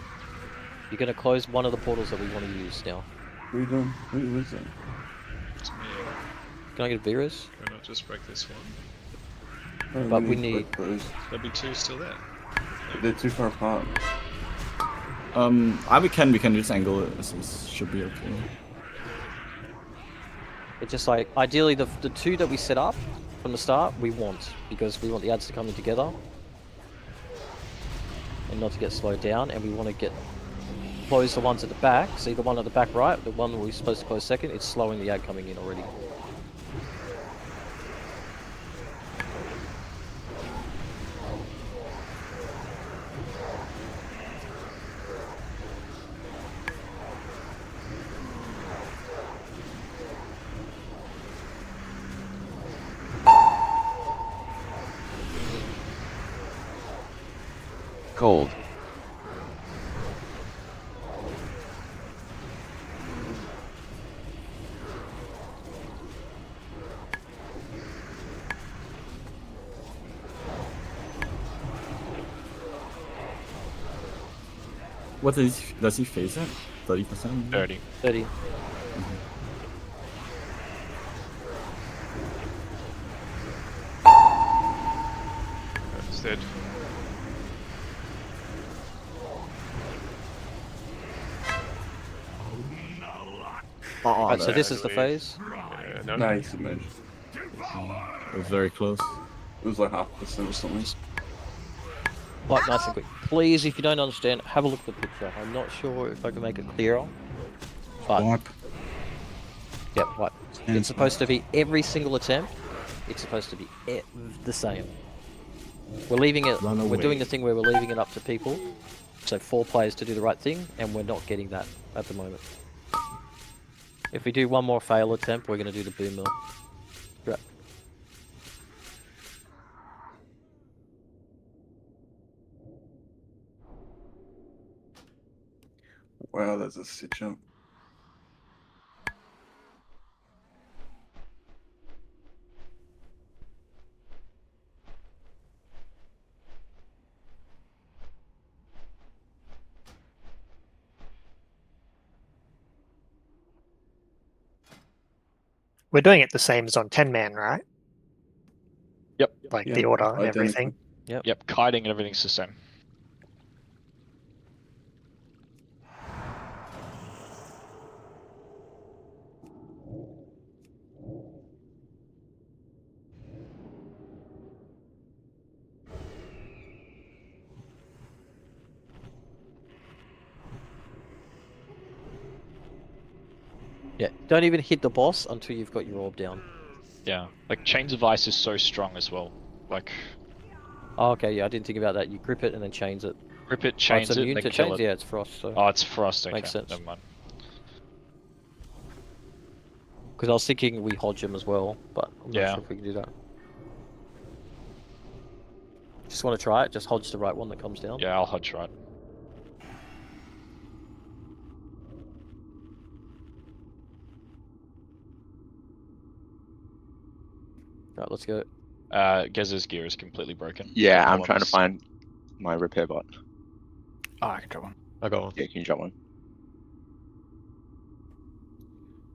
You're gonna close one of the portals that we want to use now. Who is it? Can I get a Virus? Why not just break this one? But we need. There'll be two still there. They're too far apart. We can just angle it. This should be okay. It's just like, ideally the two that we set up from the start, we want. Because we want the ads to come in together. And not to get slowed down, and we want to close the ones at the back. See the one at the back right, the one we're supposed to close second, it's slowing the ad coming in already. Gold. What does he face it? 30%? 30. 30. That's dead. Alright, so this is the phase. Yeah, no. Nice image. It was very close. It was like 0.5% or something. Like, nice and quick. Please, if you don't understand, have a look at the picture. I'm not sure if I can make it clearer. But, Wipe. yep, wipe. It's supposed to be every single attempt. It's supposed to be the same. We're leaving it. We're doing the thing where we're leaving it up to people. So 4 players to do the right thing, and we're not getting that at the moment. If we do one more fail attempt, we're going to do the boomer. Right. Wow, that's a stitch up. We're doing it the same as on 10-man, right? Yep. Like the order and everything. Yep, kiting and everything's the same. Yeah, don't even hit the boss until you've got your orb down. Yeah, like Chains of Ice is so strong as well. Like, oh, okay, yeah, I didn't think about that. You grip it and then chains it. grip it, chains it's it, immune then to kill chains? it. Yeah, it's frost. So Oh, it's frost. Okay, makes sense. never mind. Because I was thinking we hodge him as well, but I'm not Yeah. sure if we can do that. Just want to try it. Just hodge the right one that comes down. Yeah, I'll hodge right. Right, let's go. Gez's gear is completely broken. Yeah, No I'm trying to one's- find my repair bot. Oh, I can drop one. I got one. Yeah, can you drop one?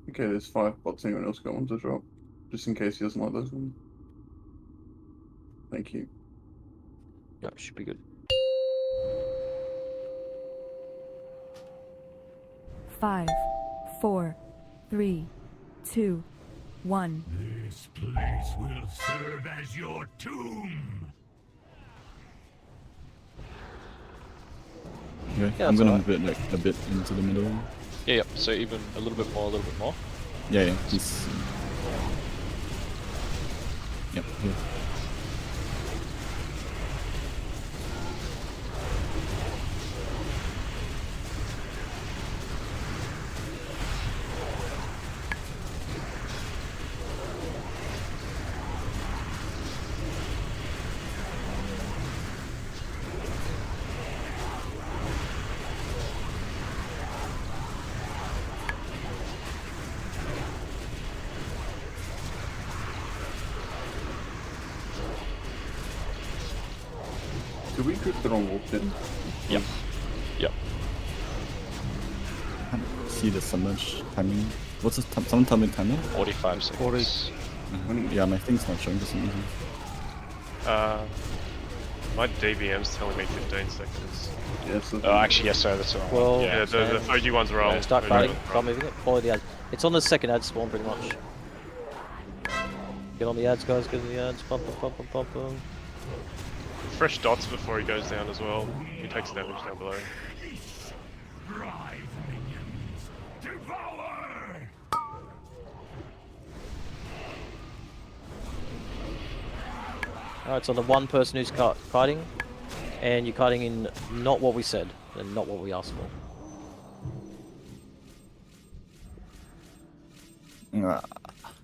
Okay, there's 5 bots. Anyone else got one to drop? Just in case he doesn't like those ones. Thank you. Yeah, should be good. 5, 4, 3, 2, 1. This place will serve as your tomb. Okay, Yeah, I'm that's gonna alright. move it like a bit into the middle. Yeah, yep. So even a little bit more, a little bit more. Yeah, yeah. He's. Yep. Here. Did we grip the wrong wolf then? Yep. Yep. I can't see the summon timing. What's the summon timing timer? 45 seconds. Yeah, my thing's not showing for some reason. My DBM's telling me 15 seconds. Yes. Actually, yes, sir. That's all right. Well, Yeah, the OG one's wrong. Yeah, start OG fighting. one's Start wrong. moving it. Follow the ads. It's on the second ad spawn, pretty much. Get on the ads, guys. Get on the ads. Pump them, pump them, pump them. Fresh dots before he goes down as well. He takes damage down below. Alright, so the one person who's kiting, and you're kiting in not what we said, and not what we asked for.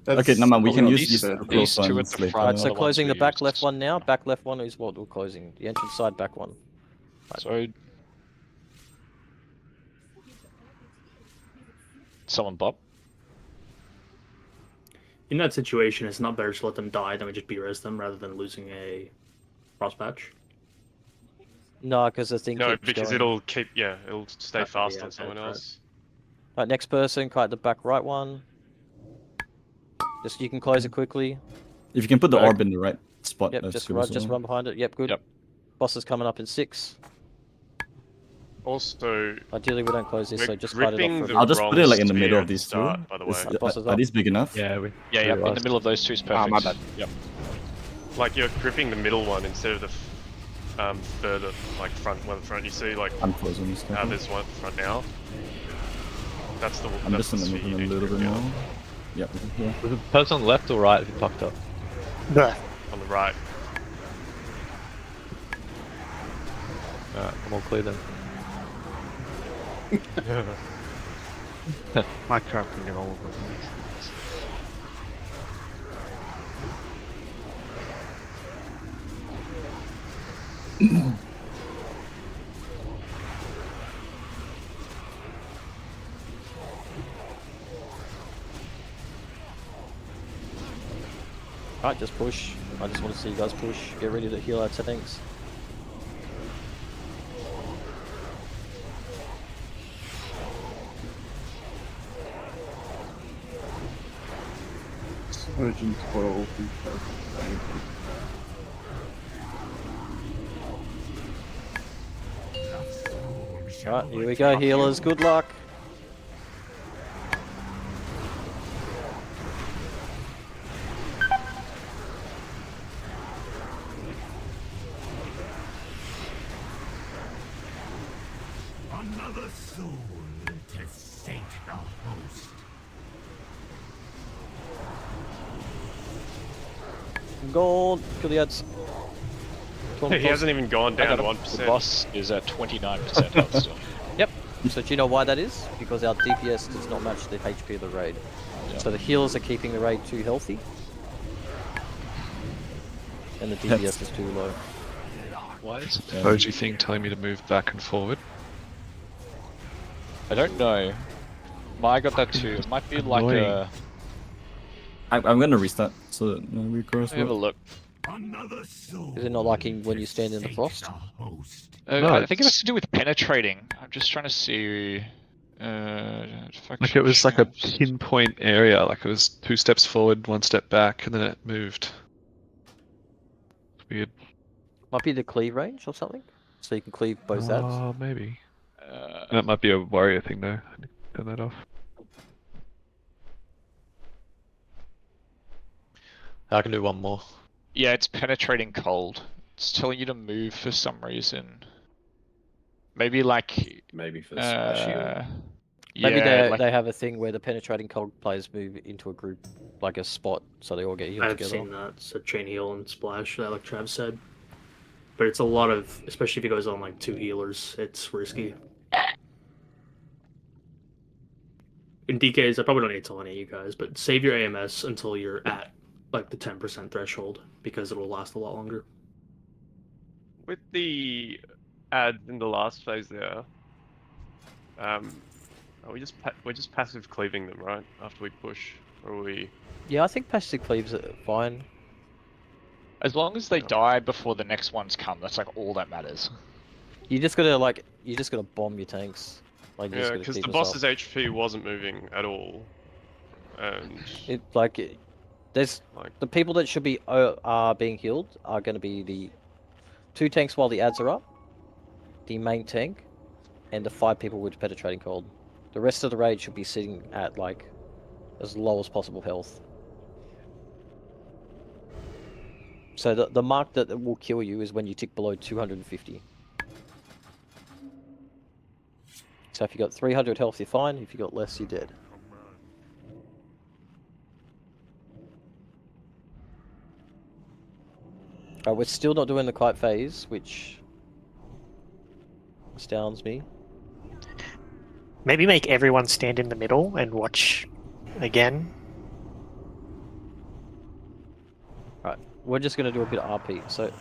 Okay, no man, we can use these- these these two at the later. front. Alright, so the ones closing we the back used. left one now. Back left one is what we're closing. The entrance side back one. So, someone bop. In that situation, it's not better to let them die than we just B-res them rather than losing a cross patch. No, because the thing No, keeps because going. it'll stay fast on someone else. Alright, next person, kite the back right one. Just you can close it quickly. If you can put the orb in the right spot, Yep, that's just good run, as just well. run behind it. Yep, good. Yep. Boss is coming up in 6. Also, Ideally, we don't close this, we're so just kite it gripping off. the for a I'll just put it like in the wrong middle of sphere these two. start, by the way. Boss is Are up. these big enough? Yeah, Yeah, in the middle of those two is perfect. my bad. Yep. Like you're gripping the middle one instead of the further like front one. You see like I'm closing this stuff. there's one front now. That's the. I'm that's just in the sphere middle you a need to little bit grip more. down. Yep, yeah. Was the person on the left or right if you fucked up? On the right. Alright, I'm all clear then. My crap can get all over the place. Alright, just push. I just want to see you guys push. Get ready to heal our tanks. Surgeon 12. Alright, here we go, healers. Good luck. Another soul to sate the host. Gold. Kill the ads. He hasn't even gone down The 1%. boss is at 29% health still. Yep. So do you know why that is? Because our DPS does not match the HP of the raid. So the healers are keeping the raid too healthy. And the DPS is too low. Why is the OG thing telling me to move back and forward? I don't know. I got that too. It might be like Annoying. a. I'm gonna restart so that no recourse. Have a look. Another soul. Is it not liking when you stand in the frost? No, I think it it's- has to do with penetrating. I'm just trying to see. Like it was like a pinpoint area, like it was 2 steps forward, 1 step back, and then it moved. It's weird. Might be the cleave range or something? So you can cleave both ads? Oh, maybe. That might be a warrior thing though. I need to turn that off. I can do one more. Yeah, it's penetrating cold. It's telling you to move for some reason. Maybe like. Maybe for the splash heal. Maybe Yeah, they have a thing where the penetrating cold players move into a group, like a spot, so they all get healed I've together. seen that. It's a chain heal and splash, like Trav said. But it's a lot of, especially if it goes on like 2 healers, it's risky. In DKs, I probably don't need to tell any of you guys, but save your AMS until you're at like the 10% threshold, because it will last a lot longer. With the ads in the last phase there, we're just passive cleaving them, right? After we push, or are we? Yeah, I think passive cleaves are fine. As long as they die before the next ones come, that's like all that matters. You just gotta bomb your tanks. Like, you just Yeah, gotta because keep the us boss's up. HP wasn't moving at all, and There's the people that should be are being healed are going to be the 2 tanks while the ads are up, the main tank, and the 5 people with penetrating cold. The rest of the raid should be sitting at like as low as possible health. So the mark that will kill you is when you tick below 250. So if you got 300 health, you're fine. If you got less, you're dead. We're still not doing the kite phase, which astounds me. Maybe make everyone stand in the middle and watch again. Right, we're just going to do a bit of RP. So,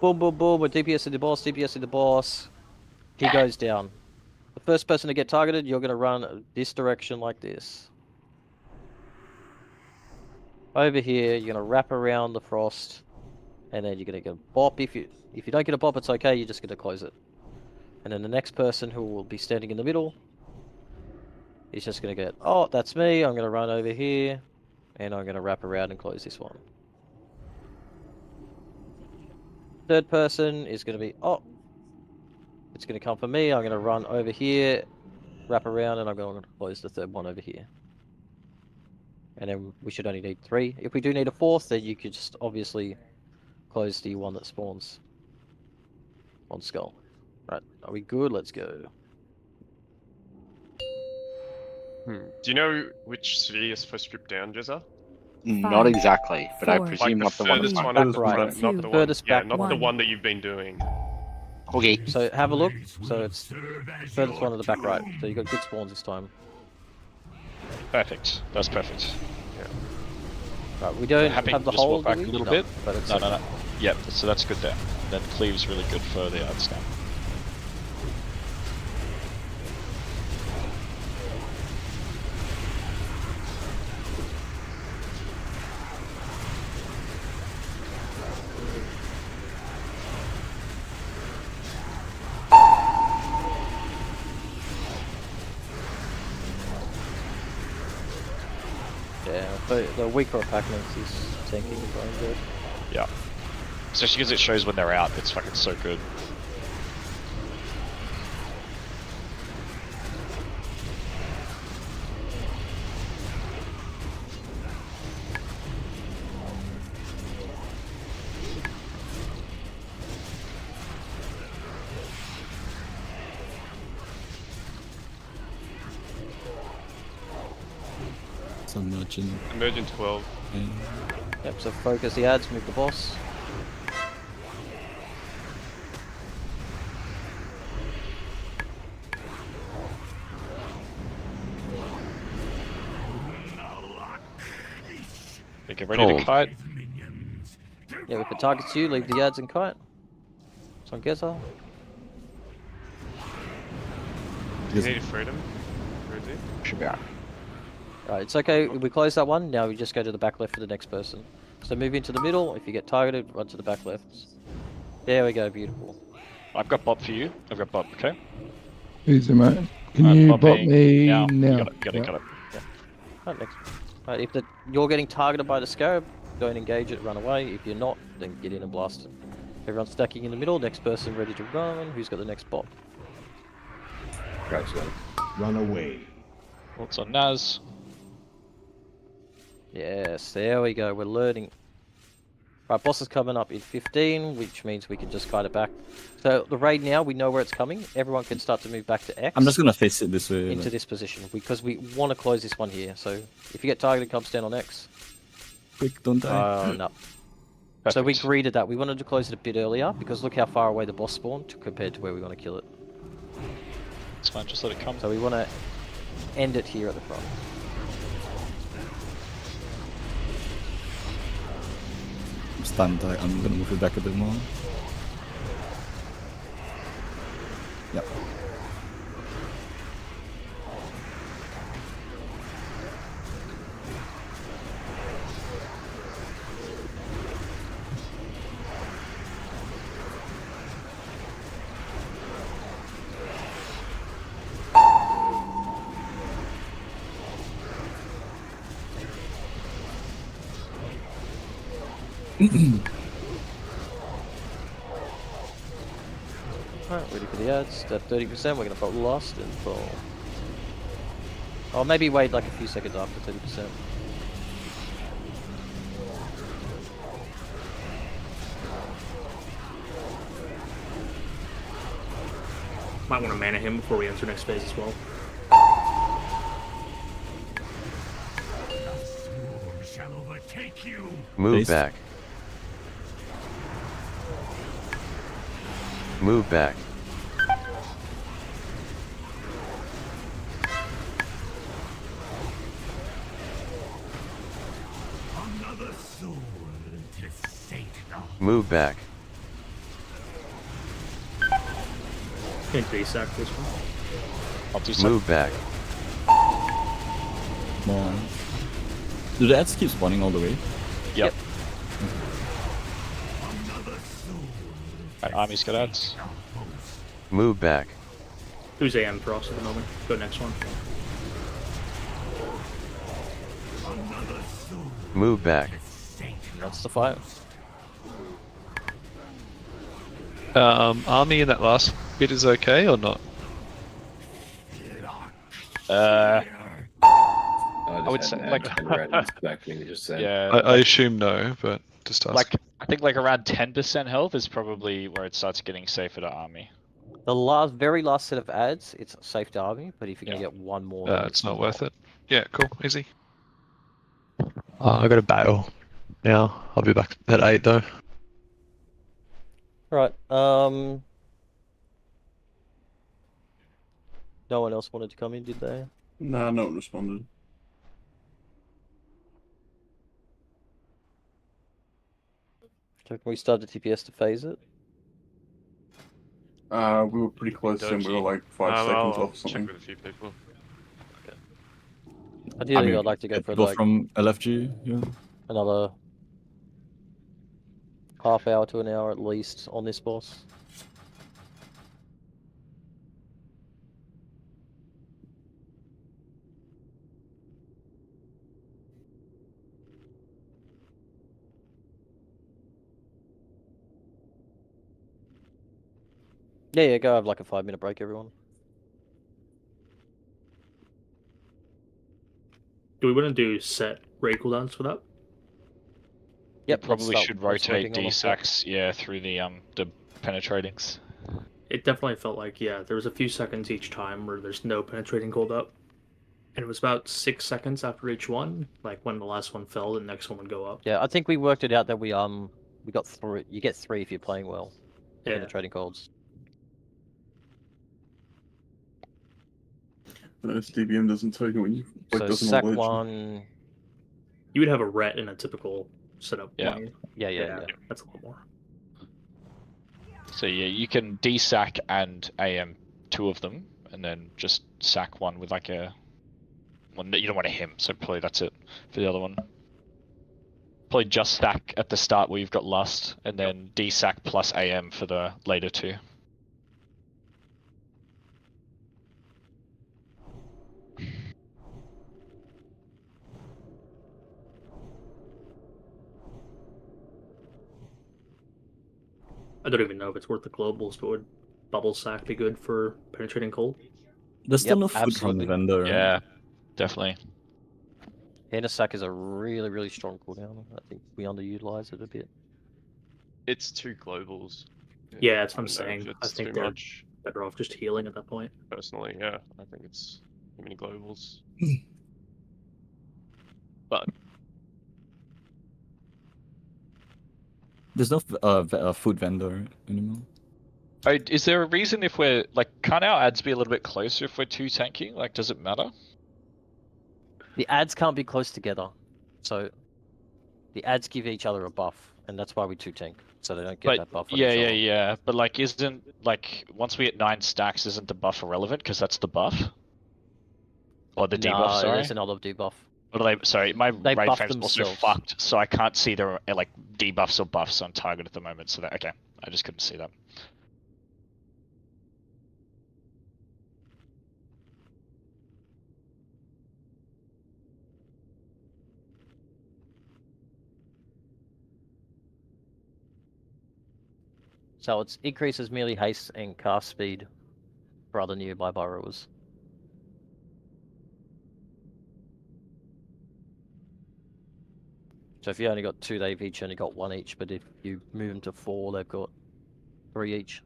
boom, boom, boom, we're DPS in the boss, DPS in the boss. He goes down. The first person to get targeted, you're going to run this direction like this. Over here, you're going to wrap around the frost, and then you're going to get a bop. If you don't get a bop, it's okay, you're just going to close it. And then the next person who will be standing in the middle, he's just going to get, oh, that's me, I'm going to run over here, and I'm going to wrap around and close this one. Third person is going to be, oh, it's going to come for me, I'm going to run over here, wrap around, and I'm going to close the third one over here. And then we should only need 3. If we do need a 4th, then you could just obviously close the one that spawns on Skull. Right, are we good? Let's go. Do you know which city is supposed to strip down, Jizza? Not exactly, but I presume Like not the one that's furthest back right. right. Not the one. Furthest Yeah, back not one. the one that you've been doing. Okay. So have a look. So it's furthest one to the back right. So you got good spawns this time. Perfect. That's perfect. Right, we don't Happy have the to just hole, walk back do a we? little No, bit. but it's No. okay. Yep. So that's good there. Then cleave's really good for the ads now. Yeah, the weaker attackments is tanking is going good. Yeah. Especially because it shows when they're out. It's fucking so good. Emergent 12. Yep, so focus the ads, move the boss. Get ready to kite. Yeah, if it targets you, leave the ads and kite. So I guess I'll... Do you need freedom? Where is he? Should be out. Right, it's okay, we close that one, now we just go to the back left for the next person. So move into the middle, if you get targeted, run to the back left. There we go, beautiful. I've got bop for you. I've got bop, okay? Easy, mate. Can you bot me now? Got it. Yeah. Right, next. Right, if you're getting targeted by the scarab, don't engage it, run away. If you're not, then get in and blast it. Everyone's stacking in the middle, next person ready to run. Who's got the next bot? Gotcha. Run away. What's on Naz? Yes, there we go, we're learning. Right, boss is coming up in 15, which means we can just kite it back. So the raid now, we know where it's coming. Everyone can start to move back to X. I'm just gonna face it this way. Into this position, because we want to close this one here. So if you get targeted, come stand on X. Quick, don't die. Oh, no. So we greeted that. We wanted to close it a bit earlier, because look how far away the boss spawned compared to where we want to kill it. It's fine, just let it come. So we want to end it here at the front. Stand tight. I'm gonna move it back a bit more. Yep. Alright, ready for the ads. At 30%, we're gonna put lost and pull. Or maybe wait like a few seconds after 30%. Might want to mana him before we enter next phase as well. Shall overtake you. Move back. Move back. Another soul to sate the Move back. Can D-sack this one. I'll do so. Move back. Come on. Do the ads keep spawning all the way? Yep. Right, army's got ads. Move back. Who's AM for us at the moment? Go next one. Move back. That's the fight. Army in that last bit is okay or not? I would say like yeah, I assume no, but just ask. like I think like around 10% health is probably where it starts getting safer to army. The very last set of ads, it's safe to army, but if you're gonna get one more, then It's not worth it. Yeah, cool, easy. I got to bail now. I'll be back at 8 though. Right. No one else wanted to come in, did they? Nah, no one responded. So can we start the TPS to phase it? We were pretty close and we were like 5 seconds off something. Check with a few people. Ideally, I'd like to go for people like from LFG, yeah. another half hour to an hour at least on this boss. Yeah, go have like a 5-minute break, everyone. Do we want to do set raid cooldowns for that? Yep, Probably should rotate D-sacks, yeah, through the penetratings. It definitely felt like, yeah, there was a few seconds each time where there's no penetrating cold up. And it was about 6 seconds after each one. Like when the last one fell, the next one would go up. Yeah, I think we worked it out that we got 3. You get 3 if you're playing well. Yeah. Penetrating colds. This DBM doesn't tell you when you like So doesn't sack alert you. one. You would have a ret in a typical setup. Yeah. wouldn't you? Yeah. That's a lot more. So yeah, you can D-sack and AM 2 of them, and then just sack one with like a... Well, you don't want a him, so probably that's it for the other one. Probably just stack at the start where you've got Lust, and then D-sack plus AM for the later 2. I don't even know if it's worth the globals, but would bubble sack be good for penetrating cold? There's still no food from the vendor. Right? Yeah, definitely. Inner sack is a really, really strong cooldown. I think we underutilize it a bit. It's 2 globals. Yeah, that's what I'm I don't know saying. if I it's think too they're much. better off just healing at that point. Personally, yeah, I think it's too many globals. But There's no food vendor anymore. Is there a reason if we're like, can't our ads be a little bit closer if we're 2 tanking? Like, does it matter? The ads can't be close together, so the ads give each other a buff, and that's why we 2 tank, so they don't get that buff. On each other. Yeah. But like, isn't like once we hit 9 stacks, isn't the buff irrelevant because that's the buff? Or the debuff? Sorry, there's another debuff. Or they, sorry, my They right buff frame's also themselves. fucked, so I can't see the like debuffs or buffs on target at the moment. So that okay, I just couldn't see that. So it increases melee haste and cast speed for other nearby burrows. So if you only got 2, they've each only got 1 each, but if you move them to 4, they've got 3 each.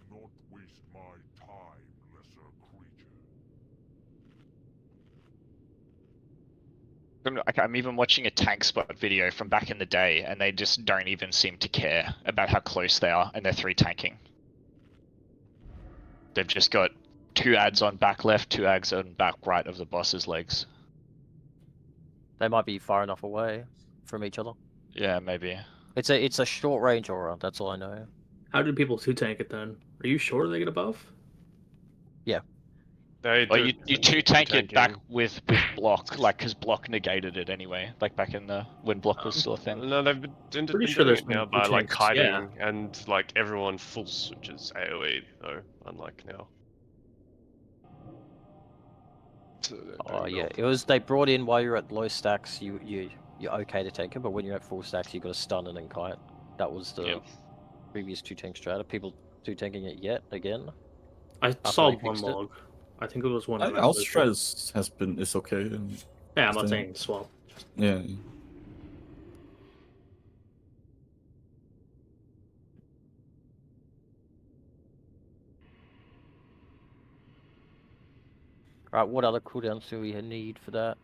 Do not waste my time, lesser creature. I'm even watching a tank spot video from back in the day, and they just don't even seem to care about how close they are, and they're 3 tanking. They've just got 2 ads on back left, 2 ads on back right of the boss's legs. They might be far enough away from each other. Yeah, maybe. It's a short range aura, that's all I know. How did people 2-tank it then? Are you sure they get a buff? Yeah. They Well, do you 2-tank it back tanking. with block, like, because block negated it anyway, like back in the when block was still a thing. No, they've been Pretty doing sure there's it now been by like tanks, kiting yeah. and like everyone full switches AoE though, unlike now. So they're Oh doing yeah, well. it was they brought in while you're at low stacks, you're okay to tank it, but when you're at full stacks, you got to stun and then kite. That was the previous 2-tank strat. Are people 2-tanking it yet again? I After saw they one fixed it? log. I think it was one. I of think our those. strat has been is okay. And Yeah, I'm not then- saying swap. Yeah. Right, what other cooldowns do we need for that?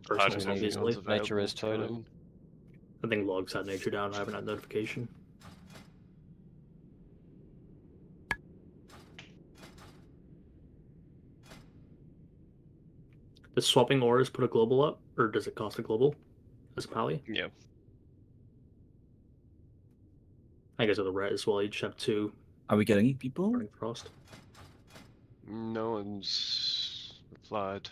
Personal, We need obviously. Nature is totem. I think logs had nature down. I haven't had notification. Does swapping auras put a global up, or does it cost a global as a pally? Yeah. I guess with the red as well, you just have 2. Are we getting people? Burning Frost. No one's replied.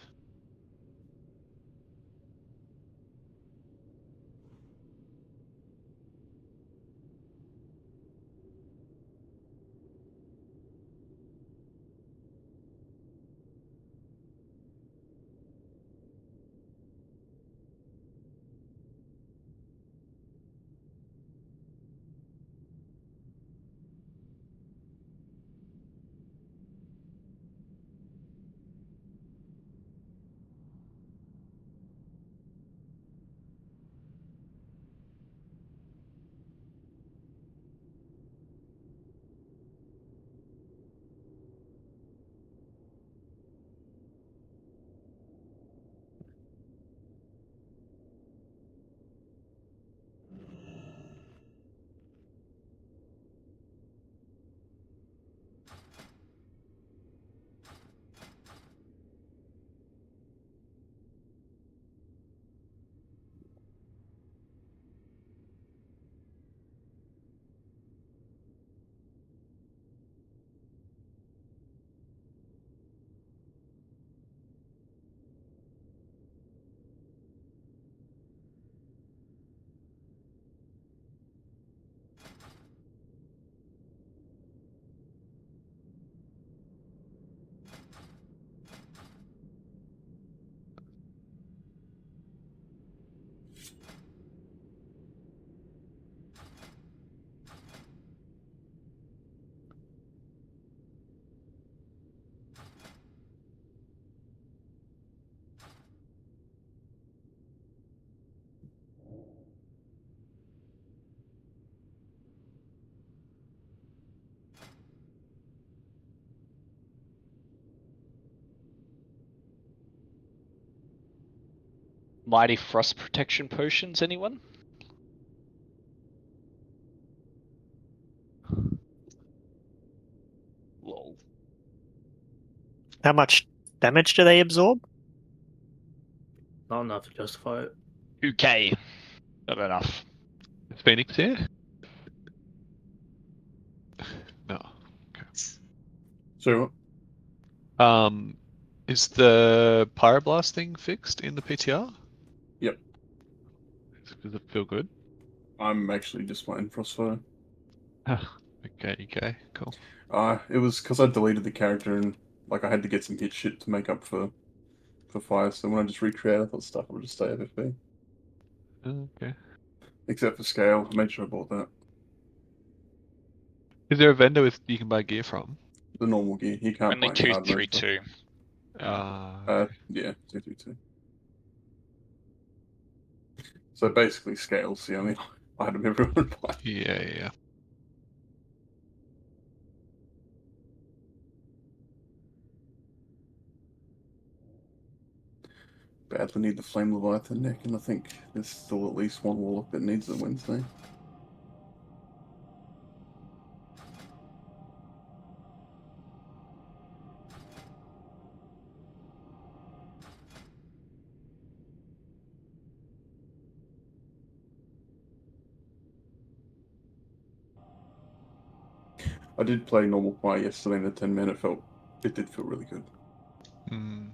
Mighty Frost Protection Potions, anyone? Lol. How much damage do they absorb? Not enough to justify it. 2k. Not enough. Is Phoenix here? No. So Is the Pyroblast thing fixed in the PTR? Yep. Does it feel good? I'm actually just playing Frostfire. Okay, cool. It was because I deleted the character and like I had to get some hit shit to make up for fire. So when I just recreated, I thought stuff would just stay FFB. Okay. Except for scale, I made sure I bought that. Is there a vendor with you can buy gear from? The normal gear. You can't Only buy any hard mode 232. yeah, 232. So basically, scale's the only item everyone would buy. Yeah. Badly need the Flame Leviathan neck, and I think there's still at least one Warlock that needs it Wednesday. I did play normal fire yesterday in the 10 man. It did feel really good. Hmm.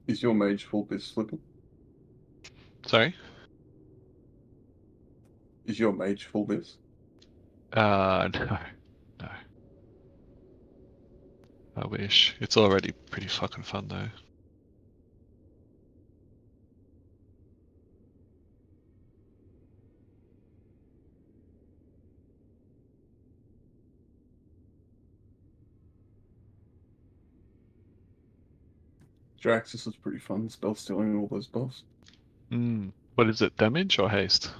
Is your mage full biz flipping? Sorry? Is your mage full biz? No. I wish. It's already pretty fucking fun though. Draxus is pretty fun, spell stealing all those buffs. What is it, damage or haste?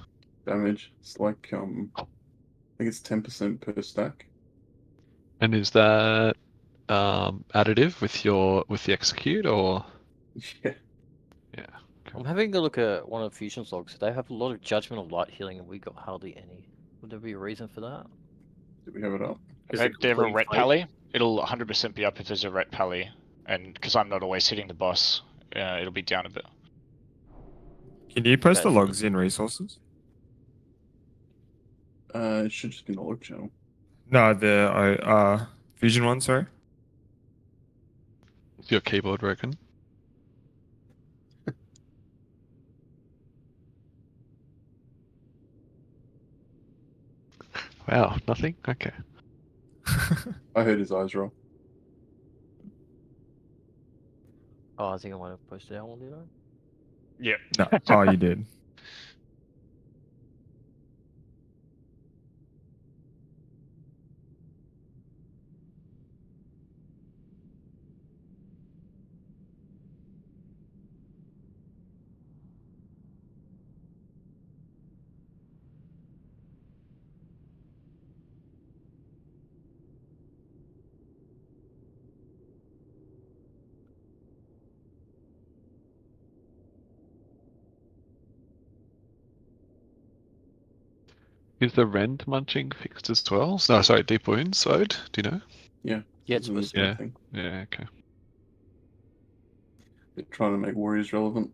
Damage. It's like, I think it's 10% per stack. And is that additive with the execute or? Yeah. Yeah. I'm having a look at one of the Fusion's logs. They have a lot of Judgment of Light healing, and we got hardly any. Would there be a reason for that? Did we have it up? If they have a ret pally, it'll 100% be up if there's a ret pally, and because I'm not always hitting the boss, it'll be down a bit. Can you post the logs in resources? It should just be in the log channel. No, the Fusion one, sorry. Is your keyboard broken? Wow, nothing? Okay. I heard his eyes roll. Oh, I think I might have posted that one, did I? Yeah. No. Oh, you did. Is the rend munching fixed as well? No, sorry, deep wounds slowed. Do you know? Yeah. Yeah, it's supposed Yeah. Thing. Yeah. Okay. They're trying to make warriors relevant.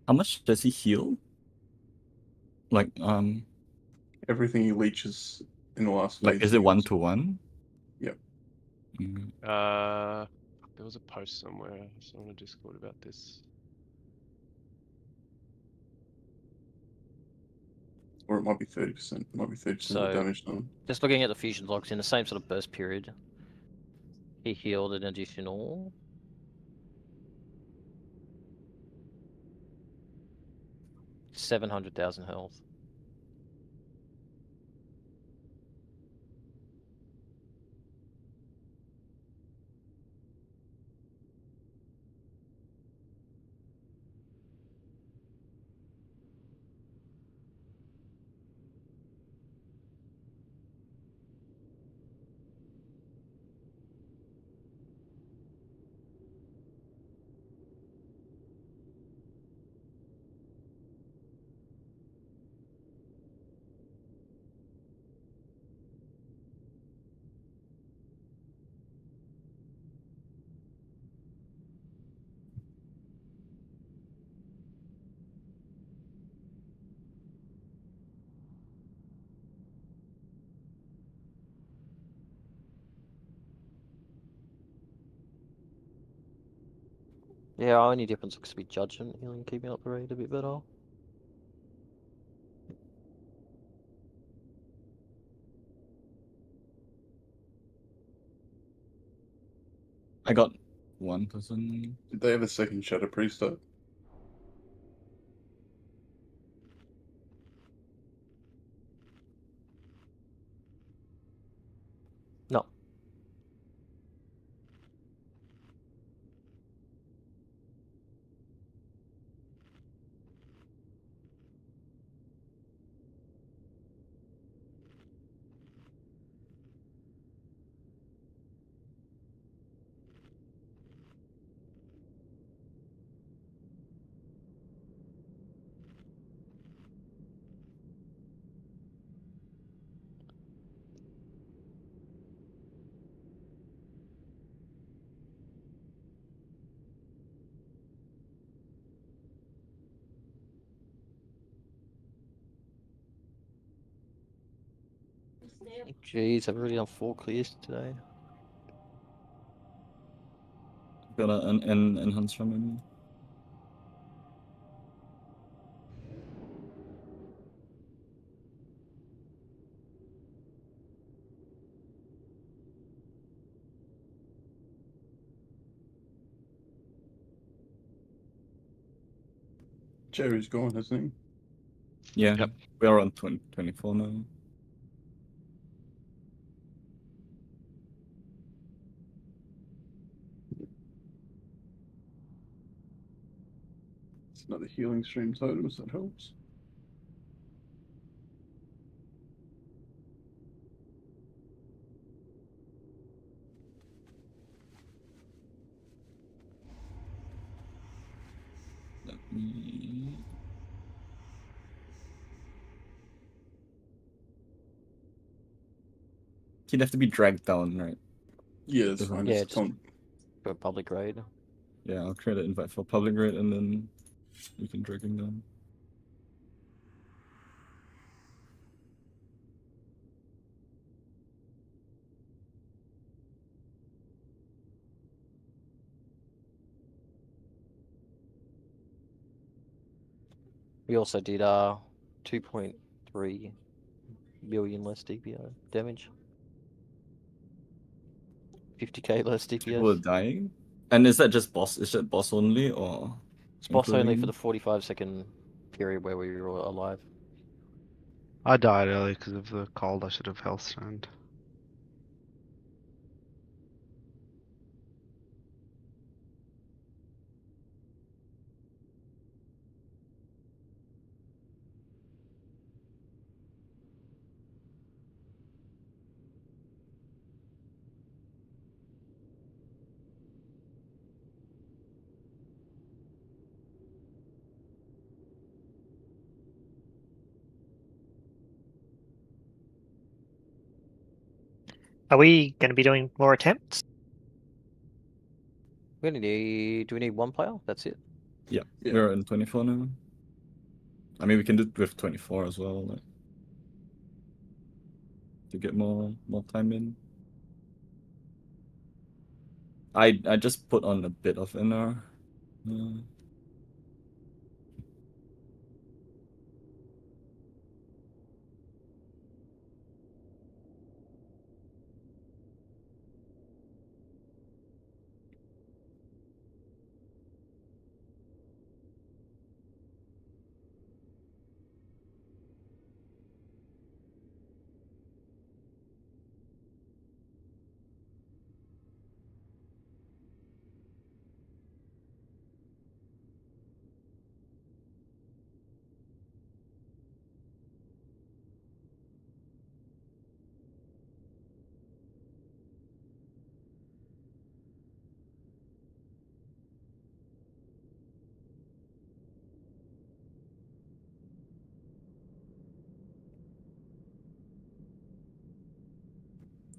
How much does he heal? Like, Everything he leeches in the last like, phase. is it 1-to-1? Yep. There was a post somewhere, someone on Discord about this. Or it might be 30%. It might be 30% of So, the damage done. just looking at the Fusion logs, in the same sort of burst period, he healed an additional 700,000 health. Yeah, our only difference looks to be Judgment healing, keeping up the rate a bit better. I got one person. Did they have a second Shadow Priest up? No. Jeez, I've already done 4 clears today. Got an enhance from him. Jerry's gone, hasn't he? Yeah, Yep. we are on 24 now. It's another healing stream totem, so that helps. Let me... He'd have to be dragged down, right? Yeah, it's fine. Yeah, It's just for public raid. Yeah, I'll create an invite for public raid and then you can drag him down. We also did 2.3 million less DPO damage. 50k less People are DPS. dying? And is that just boss? Is it boss only or? It's boss only for including- the 45-second period where we were alive. I died early because of the cold. I should have health stoned. Are we going to be doing more attempts? We only need. Do we need 1 player? That's it. Yeah, we're in 24 now. I mean, we can do it with 24 as well, like, to get more time in. I just put on a bit of inner.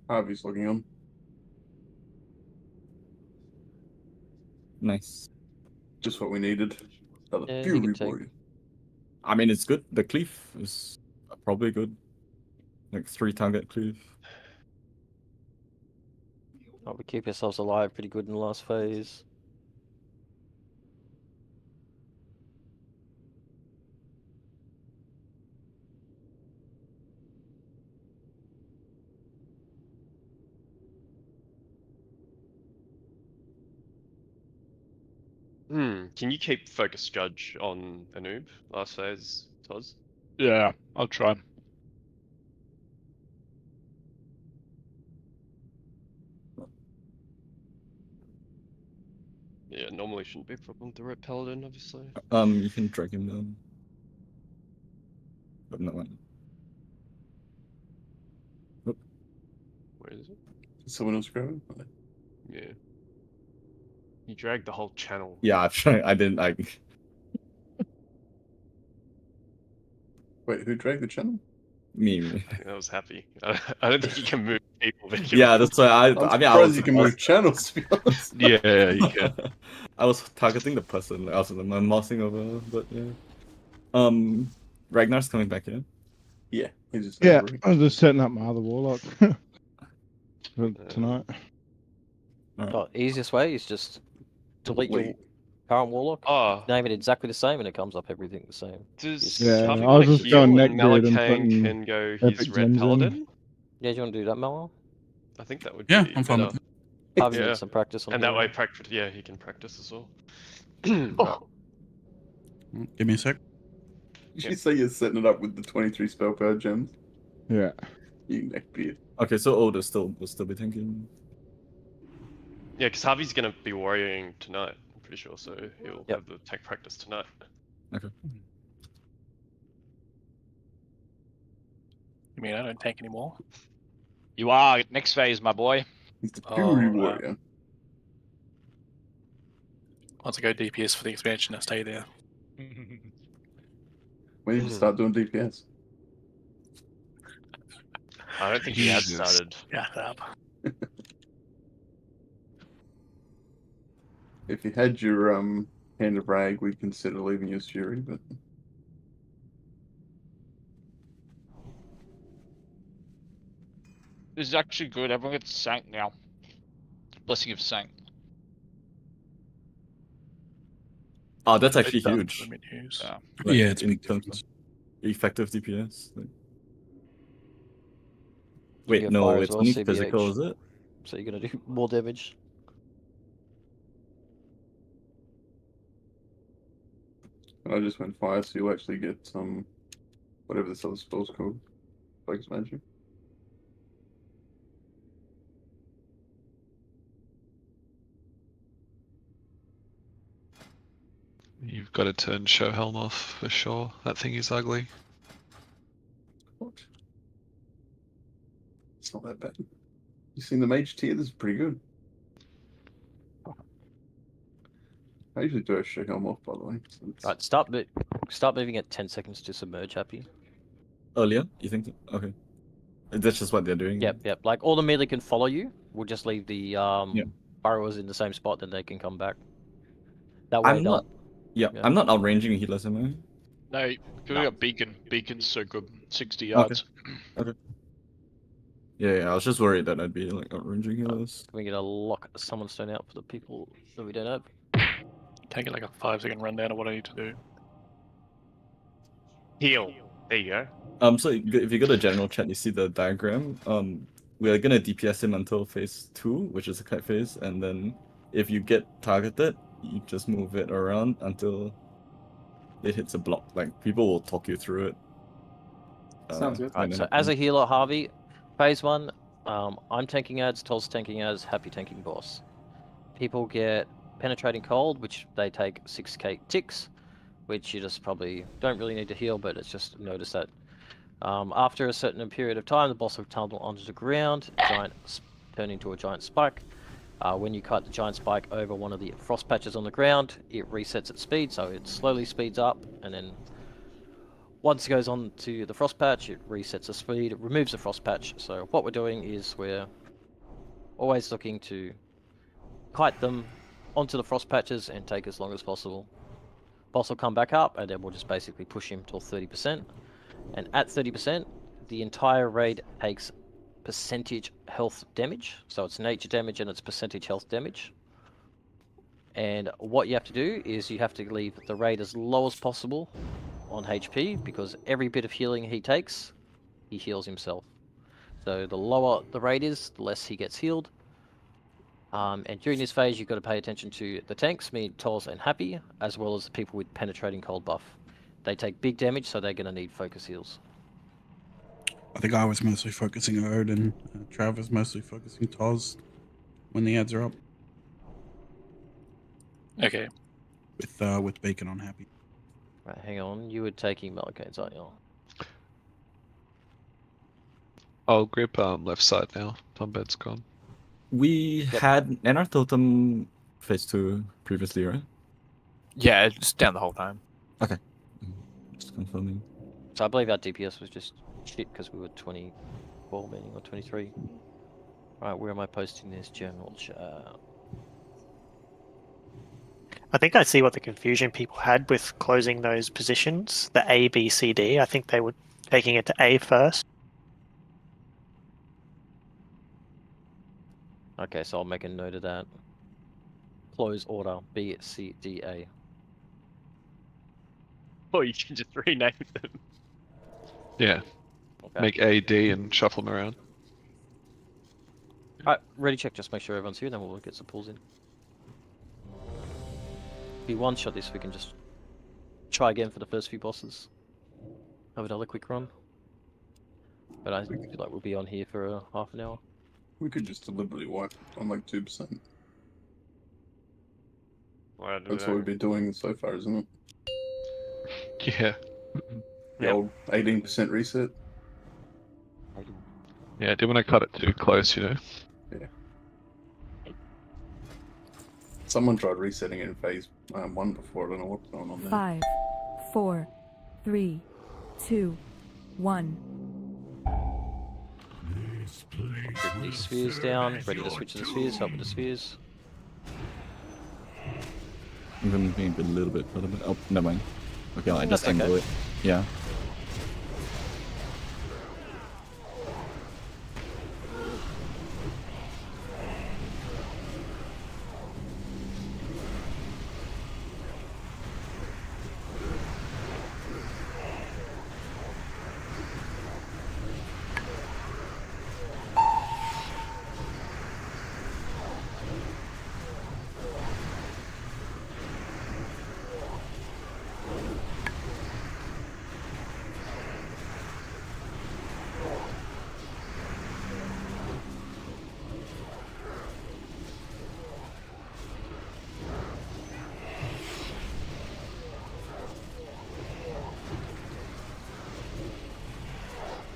Harvey's logging on. Nice. Just what we needed. Another Yeah, he Fury can take. Warrior. I mean, it's good. The cleave is probably good. Like 3 target cleave. Oh, we keep ourselves alive pretty good in the last phase. Can you keep Focus Judge on a noob last phase, Toz? Yeah, I'll try. Yeah, normally shouldn't be a problem to Red Paladin, obviously. You can drag him down. But no one. Oh. Where is it? Someone else grab him? Yeah. You dragged the whole channel. Yeah, I tried. I didn't like. Wait, who dragged the channel? Me. I was happy. I don't think you can move people. Yeah, that's why I mean, I was. You can move channels, to be honest. Yeah, you can. I was targeting the person. Like, I was mousing over, but yeah. Ragnar's coming back in. Yeah, he's just. Yeah, I was just setting up my other warlock for tonight. Oh, easiest way is just delete your current warlock. Oh. Name it exactly the same, and it comes up everything the same. Yeah, I was just going neck grid and putting can go his epic Red gems Paladin. in. Yeah, do you want to do that, Malwell? I think that would Yeah, be I'm fine better. with Harvey needs some practice on and that doing way, it. yeah, he can practice as well. Give me a sec. You should say you're setting it up with the 23 spell power gems. Yeah. You neckbeard. Okay, so we'll still be thinking. Yeah, because Harvey's gonna be warrioring tonight. I'm pretty sure, so he'll have the tank practice tonight. Okay. You mean I don't tank anymore? You are next phase, my boy. He's the Fury warrior. Once I go DPS for the expansion, I stay there. When did you start doing DPS? I don't think he has started. Yeah, up. If you had your hand of rag, we'd consider leaving you as Fury, but This is actually good. Everyone gets sank now. Blessing of sank. Oh, that's actually It's done. huge. Limit use. Yeah. Like, Yeah, it's a in big terms difference. of effective DPS. Like... You Wait, get no, fire as it's well, only CBH. physical, is it? So you're gonna do more damage. I just went fire, so you'll actually get some whatever this other spell's called. Focus magic. You've got to turn show helm off for sure. That thing is ugly. What? It's not that bad. You seen the mage tier? This is pretty good. I usually do a show helm off, by the way. So Right, start moving at 10 seconds to submerge, Happy. Earlier, you think? Okay. That's just what they're doing. Yep. Like all the melee can follow you. We'll just leave the burrowers in the same spot, then they can come back. That way, I'm not. Yeah, I'm not outranging healers, am I? No, we got beacon. Beacon's so good. 60 yards. Okay. Yeah, I was just worried that I'd be like outranging healers. Can we get a lock summon stone out for the people that we don't have? Take it like a 5-second rundown of what I need to do. Heal. There you go. So if you go to general chat, you see the diagram. We are gonna DPS him until phase 2, which is the kite phase, and then if you get targeted, you just move it around until it hits a block. Like people will talk you through it. Sounds good. Right, so as a healer, Harvey, phase 1, I'm tanking ads, Toll's tanking ads, Happy tanking boss. People get penetrating cold, which they take 6k ticks, which you just probably don't really need to heal, but it's just notice that after a certain period of time, the boss will tumble onto the ground, turn into a giant spike. When you cut the giant spike over one of the frost patches on the ground, it resets its speed, so it slowly speeds up, and then once it goes on to the frost patch, it resets the speed, it removes the frost patch. So what we're doing is we're always looking to kite them onto the frost patches and take as long as possible. Boss will come back up, and then we'll just basically push him till 30%. And at 30%, the entire raid takes percentage health damage. So it's nature damage and it's percentage health damage. And what you have to do is you have to leave the raid as low as possible on HP, because every bit of healing he takes, he heals himself. So the lower the raid is, the less he gets healed. And during this phase, you've got to pay attention to the tanks, meaning Tolls and Happy, as well as the people with penetrating cold buff. They take big damage, so they're going to need focus heals. I think I was mostly focusing Ode and Trav was mostly focusing Toz when the ads are up. Okay. With Bacon on Happy. Right, hang on. You were taking Malachites, aren't you? I'll grip left side now. Tombed's gone. We had Anar Totem phase 2 previously, right? Yeah, it's down the whole time. Okay. Just confirming. So I believe our DPS was just shit because we were 24 meaning or 23. Right, where am I posting this general chat? I think I see what the confusion people had with closing those positions, the A, B, C, D. I think they were taking it to A first. Okay, so I'll make a note of that. Close order B, C, D, A. Oh, you can just rename them. Yeah. Okay. Make A, D, and shuffle them around. Alright, ready check, just make sure everyone's here, then we'll get some pulls in. If we one-shot this, we can just try again for the first few bosses. Have another quick run. But I feel like we'll be on here for half an hour. We could just deliberately wipe on like 2%. That's what we've been doing so far, isn't it? Yeah. The old 18% reset. Yeah, I didn't want to cut it too close, you know. Yeah. Someone tried resetting it in phase 1 before. I don't know what's going on there. 5, 4, 3, 2, 1. Put these spheres down, ready to switch to the spheres, help with the spheres. I'm gonna be a little bit. Oh, never mind. Okay, I just That's angle okay. it. Yeah.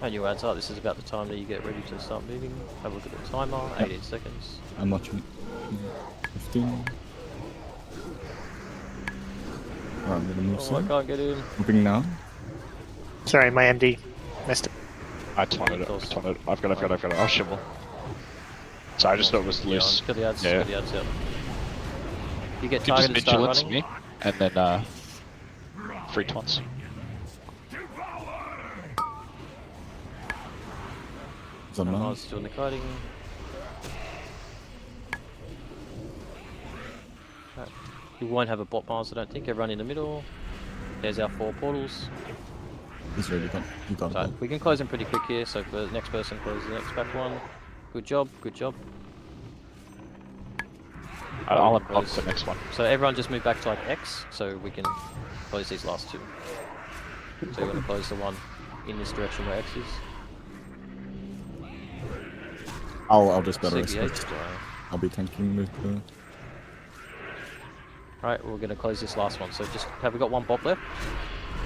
And your ads are, this is about the time that you get ready to start moving. Have a look at the timer, 18 seconds. I'm watching. 15. Alright, I'm gonna move Oh, I soon. can't get in. Moving now. Sorry, my MD messed it. I taunted it. I've got it. I'll shimble. So I just thought it was loose. Got the ads, Yeah. got the ads out. You get You just targeted, start vigilance running. me, and then free taunts. I was doing the kiting. Right. You won't have a bot Mars, I don't think. Everyone in the middle. There's our 4 portals. He's ready. You got So it. we can close them pretty quick here. So for the next person, close the next back one. Good job. Good job. I'll unbox the next one. So everyone just move back to like X, so we can close these last 2. So you want to close the one in this direction where X is. I'll just better CBH, respect. I'll be tanking with the. Right, we're going to close this last one. So just have we got one bot left?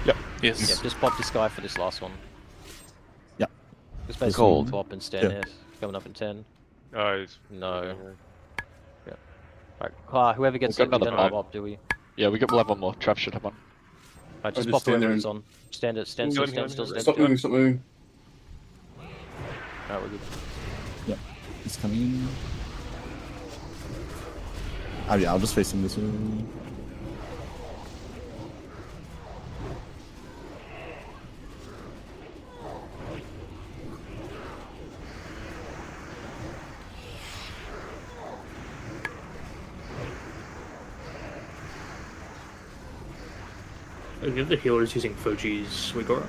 Yep. Yes. Yeah, just pop this guy for this last one. Yeah. Just basically Cold. top and stand Yeah. there. Coming up in 10. Oh, No. Yeah. Right, whoever gets We've it, got we another don't have bot. op, do we? Yeah, we'll have one more. Trav should have one. Right, just just pop stand there whoever's and- on. Stand still, stand still, stand Stop still. moving, stop moving. Alright, we're good. Yeah. He's coming. Oh yeah, I'll just face him this way. Are the healers using Fuji's Wigora?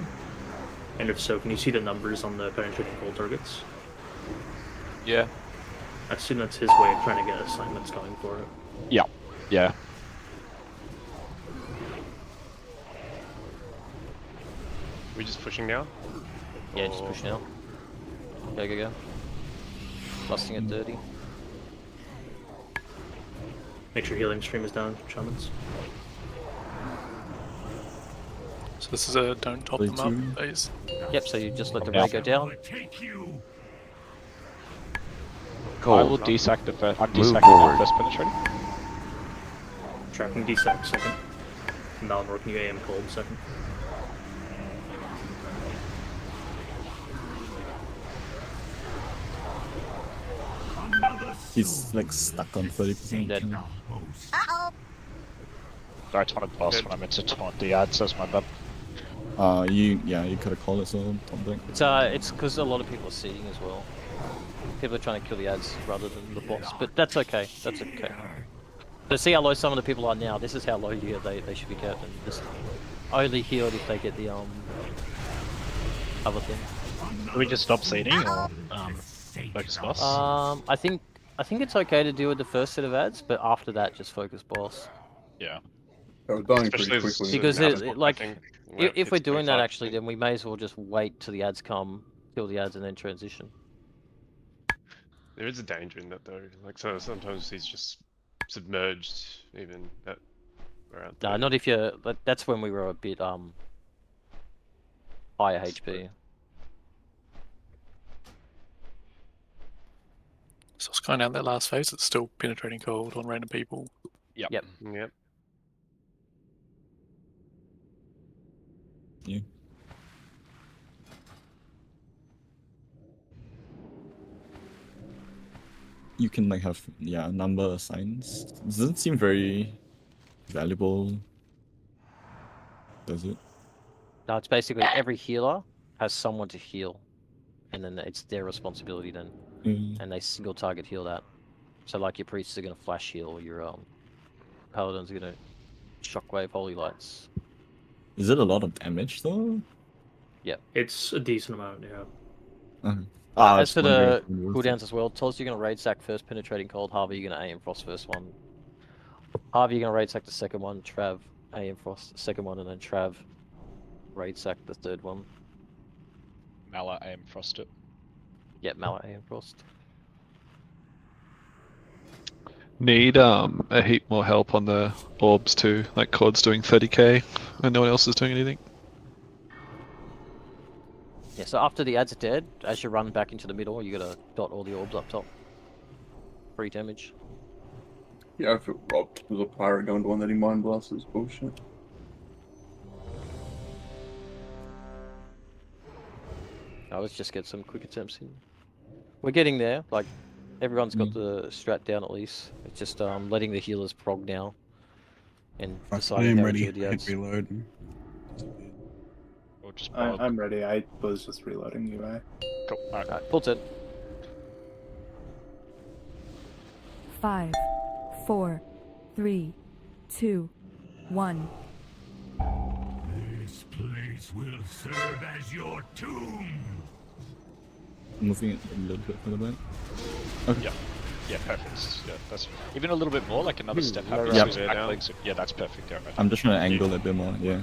And if so, can you see the numbers on the penetrating cold targets? Yeah. I assume that's his way of trying to get assignments going for it. Yeah. Yeah. We just pushing now? Yeah, just push now. Go. Busting at 30. Make sure healing stream is down, shamans. So this is a don't top them up phase. Yep, so you just let the raid go down. I will desack the first. I'm Move desacking forward. the first penetrating. Tracking desack second. Malmor, can you AM cold second? He's like stuck on 30%. Dead. I taunted boss when I meant to taunt the ad, so that's my bad. You could have called it so something. It's because a lot of people are seeding as well. People are trying to kill the ads rather than the boss, but that's okay. That's okay. So see how low some of the people are now. This is how low they should be kept, and just only healed if they get the other thing. Do we just stop seeding or focus boss? I think it's okay to deal with the first set of ads, but after that, just focus boss. Yeah. They were dying Especially pretty quickly. Because if we're it's doing that 25. actually, then we may as well just wait till the ads come, kill the ads, and then transition. There is a danger in that though. Like so sometimes he's just submerged even at around. No, not if you're. That's when we were a bit higher HP. So it's kind of out that last phase. It's still penetrating cold on random people. Yep. Yep. Yeah. You can like have number assigns. Doesn't seem very valuable, does it? No, it's basically every healer has someone to heal, and then it's their responsibility then, and they single target heal that. So like your priests are gonna flash heal, your paladins are gonna shockwave holy lights. Is it a lot of damage though? Yep. It's a decent amount, yeah. As for the cooldowns as well, tells you're gonna raid sack first penetrating cold, Harvey you're gonna aim frost first one. Harvey you're gonna raid sack the second one, Trav aim frost the second one, and then Trav raid sack the third one. Mala aim frost it. Yep, Mala aim frost. Need a heap more help on the orbs too. Like Cord's doing 30k and no one else is doing anything. Yeah, so after the ads are dead, as you run back into the middle, you gotta dot all the orbs up top. Free damage. Yeah, I feel robbed. There's a pirate going to one that he mind blasts. It's bullshit. Let's just get some quick attempts in. We're getting there. Like everyone's got the strat down at least. It's just letting the healers prog now, and deciding how to do the ads. Reload. Or just I'm ready. I was just reloading UI. Cool. Alright, pull it. 5, 4, 3, 2, 1. This place will serve as your tomb. Moving it a little bit further back. Okay. Yeah. Yeah, perfect. Yeah, that's even a little bit more, like another step Yep. happens. Yeah, that's perfect. Yeah, right. I'm just trying to angle it a bit more, yeah.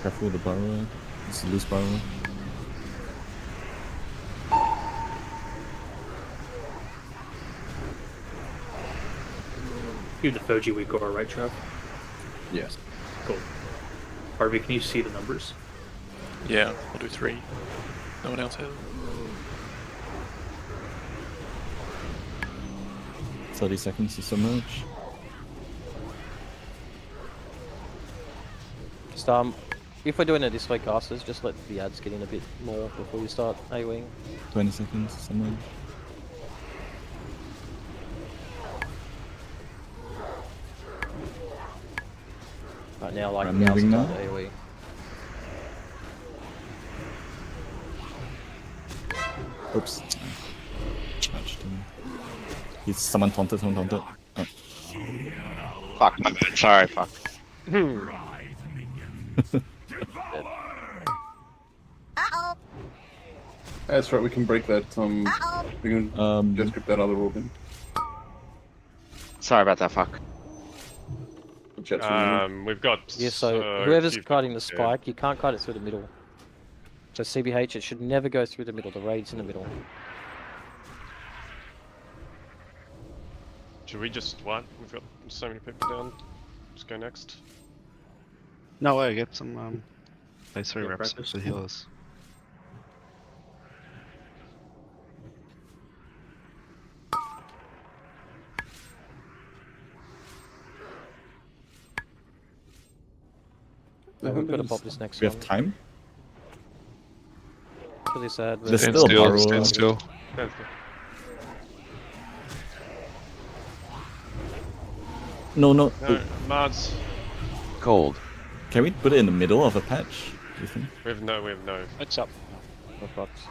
Careful with the barrel. It's a loose barrel. You have the Foji week over, right, Trev? Yes. Cool. Harvey, can you see the numbers? Yeah, I'll do 3. No one else has. 30 seconds to submerge. Just if we're doing it this way, casters, just let the ads get in a bit more before you start AoEing. 20 seconds to submerge. Right now, like I'm now's the moving time now. to AoE. Oops. Charged him. He's someone taunted. Oh. Fuck, my bad. Sorry, fuck. That's right, we can break that, we can just grip that other organ. Sorry about that, fuck. We've got. Yeah, so whoever's kiting the spike, you can't kite it through the middle. So CBH, it should never go through the middle. The raid's in the middle. Should we just what? We've got so many people down. Just go next. No way, get some base 3 reps practice. for healers. We've got to pop this next We one. have time? Really sad. There's Stand still still, power. stand still. No, no. No, mods. Cold. Can we put it in the middle of a patch? Do you think? We have no. It's up. No props.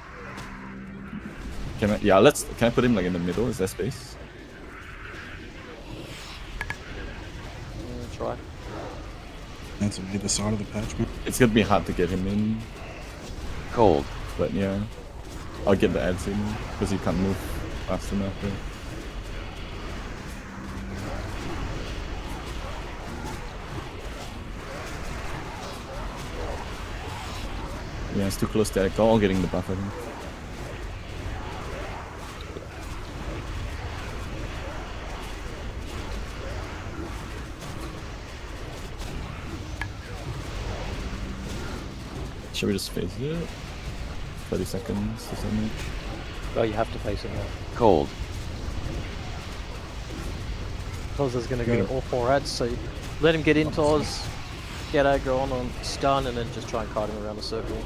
Can I? Yeah, let's. Can I put him like in the middle? Is there space? Try. That's on either side of the patch, man. It's gonna be hard to get him in. Cold. But yeah, I'll get the ads in because he can't move fast enough. Yeah. Yeah, it's too close to that. All getting the buff, I think. Should we just face it? 30 seconds or something. Oh, you have to face it now. Cold. Toz is going to go all 4 ads, so let him get in, Toz. Get aggro on stun, and then just try and kite him around the circle.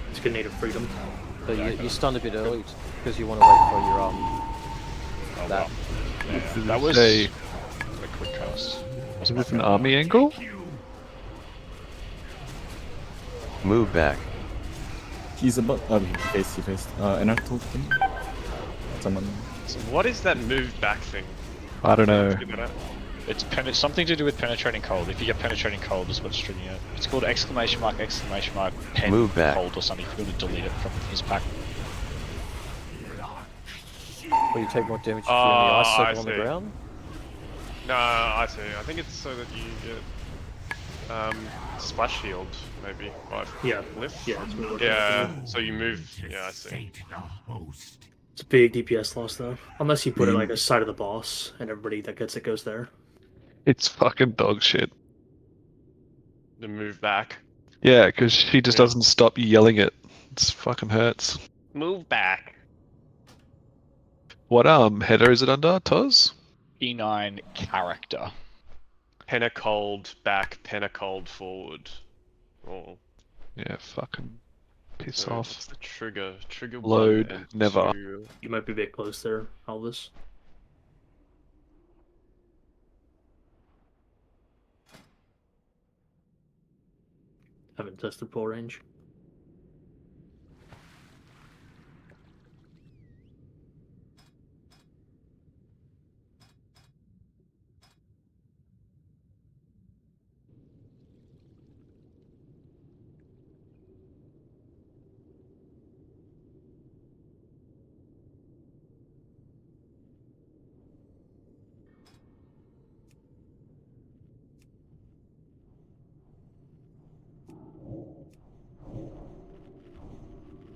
It's gonna need a freedom. So you stunned a bit early because you want to wait for your that. Yeah, that was a quick cast. Is this an army angle? Move back. He's about. He faced. Anarto thing? Someone. So what is that move back thing? I don't know. It's something to do with penetrating cold. If you get penetrating cold, is what's triggering it. It's called exclamation mark pen Move back. cold or something. If you want to delete it from his pack. Or you take more damage if you're in the ice circle on the ground. No, I see. I think it's so that you get splash shield, maybe. Yeah. Lift? Yeah, it's really yeah, so you move. Yeah, I see. It's a big DPS loss though. Unless you put it like a side of the boss and everybody that gets it goes there. It's fucking dog shit. The move back. Yeah, because she just doesn't stop yelling it. It's fucking hurts. Move back. What header is it under, Toz? E9 character. Penna cold back, penna cold forward. Oh. Yeah, fucking piss So off. what's the trigger? Trigger Load, 1 and never. 2. You might be a bit close there, Aldous. Haven't tested full range.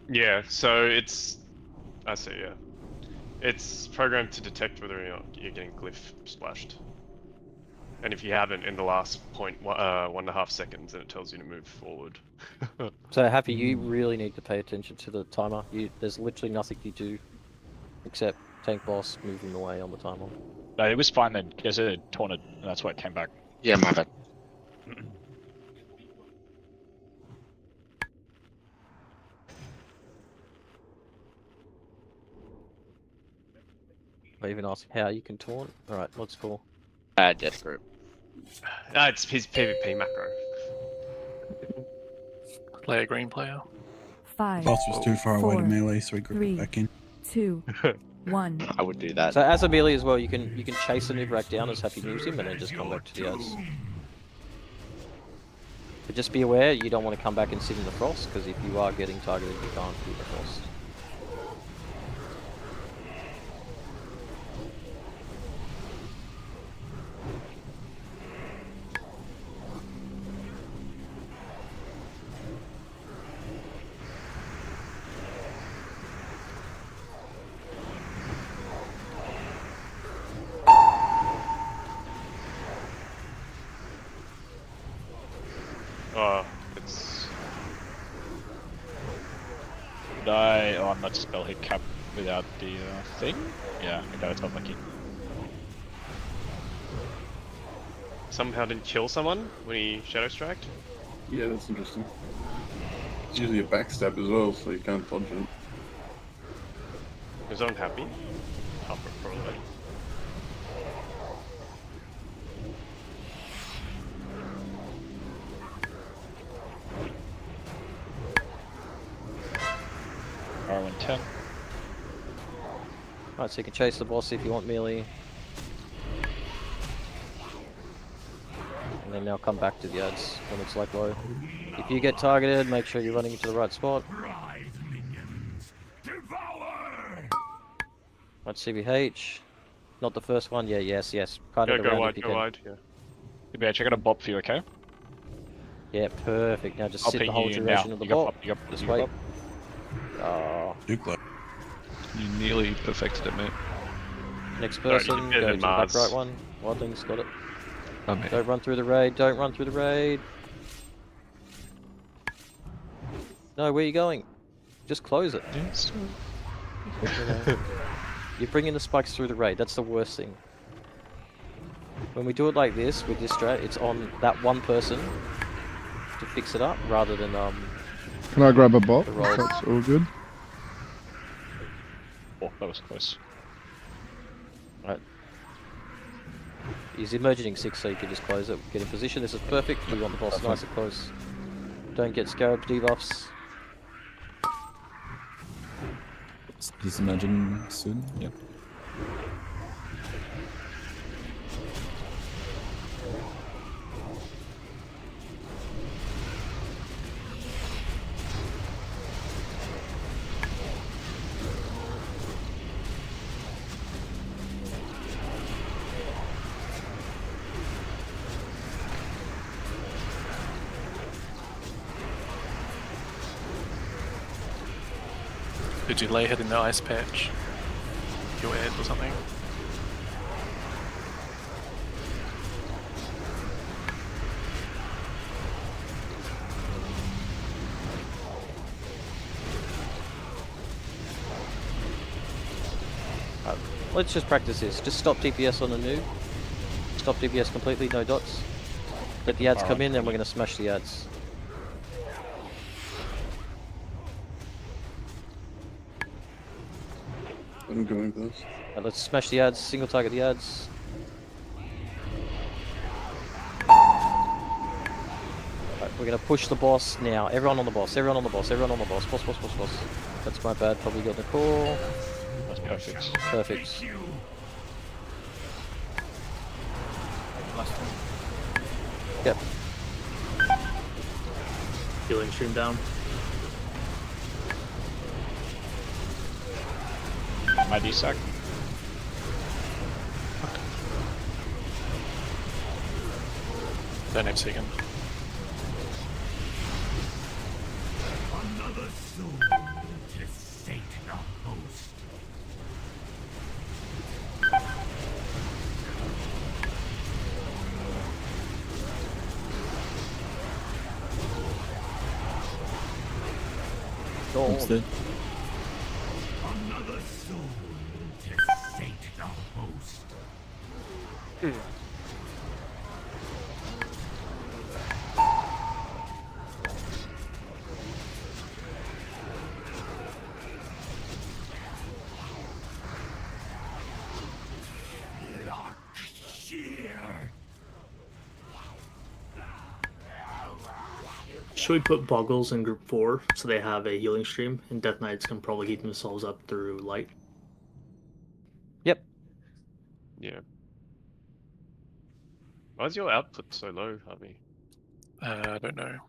Yeah, so it's... I see, yeah. It's programmed to detect whether or not you're getting glyph splashed. And if you haven't in the last 1.5 seconds, then it tells you to move forward. So Happy, you really need to pay attention to the timer. There's literally nothing you do except tank boss moving away on the timer. No, it was fine then. There's a taunted, and that's why it came back. Yeah, my bad. I even ask how you can taunt. Alright, what's for? Death group. It's his PvP macro. Player green player. 5. Boss was too far away to 4, melee, so we grouped 3, it back in. 2, 1. I would do that. So as a melee as well, you can chase the Nuvrak down as Happy moves him, and then just come back to the ads. But just be aware, you don't want to come back and sit in the frost, because if you are getting targeted, you can't do the frost. Oh, it's... Did I... Oh, I'm not spell hit cap without the thing? Yeah, okay, it's not lucky. Somehow didn't kill someone when he shadow striked? Yeah, that's interesting. It's usually a backstab as well, so you can't dodge it. Was unhappy? Probably. R1 10. Alright, so you can chase the boss if you want melee. And then now come back to the ads when it's like low. If you get targeted, make sure you're running into the right spot. Right, CBH. Not the first one, yeah, yes. Kind of Go wide, yeah. Yeah, check out a bop for you, okay? Yeah, perfect. Now just I'll sit the ping whole you duration now. of the You got bot. pop, you got- Just you got wait. pop. Oh. You nearly perfected it, mate. Next Sorry, person, you did go better to than the back Mars. right one. Wildling's got it. Oh, mate. Don't run through the raid, don't run through the raid. No, where are you going? Just close it. You're bringing the spikes through the raid, that's the worst thing. When we do it like this, with this strat, it's on that one person to fix it up, rather than Can I grab a bot? the rolls. That's all good. Oh, that was close. Right. He's emerging 6, so you can just close it. Get in position. This is perfect. We want the boss nice and close. Don't get scarab debuffs. He's emerging soon. Yeah. Did you lay head in the ice patch? Your head or something? Let's just practice this. Just stop DPS on the noob. Stop DPS completely, no dots. Let the ads come in, then we're going to smash the ads. I'm going with this. Right, let's smash the ads, single target the ads. Right, we're going to push the boss now. Everyone on the boss, everyone on the boss, everyone on the boss. Boss. That's my bad, probably got the call. That's perfect. Perfect. Last one. Yep. Healing stream down. My DSAC. Then next second. Another soul to sate the host. Homestead. Another soul to sate the host. Lock shear. Should we put Boggles in group 4 so they have a healing stream, and Deathknights can probably heat themselves up through light? Yeah. Why is your output so low, Harvey? I don't know.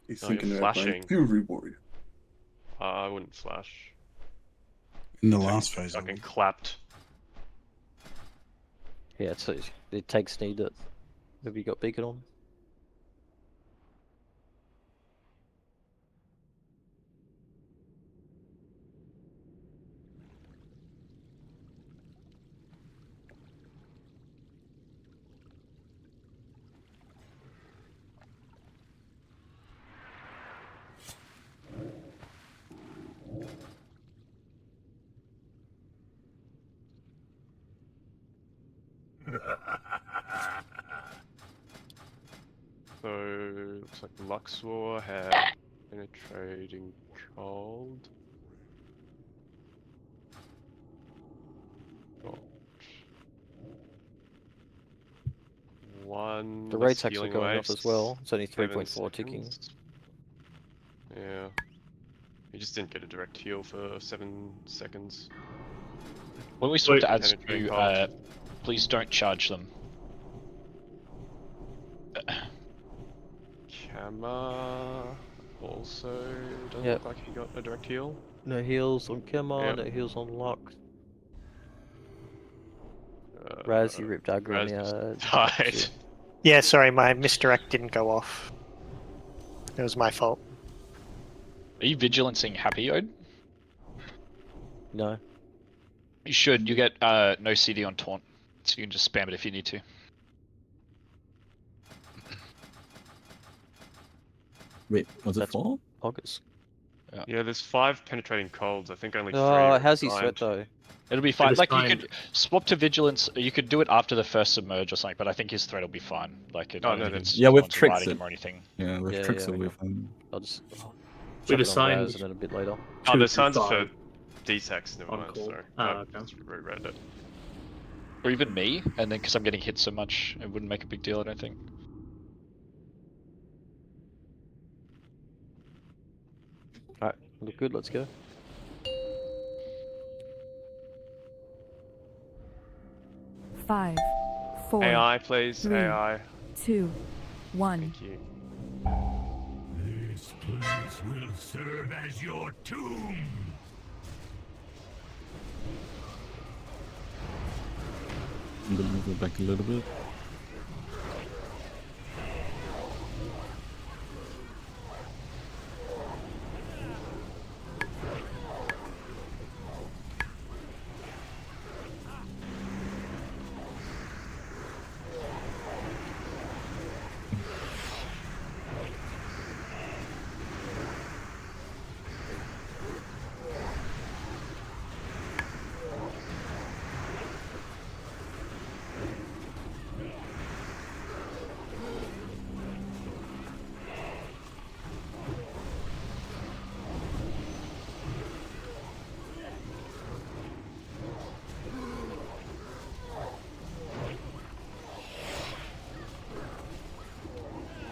He's Oh, thinking you're about flashing. playing Fury Warrior. I wouldn't flash. In the last phase, I Fucking would. clapped. Yeah, it takes need that. Have you got beacon on? So looks like Luxor had penetrating cold. Got one. The less rate's actually healing going waves, up as well. It's only 7 3.4 ticking. seconds. Yeah. He just didn't get a direct heal for 7 seconds. When we swap to Penetrating Adzu, cold. please don't charge them. Kama also doesn't Yep. look like he got a direct heal. No heals on Kema, Yep. no heals on Lux. Raz, you ripped aggro Raz now. just died. Yeah, sorry, my misdirect didn't go off. It was my fault. Are you vigilancing Happy Ode? No. You should. You get no CD on Taunt, so you can just spam it if you need to. Wait, was it 4? Pockets. Yeah, there's 5 penetrating colds. I think only 3 Oh, are how's he assigned. sweat though? It'll be fine. was Like you fine. could swap to vigilance. You could do it after the first submerge or something, but I think his threat will be fine. Like it, Oh, I don't no, think that's- it's Yeah, with one's tricks riding it- him or anything. Yeah, with Yeah, tricks yeah, away from. I'll just We've chuck it on assigned Raz and then a bit later. Oh, the 2 signs to are for 5 D-Sex, never on mind, cold. sorry. Ah, I okay. just reread it. Or even me, and then because I'm getting hit so much, it wouldn't make a big deal, I don't think. Alright, look good, let's go. Five, four, AI, please, 3, AI. 2, 1. Thank you. This place will serve as your tomb. I'm gonna move it back a little bit.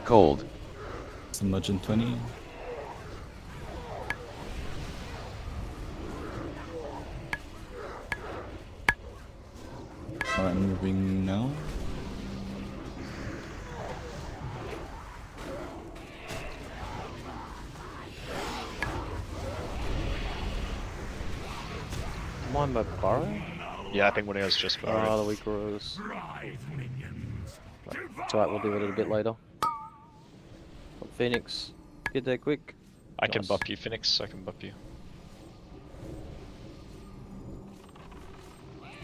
Cold. Submerge in 20. Alright, moving now. Mine my burrow? Yeah, I think Winnie's just Ah, borrowed. the weak rose. It's alright, we'll do it a bit later. Phoenix, get there quick. I can Nice. buff you, Phoenix. I can buff you.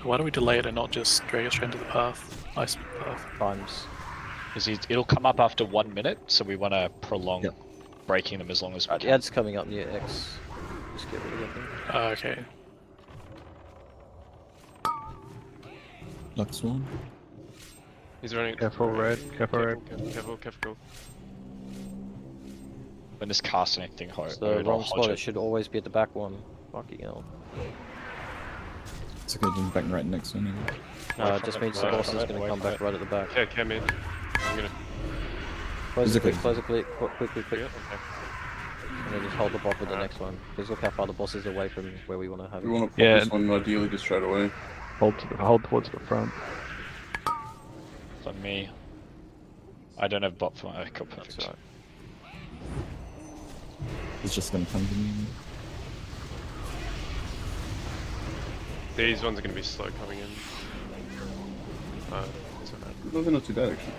Why do we delay it and not just drag it straight into the path? Ice path. Times. Because it'll come up after 1 minute, so we want to prolong breaking them as long as we The can. ad's coming up near X. Just get rid of that thing. Okay. Lux one. He's running. Careful, red. Careful, red. Careful. When this cast anything, It's the wrong spot, it should always be at the back one. Fucking hell. It's okay, then back right next to anyway. No, it just means the boss is going to come back right at the back. Yeah, come in. I'm gonna. Close it okay. quick, quick. Yeah, okay. And just hold the bot with the next one. Because look how far the boss is away from where we want to have We it. want to pop this one ideally just straight away. Hold towards the front. For me, I don't have bot for my echo. Perfect. Right. It's just gonna come to me. These ones are going to be slow coming in. It's alright. No, they're not too bad actually.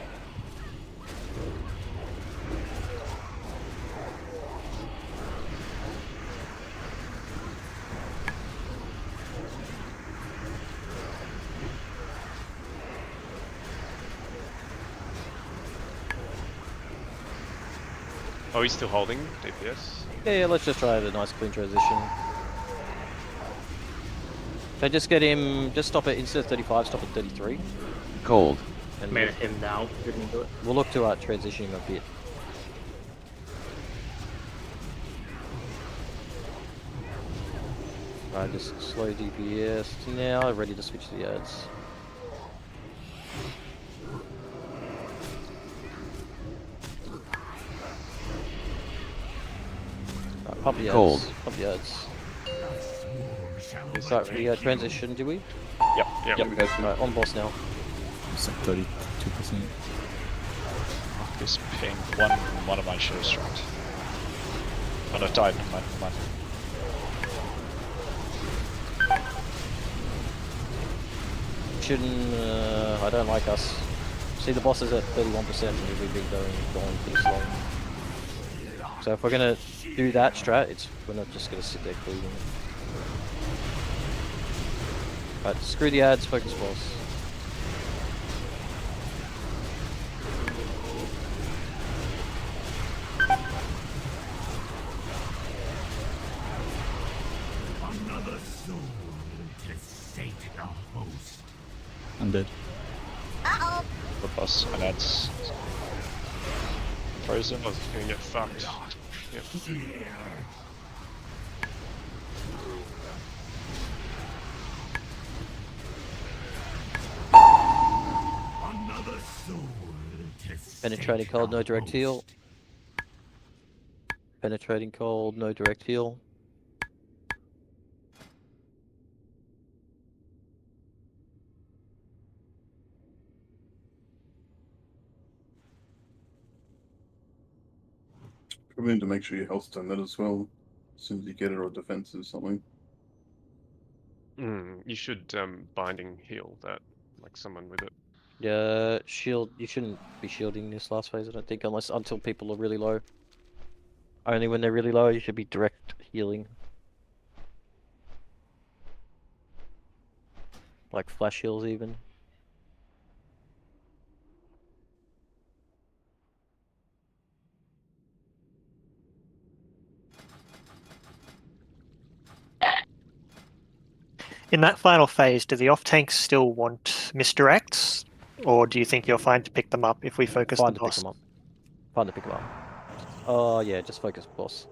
Oh, he's still holding DPS? Yeah, let's just try a nice clean transition. So just get him, just stop it, instead of 35, stop at 33. Cold. And Made him now, didn't do it. We'll look to transition him a bit. Right, just slow DPS now, ready to switch the ads. Right, pump the ads. Cold. Pump the ads. We start the transition, do we? Yep. Right, on boss now. It's like 32%. This ping one of mine should have struck. Oh no, died. Never mind. Shouldn't. I don't like us. See, the boss is at 31% and we've been going pretty slow. So if we're gonna do that strat, we're not just gonna sit there cleaving. Right, screw the ads, focus boss. Another soul to sate the host. I'm dead. The boss and ads. Frozen. I was going to get fucked. Yep. Another soul to Penetrating cold, no direct heal. Penetrating cold, no direct heal. Probably need to make sure your health's done that as well. As soon as you get it, or defense or something. You should binding heal that, like someone with it. Yeah, shield. You shouldn't be shielding this last phase, I don't think, until people are really low. Only when they're really low, you should be direct healing. Like flash heals, even. In that final phase, do the off-tanks still want misdirects? Or do you think you're fine to pick them up if we focus Fine the to pick boss? them up. Fine to pick them up. Oh yeah, just focus boss.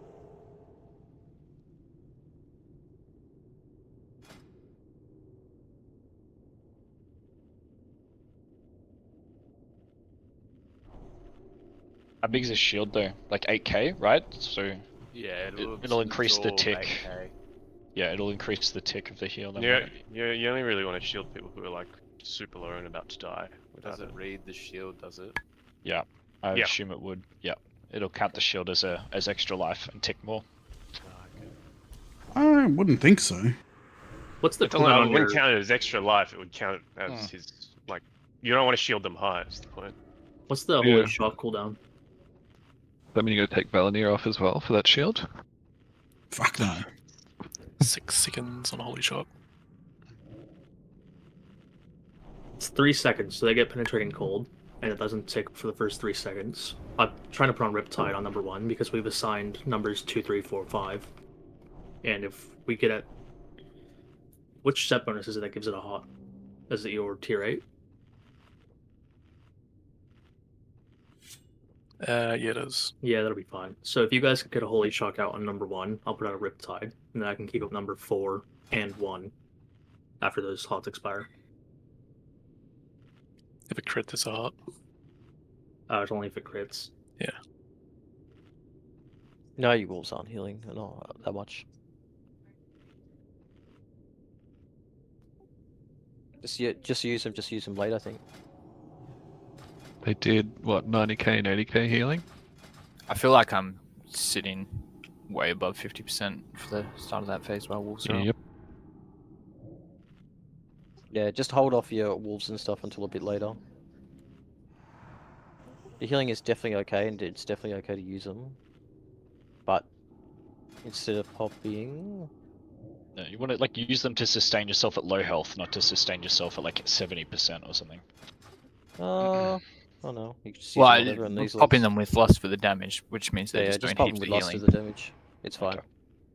How big is this shield though? Like 8k, right? So Yeah, it'll increase the absorb tick. 8K. Yeah, it'll increase the tick of the heal. Then Yeah, you only really want to shield people who are like super low and about to die. Does it read the shield, does it? Yeah, I Yeah. assume it would. Yeah, it'll count the shield as extra life and tick more. I wouldn't think so. What's the It cooldown on wouldn't your... count it as extra life, it would count it as his, like, you don't want to shield them high, is the point. What's the Yeah. holy shot cooldown? That mean you're gonna take Valinir off as well for that shield? Fuck no. 6 seconds on a holy shot. It's 3 seconds, so they get penetrating cold, and it doesn't tick for the first 3 seconds. I'm trying to put on Riptide on number 1 because we've assigned numbers 2, 3, 4, 5. And if we get at... Which set bonus is it that gives it a hot? Is it your tier 8? Yeah, it is. Yeah, that'll be fine. So if you guys could get a Holy Shock out on number 1, I'll put out a Riptide, and then I can keep up number 4 and 1 after those hots expire. If it crit, there's a hot. It's only if it crits. Yeah. No, your wolves aren't healing, not that much. Just use them late, I think. They did what, 90k and 80k healing? I feel like I'm sitting way above 50% for the start of that phase while wolves are up. Yep. Yeah, just hold off your wolves and stuff until a bit later. The healing is definitely okay, and it's definitely okay to use them. But instead of popping... No, you want to like use them to sustain yourself at low health, not to sustain yourself at like 70% or something. Oh no, you can just use Well, whatever on we're these popping logs. them with lust for the damage, which means they're Yeah, just just doing pop heaps them with of lust healing. for the damage. It's fine. Okay.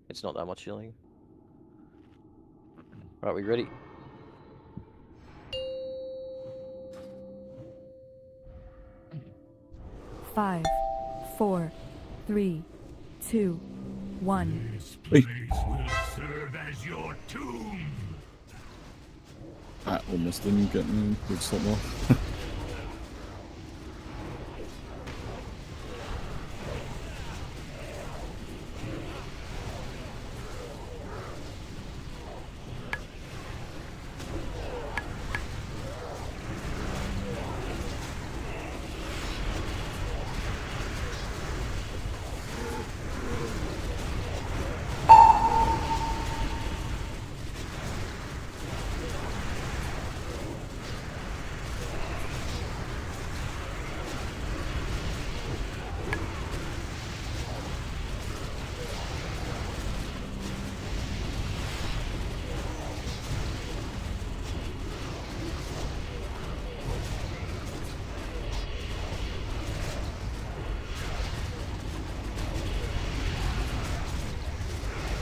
It's not that much healing. Right, we ready? Five, 4, 3, 2, 1. This place will serve as your tomb. I almost didn't get me quick stop off.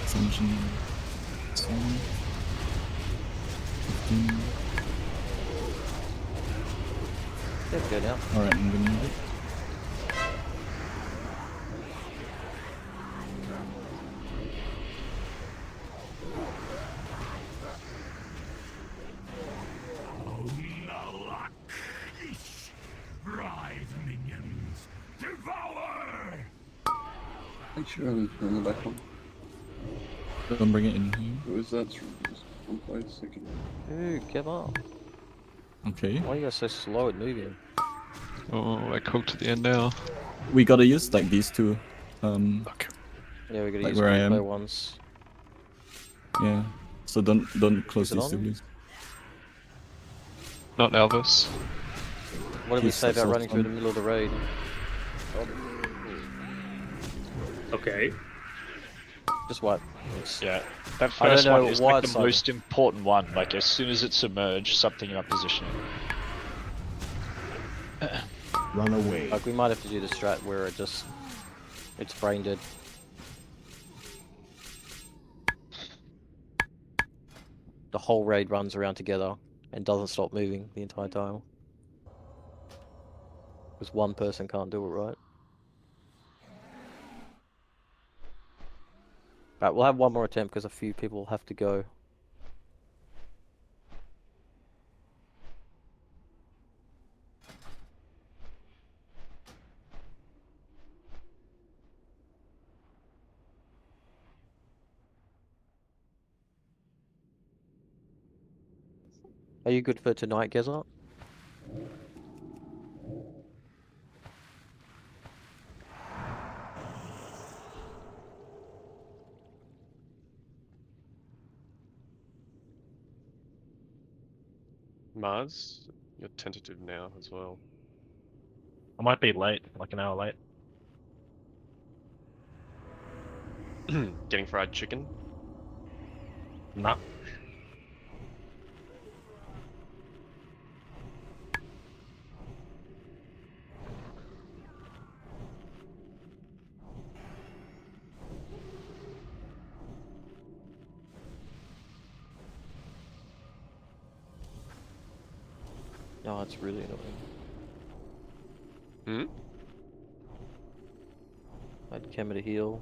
Ascension. 7, 15. There we go now. Alright, I'm gonna move it. Rise, minions! Devour! Make sure I'm on the back one. Don't bring it in here. Who is that? Just one place. Okay. Ooh, give up. Okay. Why are you guys so slow at moving? Oh, I cooked at the end now. We gotta use like these two. Okay. Yeah, we gotta like use where I gameplay am. ones. Yeah. So don't close Is it these two, on? please. Not Elvis. What did we Please say stop about running through the on. middle of the raid? Okay. Just what? Yeah, that I don't first one know is why like it's the like- most important one. Like as soon as it's submerged, something in our positioning. Run away. Like we might have to do the strat where it's brain dead. The whole raid runs around together and doesn't stop moving the entire time. Because one person can't do it, right? Right, we'll have one more attempt because a few people will have to go. Are you good for tonight, Gezza? Mars, you're tentative now as well. I might be late, like an hour late. Getting fried chicken? Nah. No, it's really annoying. Hmm? I had Kemmer to heal.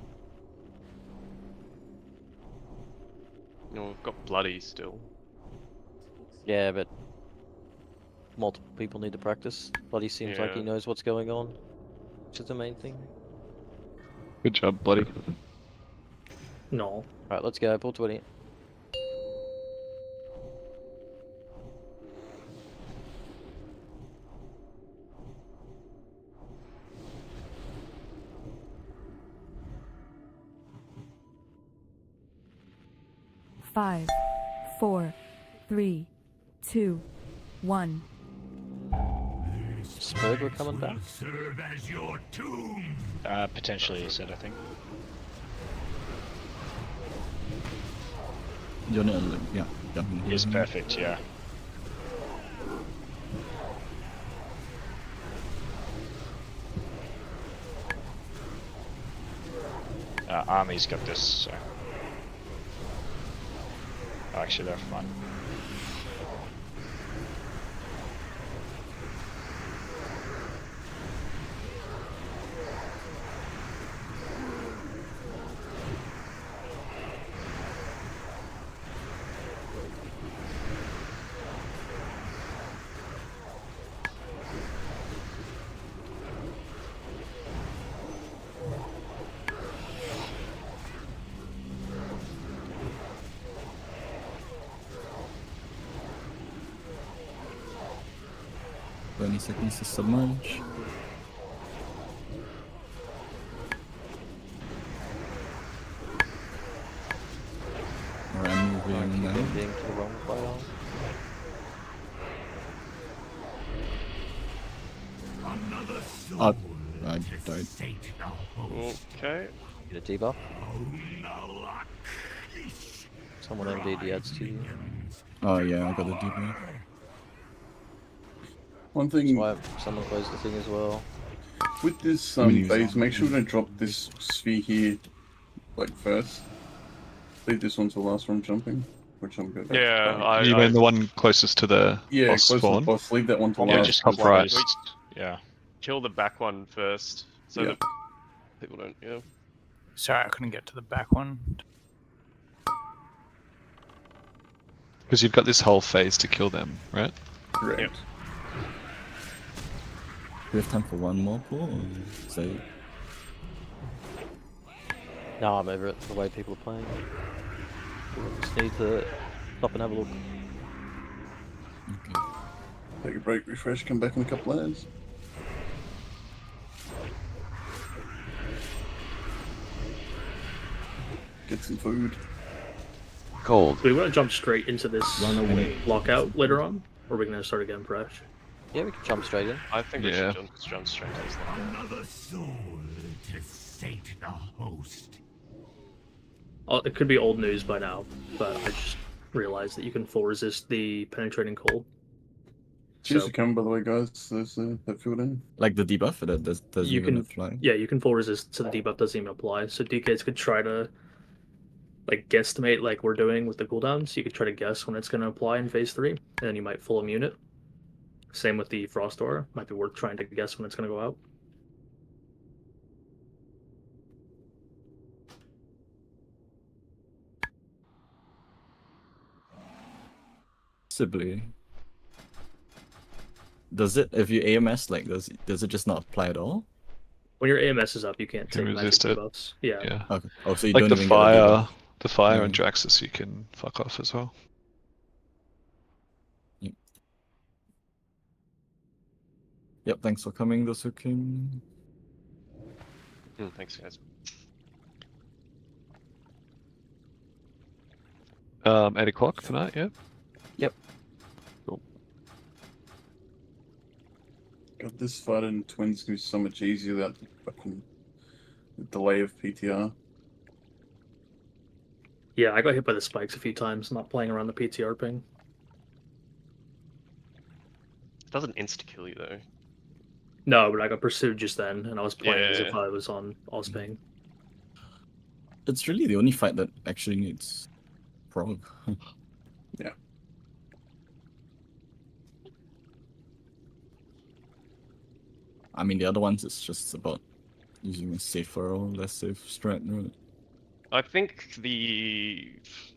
No, we've got bloody still. Yeah, but multiple people need to practice. Bloody seems like he Yeah. knows what's going on, which is the main thing. Good job, bloody. No. Alright, let's go. Pull 20. Five, 4, 3, 2, 1. Spurg, we're coming back. Serve as your tomb. Potentially, he said, I think. You're not, yeah. He is perfect, yeah. Army's got this, so... Oh, actually, they're fine. Seconds to submerge. Alright, I'm moving now. Being to the wrong file. I died. Okay. Get a debuff. Someone MD adds to you. Oh yeah, I got the debuff. One thing. Someone closed the thing as well. With this phase, make sure we don't drop this sphere here, like first. Leave this one to the last one jumping, which I'm good at. Yeah, You mean the one closest to the yeah, boss close spawn? to the boss. Leave that one to Yeah, last. just top right. Yeah. Kill the back one first, so Yeah. that people don't. Yeah. Sorry, I couldn't get to the back one. Because you've got this whole phase to kill them, right? Correct. Yep. We have time for one more pull, or say? No, I'm over it, the way people are playing. Just need to stop and have a look. Okay. Take a break, refresh, come back in a couple hours. Get some food. Cold. Do we want to jump straight into this Run away. lockout later on? Or are we going to start again fresh? Yeah, we can jump straight in. I think we Yeah. should jump straight to this one. Another soul to sate the host. Oh, it could be old news by now, but I just realized that you can full resist the penetrating cold. Cheers for coming, by the way, guys. There's that filled in. Like the debuff that doesn't You even can, apply. yeah, you can full resist, so the debuff doesn't even apply. So DKs could try to, like, guesstimate like we're doing with the cooldowns. You could try to guess when it's going to apply in phase 3, and then you might full immune it. Same with the Frost Aura. Might be worth trying to guess when it's going to go out. Possibly. Does it, if you AMS, like, does it just not apply at all? When your AMS is up, you can't You can take magic resist it. debuffs. Yeah. Yeah. Okay. Oh, so you Like don't the even fire, get a debuff. and Draxus, you can fuck off as well. Yep, thanks for coming, those who came. Thanks, guys. 8 o'clock tonight, yeah? Yep. Cool. God, this fight in Twins is going to be so much easier without the fucking delay of PTR. Yeah, I got hit by the spikes a few times, not playing around the PTR ping. It doesn't insta-kill you, though. No, but I got pursued just then, and I was playing as if Yeah. I was on Osping. It's really the only fight that actually needs prog. Yeah. I mean, the other ones, it's just about using a safer or less safe strat, right? I think the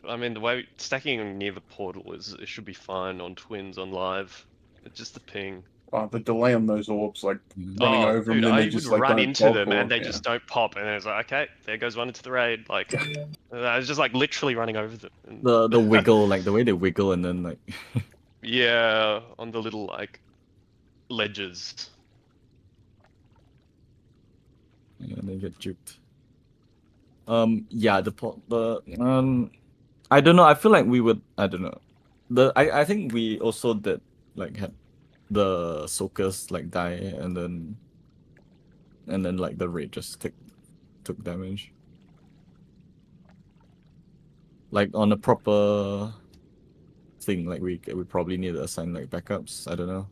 way stacking near the portal it should be fine on Twins on live. It's just the ping. The delay on those orbs, like running Oh, over them, dude, then I they would just like run don't into pop them or, and they yeah. just don't pop, and it's like, okay, there goes one into the raid. Like, I was just like literally running over them. And The wiggle, like the way they wiggle and then like yeah, on the little like ledges. yeah, they get juked. Yeah, I don't know. I feel like we would. I don't know. I think we also did like had the soakers like die and then like the raid just took damage. Like on a proper thing, like we probably need to assign like backups. I don't know.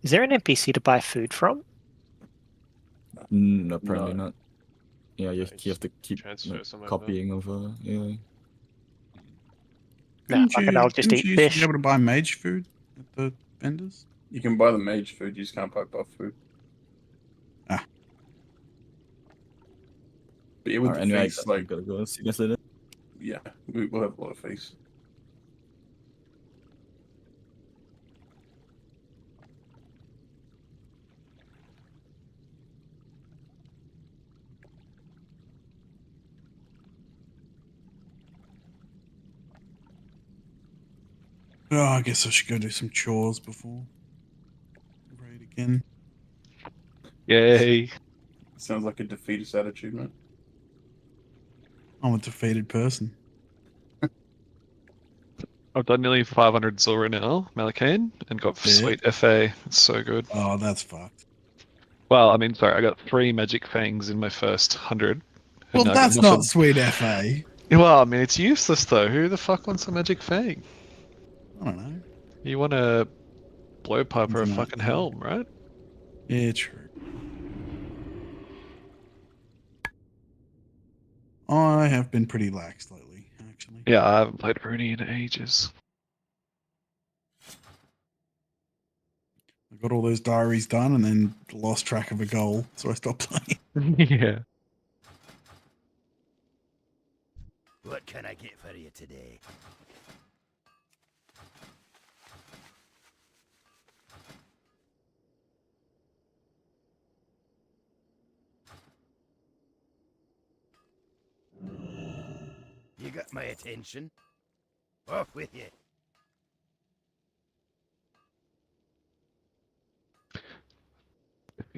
Is there an NPC to buy food from? Apparently No. not. Yeah, you have to keep transfer like, some over. copying over. Yeah. Couldn't fuck it, I'll just eat you used to fish. be able to buy mage food at the vendors? You can buy the mage food, you just can't buy buff food. Ah. But yeah, with Alright, the anyway, feast, I like, gotta go. See you guys later. yeah, we'll have a lot of feast. Oh, I guess I should go do some chores before raid again. Yay. Sounds like a defeatist attitude, man. I'm a defeated person. I've done nearly 500 Zora now, Malakane, and got Yeah. sweet FA. It's so good. Oh, that's fucked. Well, I mean, sorry, I got 3 magic fangs in my first 100. Well, now I got that's nothing. not sweet FA. Well, I mean, it's useless though. Who the fuck wants a magic fang? I don't know. You want a blowpipe or a Something like fucking that. helm, right? Yeah, true. I have been pretty lax lately, actually. Yeah, I haven't played Rooney in ages. I got all those diaries done and then lost track of a goal, so I stopped playing. Yeah. What can I get for you today? You got my attention. Off with you.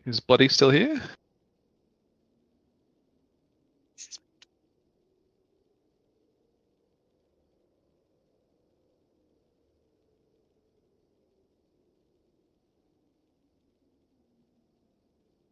Is Bloody still here?